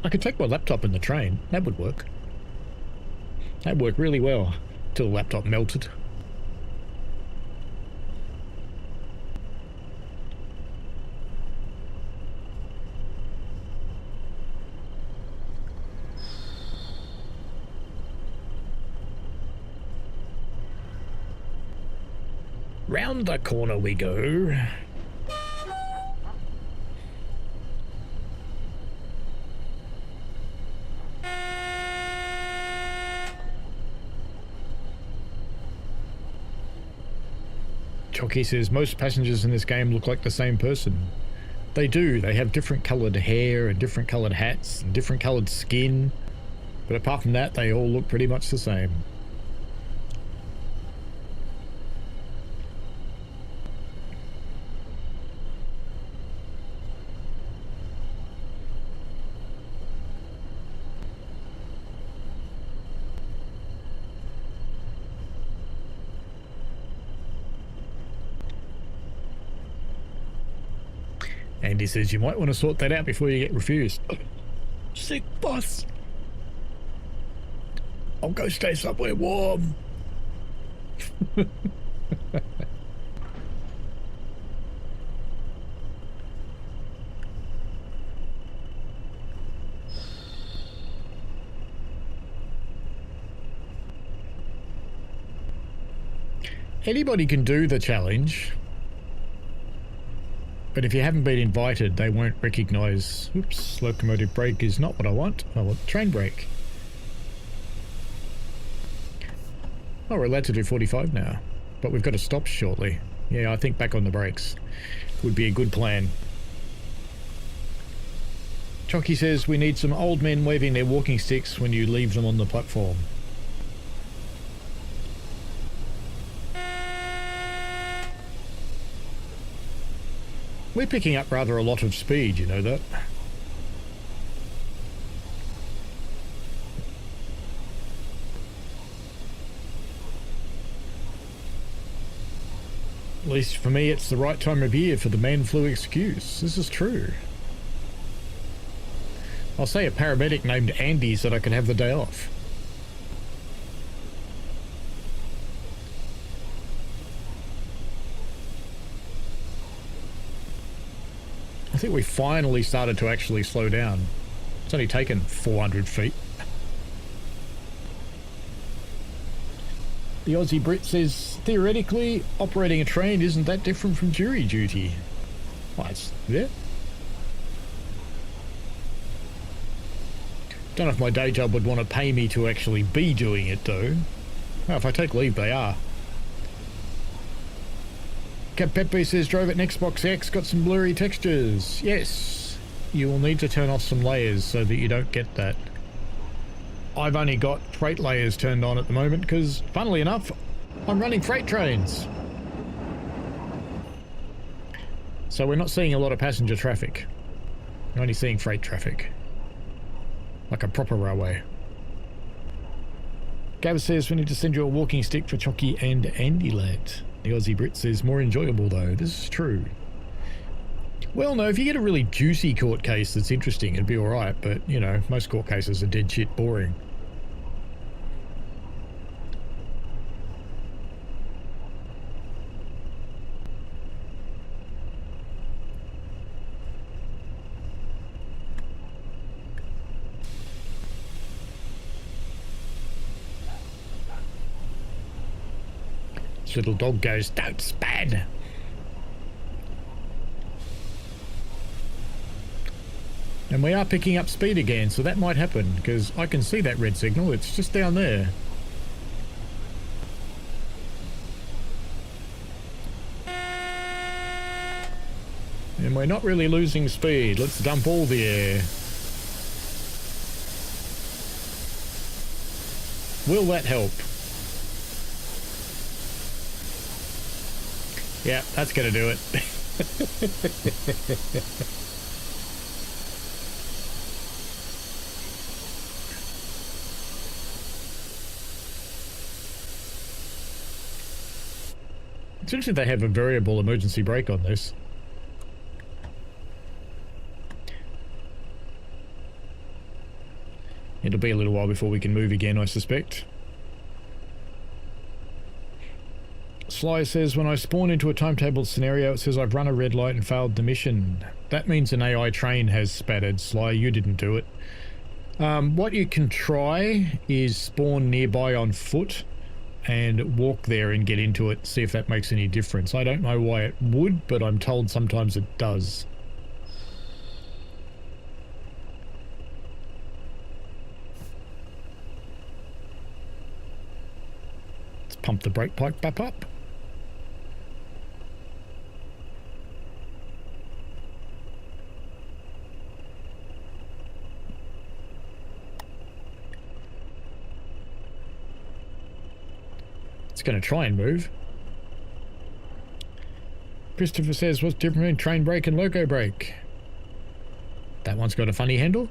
I could take my laptop in the train. That would work. That'd work really well. Till the laptop melted. Round the corner we go. Chocky says most passengers in this game look like the same person. They do. They have different coloured hair and different coloured hats and different coloured skin. But apart from that, they all look pretty much the same. Andy says you might want to sort that out before you get refused. Sick boss. I'll go stay somewhere warm. Anybody can do the challenge. But if you haven't been invited, they won't recognise, oops, locomotive brake is not what I want. I want train brake. Oh, we're allowed to do 45 now, but we've got to stop shortly. Yeah, I think back on the brakes would be a good plan. Chocky says we need some old men waving their walking sticks when you leave them on the platform. We're picking up rather a lot of speed, you know that? At least for me, it's the right time of year for the man flu excuse. This is true. I'll say a paramedic named Andy said I could have the day off. I think we finally started to actually slow down. It's only taken 400 feet. The Aussie Brit says, theoretically, operating a train isn't that different from jury duty. Well, it's there. Don't know if my day job would want to pay me to actually be doing it, though. Well, if I take leave, they are. Cap Pepe says, drove at an Xbox X, got some blurry textures. Yes, you will need to turn off some layers so that you don't get that. I've only got freight layers turned on at the moment because, funnily enough, I'm running freight trains. So we're not seeing a lot of passenger traffic. We're only seeing freight traffic. Like a proper railway. Gab says, we need to send you a walking stick for Chocky and Andy Lat. The Aussie Brit says, more enjoyable though. This is true. Well, no, if you get a really juicy court case that's interesting, it'd be alright, but, you know, most court cases are dead shit boring. This little dog goes, don't span! And we are picking up speed again, so that might happen, because I can see that red signal, it's just down there. And we're not really losing speed, let's dump all the air. Will that help? Yeah, that's gonna do it. It's interesting they have a variable emergency brake on this. It'll be a little while before we can move again, I suspect. Sly says, when I spawn into a timetable scenario, it says I've run a red light and failed the mission. That means an AI train has spattered. Sly, you didn't do it. What you can try is spawn nearby on foot and walk there and get into it, see if that makes any difference. I don't know why it would, but I'm told sometimes it does. Let's pump the brake pipe back up. It's going to try and move. Christopher says, what's different between train brake and loco brake? That one's got a funny handle.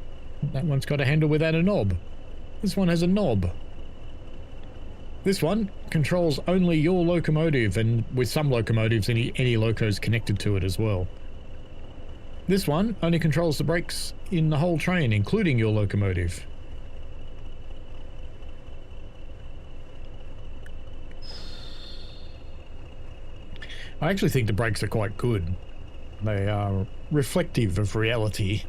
That one's got a handle without a knob. This one has a knob. This one controls only your locomotive, and with some locomotives, any locos connected to it as well. This one only controls the brakes in the whole train, including your locomotive. I actually think the brakes are quite good. They are reflective of reality.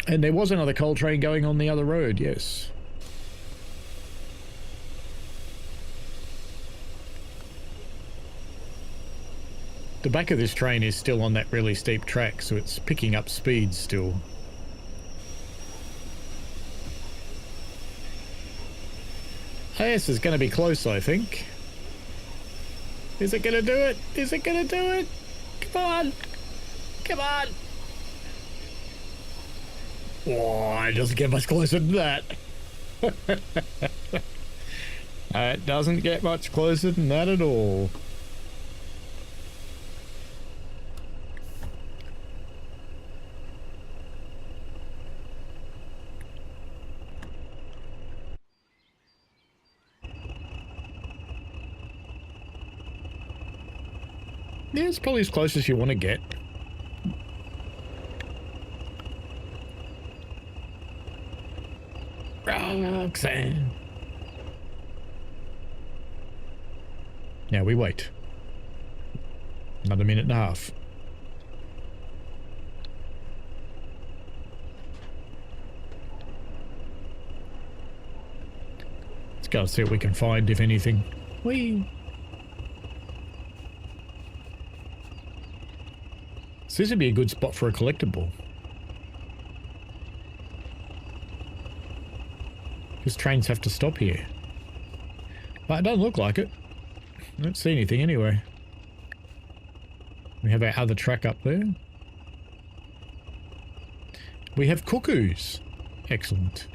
And there was another coal train going on the other road, yes. The back of this train is still on that really steep track, so it's picking up speed still. This is going to be close, I think. Is it going to do it? Is it going to do it? Come on! Come on! Oh, it doesn't get much closer than that. It doesn't get much closer than that at all. Yeah, it's probably as close as you want to get. Roxanne. Now we wait. Another minute and a half. Let's go see what we can find, if anything. Whee! So this would be a good spot for a collectible. Because trains have to stop here. But it doesn't look like it. I don't see anything anyway. We have our other track up there. We have cuckoos. Excellent.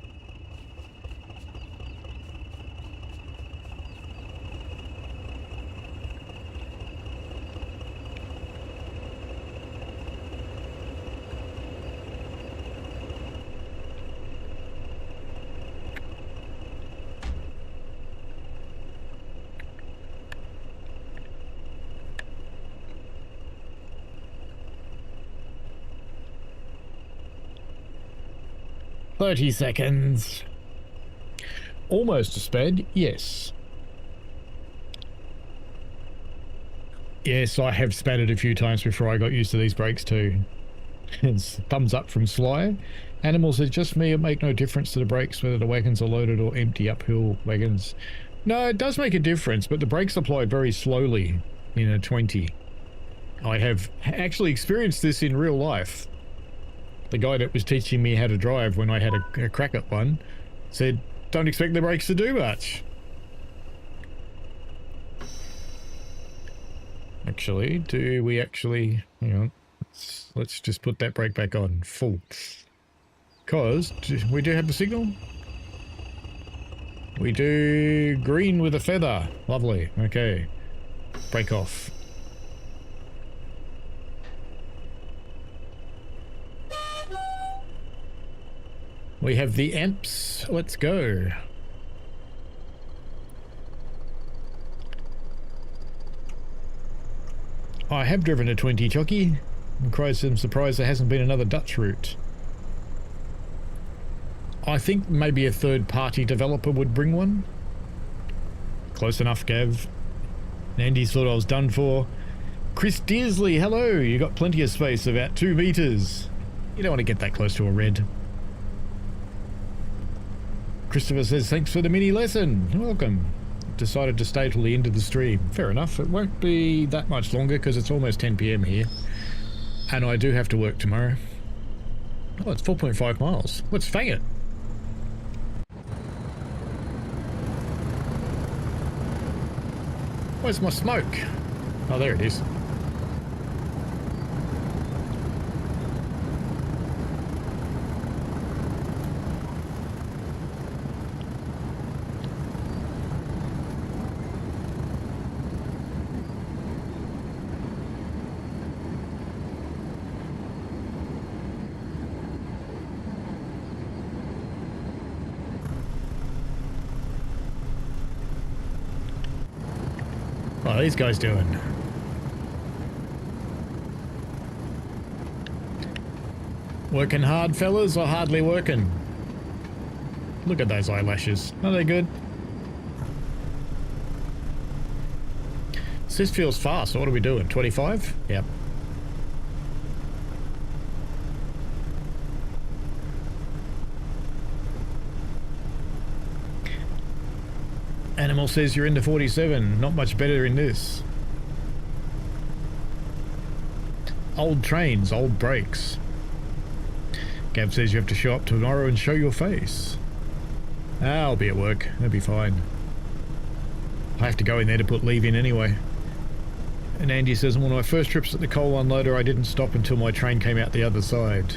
"30 seconds. Almost a sped, yes. Yes, I have spatted a few times before I got used to these brakes too. It's thumbs up from Sly. Animal says, just me, it make no difference to the brakes whether the wagons are loaded or empty uphill wagons. No, it does make a difference, but the brakes apply very slowly in a 20. I have actually experienced this in real life. The guy that was teaching me how to drive when I had a crack at one said, don't expect the brakes to do much. Actually, do we actually... Hang on. Let's just put that brake back on full. Because we do have the signal. We do green with a feather. Lovely. Okay. Brake off. We have the amps. Let's go. I have driven a 20 Chucky. I'm surprised there hasn't been another Dutch route. I think maybe a third-party developer would bring one. Close enough, Gav. Andy thought I was done for. Chris Dearsley, hello. You got plenty of space, about 2 meters. You don't want to get that close to a red. Christopher says, thanks for the mini lesson. You're welcome. Decided to stay till the end of the stream. Fair enough. It won't be that much longer because it's almost 10 PM here. And I do have to work tomorrow. Oh, it's 4.5 miles. Let's fang it. Where's my smoke? Oh, there it is. What are these guys doing? Working hard, fellas, or hardly working? Look at those eyelashes. Are they good? This feels fast. What are we doing? 25? Yep. Animal says you're into 47. Not much better in this. Old trains, old brakes. Gab says you have to show up tomorrow and show your face. I'll be at work. That'll be fine. I have to go in there to put leave in anyway. And Andy says, on one of my first trips at the coal unloader, I didn't stop until my train came out the other side.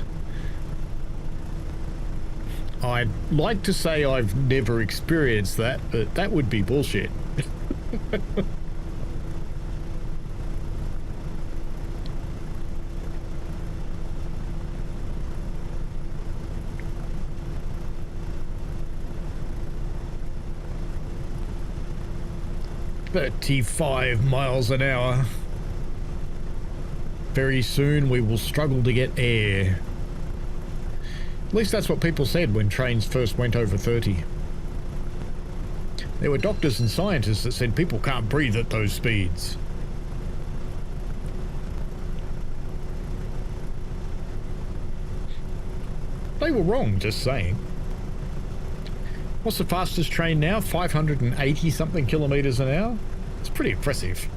I'd like to say I've never experienced that, but that would be bullshit. "35 miles an hour. Very soon we will struggle to get air." At least that's what people said when trains first went over 30. There were doctors and scientists that said people can't breathe at those speeds. They were wrong, just saying. What's the fastest train now? 580 something kilometers an hour? It's pretty impressive.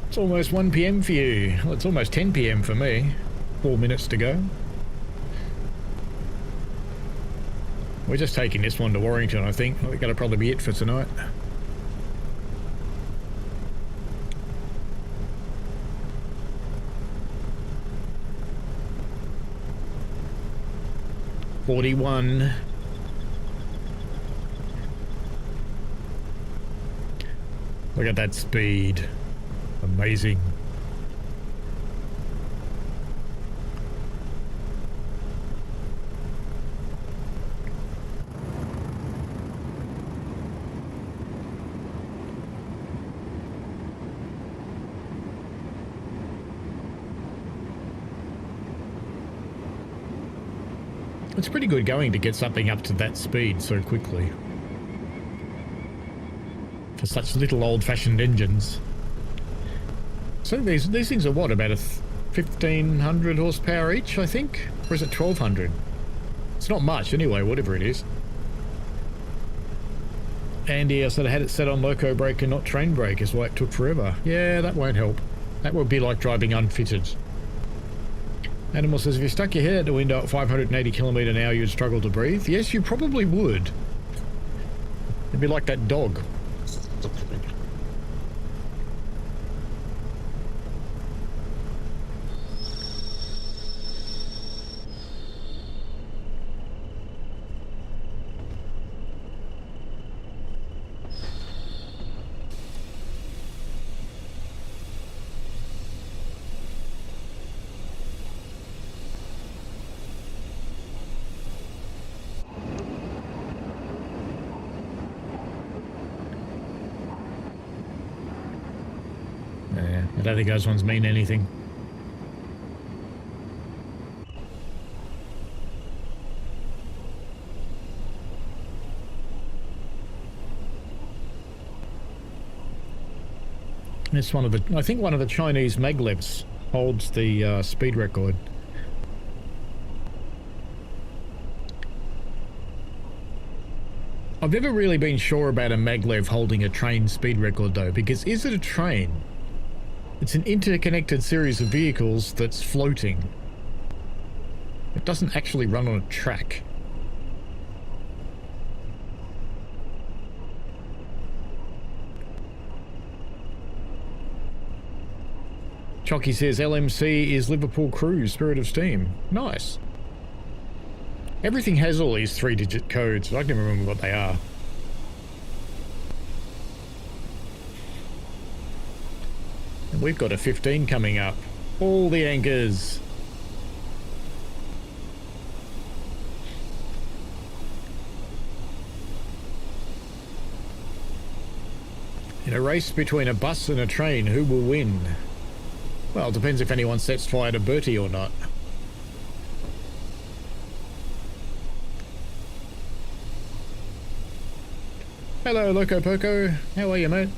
It's almost 1 PM for you. Well, it's almost 10 PM for me. 4 minutes to go. We're just taking this one to Warrington, I think. We're going to probably be it for tonight. "41. Look at that speed. Amazing. It's pretty good going to get something up to that speed so quickly. For such little old-fashioned engines. So these things are what, about 1,500 horsepower each, I think? Or is it 1,200? It's not much anyway, whatever it is. Andy, I said I had it set on loco brake and not train brake, is why it took forever. Yeah, that won't help. That would be like driving unfitted. Animal says, if you stuck your head out the window at 580 km an hour, you'd struggle to breathe. Yes, you probably would. It'd be like that dog. I don't think those ones mean anything. It's one of the, I think one of the Chinese maglevs holds the speed record. I've never really been sure about a maglev holding a train speed record though, because is it a train? It's an interconnected series of vehicles that's floating. It doesn't actually run on a track. Chocky says LMC is Liverpool Cruise, Spirit of Steam. Nice. Everything has all these 3-digit codes. I can remember what they are. And we've got a 15 coming up. All the anchors. In a race between a bus and a train, who will win? Well, it depends if anyone sets fire to Bertie or not. Hello, Loco Poco. How are you, mate?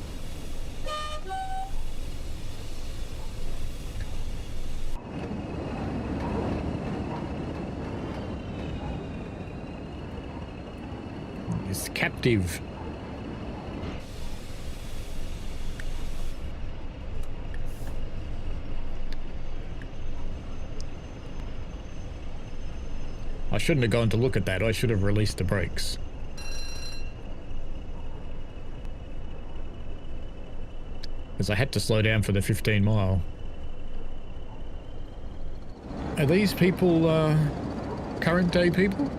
It's captive. I shouldn't have gone to look at that. I should have released the brakes. Because I had to slow down for the 15 mile. Are these people current day people?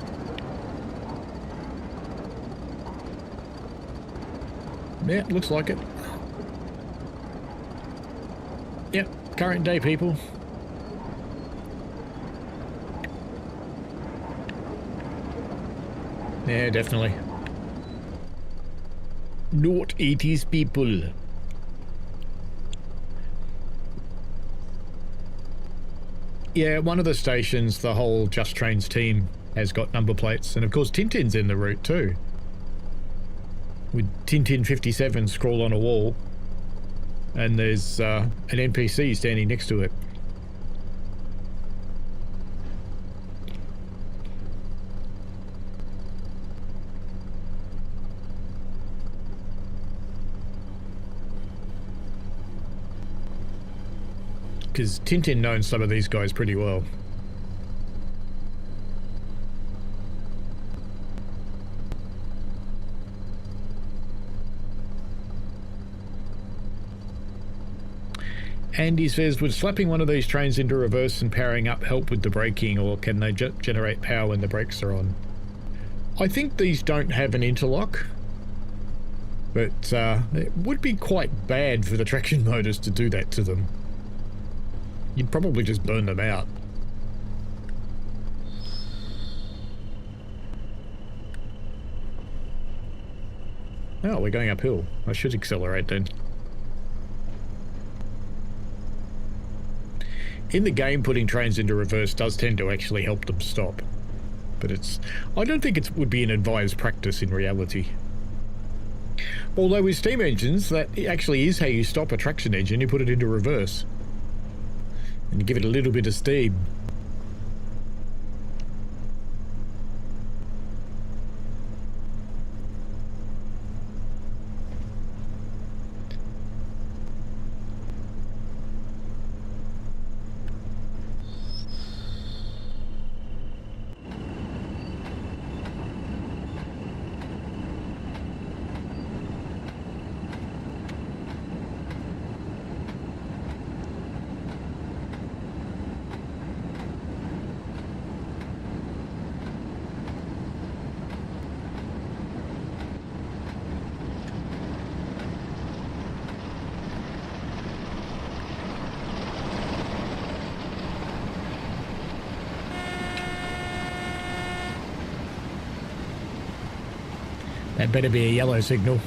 Yeah, looks like it. Yep, current day people. Yeah, definitely. Not 80s people. Yeah, one of the stations, the whole Just Trains team has got number plates. And of course, Tintin's in the route too. With Tintin 57 scrawled on a wall. And there's an NPC standing next to it. Because Tintin knows some of these guys pretty well. Andy says, would slapping one of these trains into reverse and powering up help with the braking, or can they generate power when the brakes are on? I think these don't have an interlock, but it would be quite bad for the traction motors to do that to them. You'd probably just burn them out. Oh, we're going uphill. I should accelerate then. In the game, putting trains into reverse does tend to actually help them stop. But I don't think it would be an advised practice in reality. Although with steam engines, that actually is how you stop a traction engine. You put it into reverse. And give it a little bit of steam. That better be a yellow signal.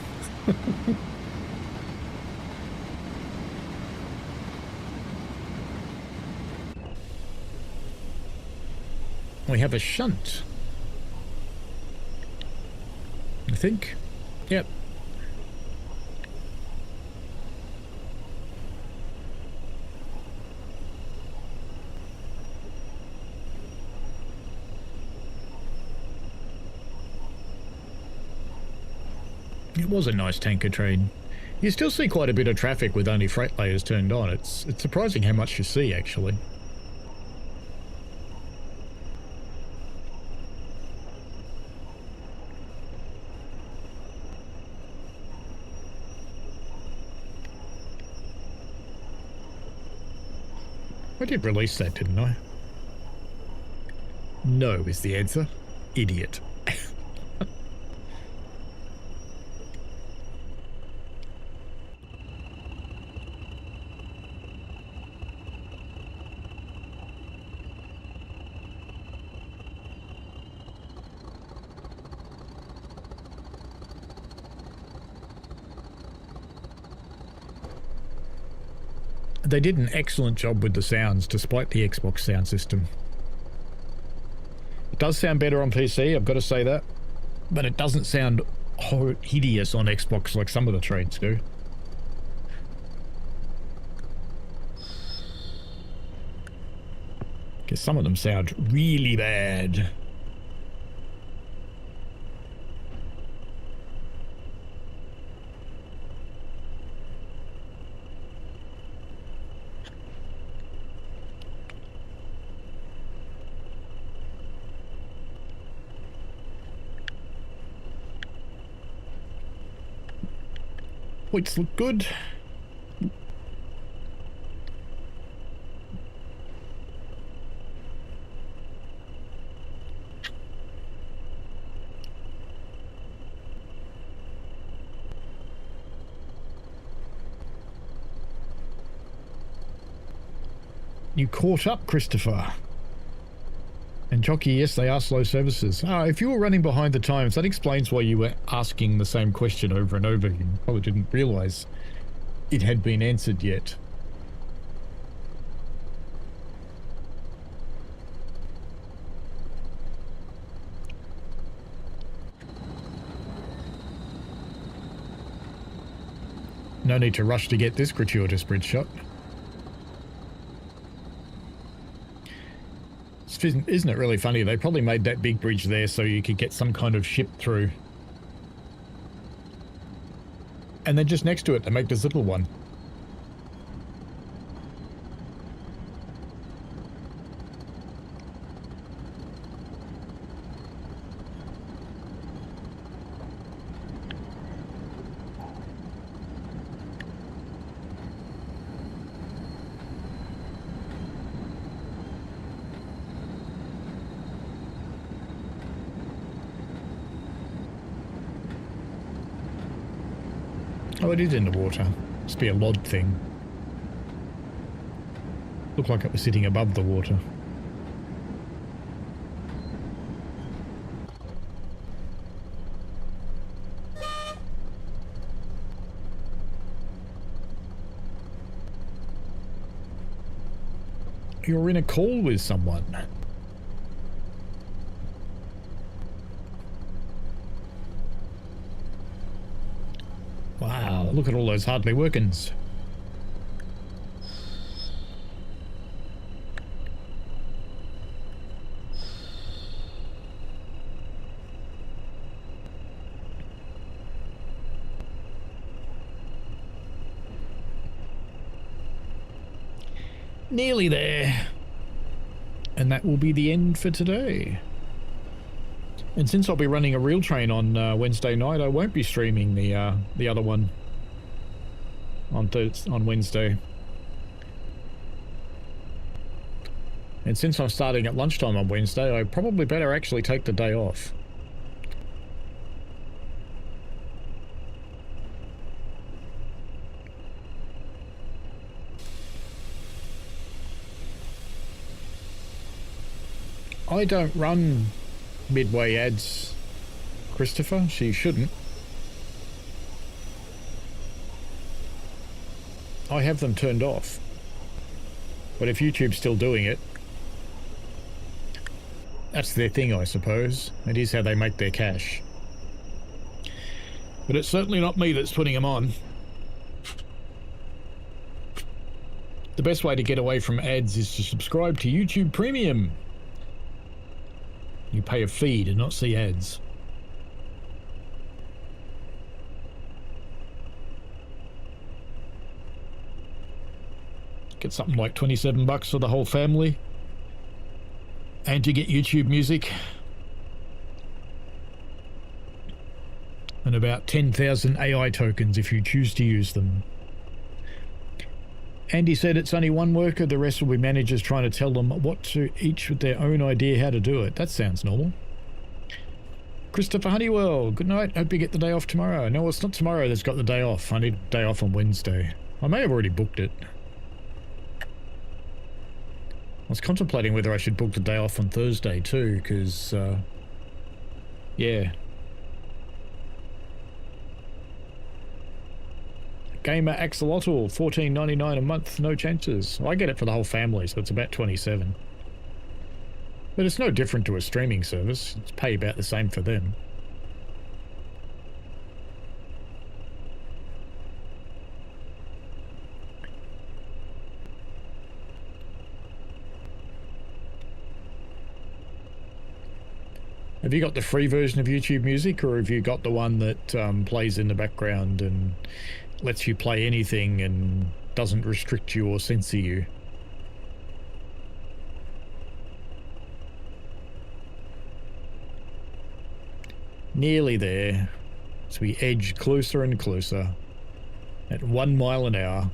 We have a shunt. I think. Yep. It was a nice tanker train. You still see quite a bit of traffic with only freight layers turned on. It's surprising how much you see, actually. I did release that, didn't I? No is the answer. idiot. They did an excellent job with the sounds, despite the Xbox sound system. It does sound better on PC, I've got to say that. But it doesn't sound hideous on Xbox like some of the trades do. Because some of them sound really bad. Points look good. You caught up, Christopher. And Jockey, yes, they are slow services. If you were running behind the times, that explains why you were asking the same question over and over. You probably didn't realise it had been answered yet. No need to rush to get this gratuitous bridge shot. Isn't it really funny? They probably made that big bridge there so you could get some kind of ship through. And then just next to it, they make this little one. Oh, it is in the water. Must be a LOD thing. Looked like it was sitting above the water. You're in a call with someone. Wow, look at all those hardly workins. Nearly there. And that will be the end for today. And since I'll be running a real train on Wednesday night, I won't be streaming the other one on Wednesday. And since I'm starting at lunchtime on Wednesday, I probably better actually take the day off. I don't run midway ads, Christopher. She shouldn't. I have them turned off. But if YouTube's still doing it, that's their thing, I suppose. It is how they make their cash. But it's certainly not me that's putting them on. The best way to get away from ads is to subscribe to YouTube Premium. You pay a fee to not see ads. Get something like 27 bucks for the whole family. And you get YouTube music. And about 10,000 AI tokens if you choose to use them. Andy said it's only one worker, the rest will be managers trying to tell them what to, each with their own idea how to do it. That sounds normal. Christopher Honeywell, good night. Hope you get the day off tomorrow. No, it's not tomorrow that's got the day off. I need a day off on Wednesday. I may have already booked it. I was contemplating whether I should book the day off on Thursday too, because, yeah. Gamer Axolotl, $14.99 a month, no chances. Well, I get it for the whole family, so it's about 27. But it's no different to a streaming service. It's pay about the same for them. Have you got the free version of YouTube Music, or have you got the one that plays in the background and lets you play anything and doesn't restrict you or censor you? Nearly there, as we edge closer and closer at 1 mile an hour.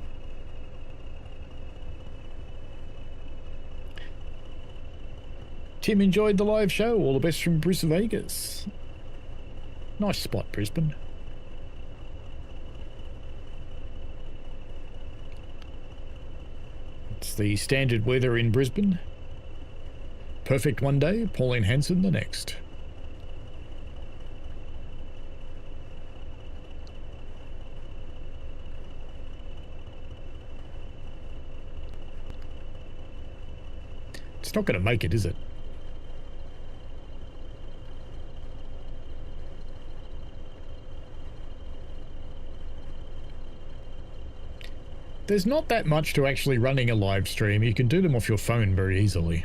Tim enjoyed the live show. All the best from Brisbane, Vegas. Nice spot, Brisbane. It's the standard weather in Brisbane. Perfect one day, Pauline Hanson the next. It's not going to make it, is it? There's not that much to actually running a live stream. You can do them off your phone very easily.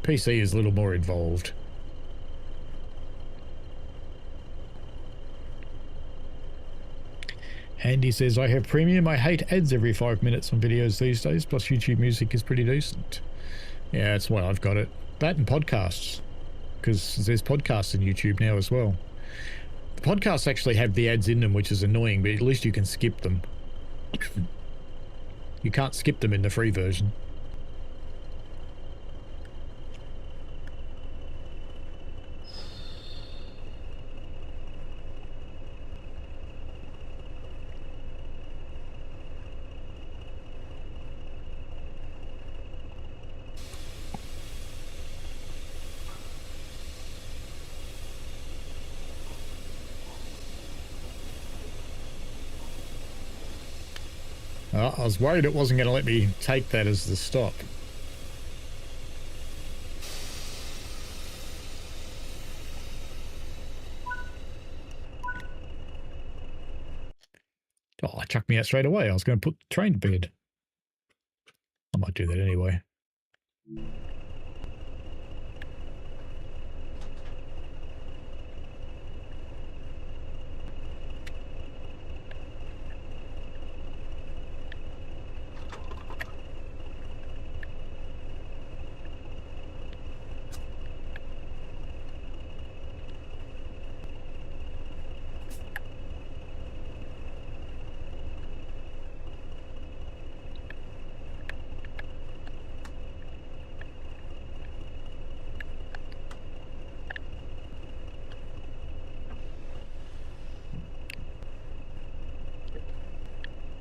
PC is a little more involved. Andy says, I have premium. I hate ads every 5 minutes on videos these days, plus YouTube Music is pretty decent. Yeah, that's why I've got it. That and podcasts, because there's podcasts in YouTube now as well. The podcasts actually have the ads in them, which is annoying, but at least you can skip them. You can't skip them in the free version. I was worried it wasn't going to let me take that as the stop. Oh, it chucked me out straight away. I was going to put the train to bed. I might do that anyway.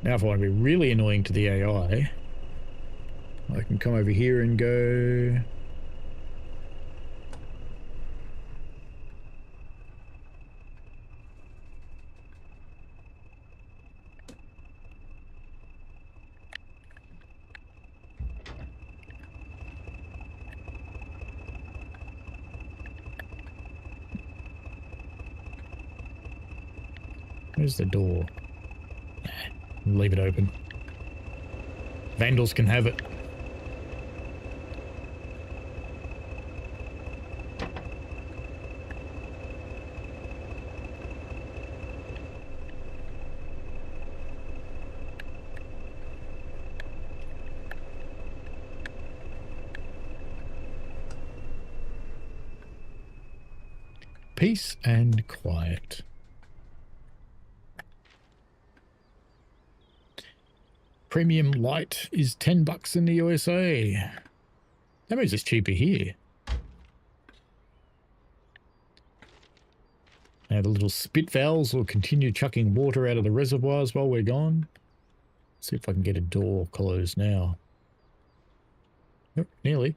Now if I want to be really annoying to the AI, I can come over here and go... Where's the door? Leave it open. Vandals can have it. Peace and quiet. Premium light is $10 in the USA. That means it's cheaper here. Now the little spit valves will continue chucking water out of the reservoirs while we're gone. See if I can get a door closed now. Yep, nearly.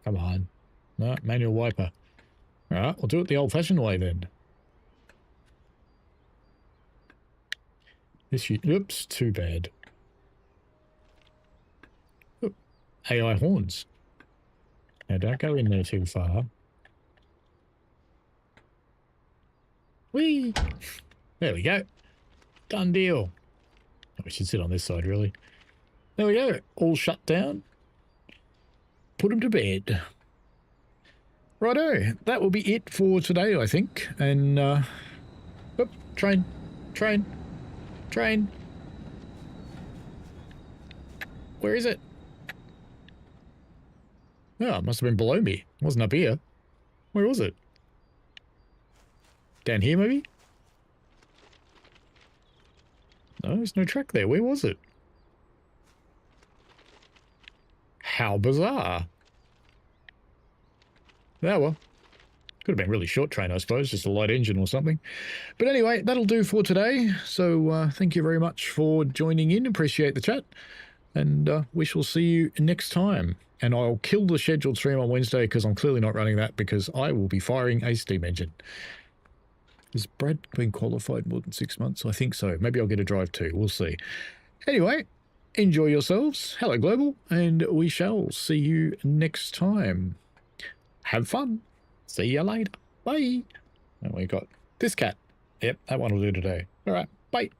Come on. No, manual wiper. Alright, we'll do it the old-fashioned way then. Oops, too bad. Oop, AI horns. Now don't go in there too far. Whee! There we go. Done deal. Oh, we should sit on this side, really. There we go. All shut down. Put them to bed. Righto. That will be it for today, I think. And, oop, train. Where is it? Oh, it must have been below me. It wasn't up here. Where was it? Down here, maybe? No, there's no track there. Where was it? How bizarre. Oh, well. Could have been a really short train, I suppose. Just a light engine or something. But anyway, that'll do for today. So thank you very much for joining in. Appreciate the chat. And we shall see you next time. And I'll kill the scheduled stream on Wednesday because I'm clearly not running that because I will be firing a steam engine. Has Brad been qualified more than 6 months? I think so. Maybe I'll get a drive too. We'll see. Anyway, enjoy yourselves. Hello, Global. And we shall see you next time. Have fun. See you later. Bye. And we got this cat. Yep, that one will do today. All right. Bye.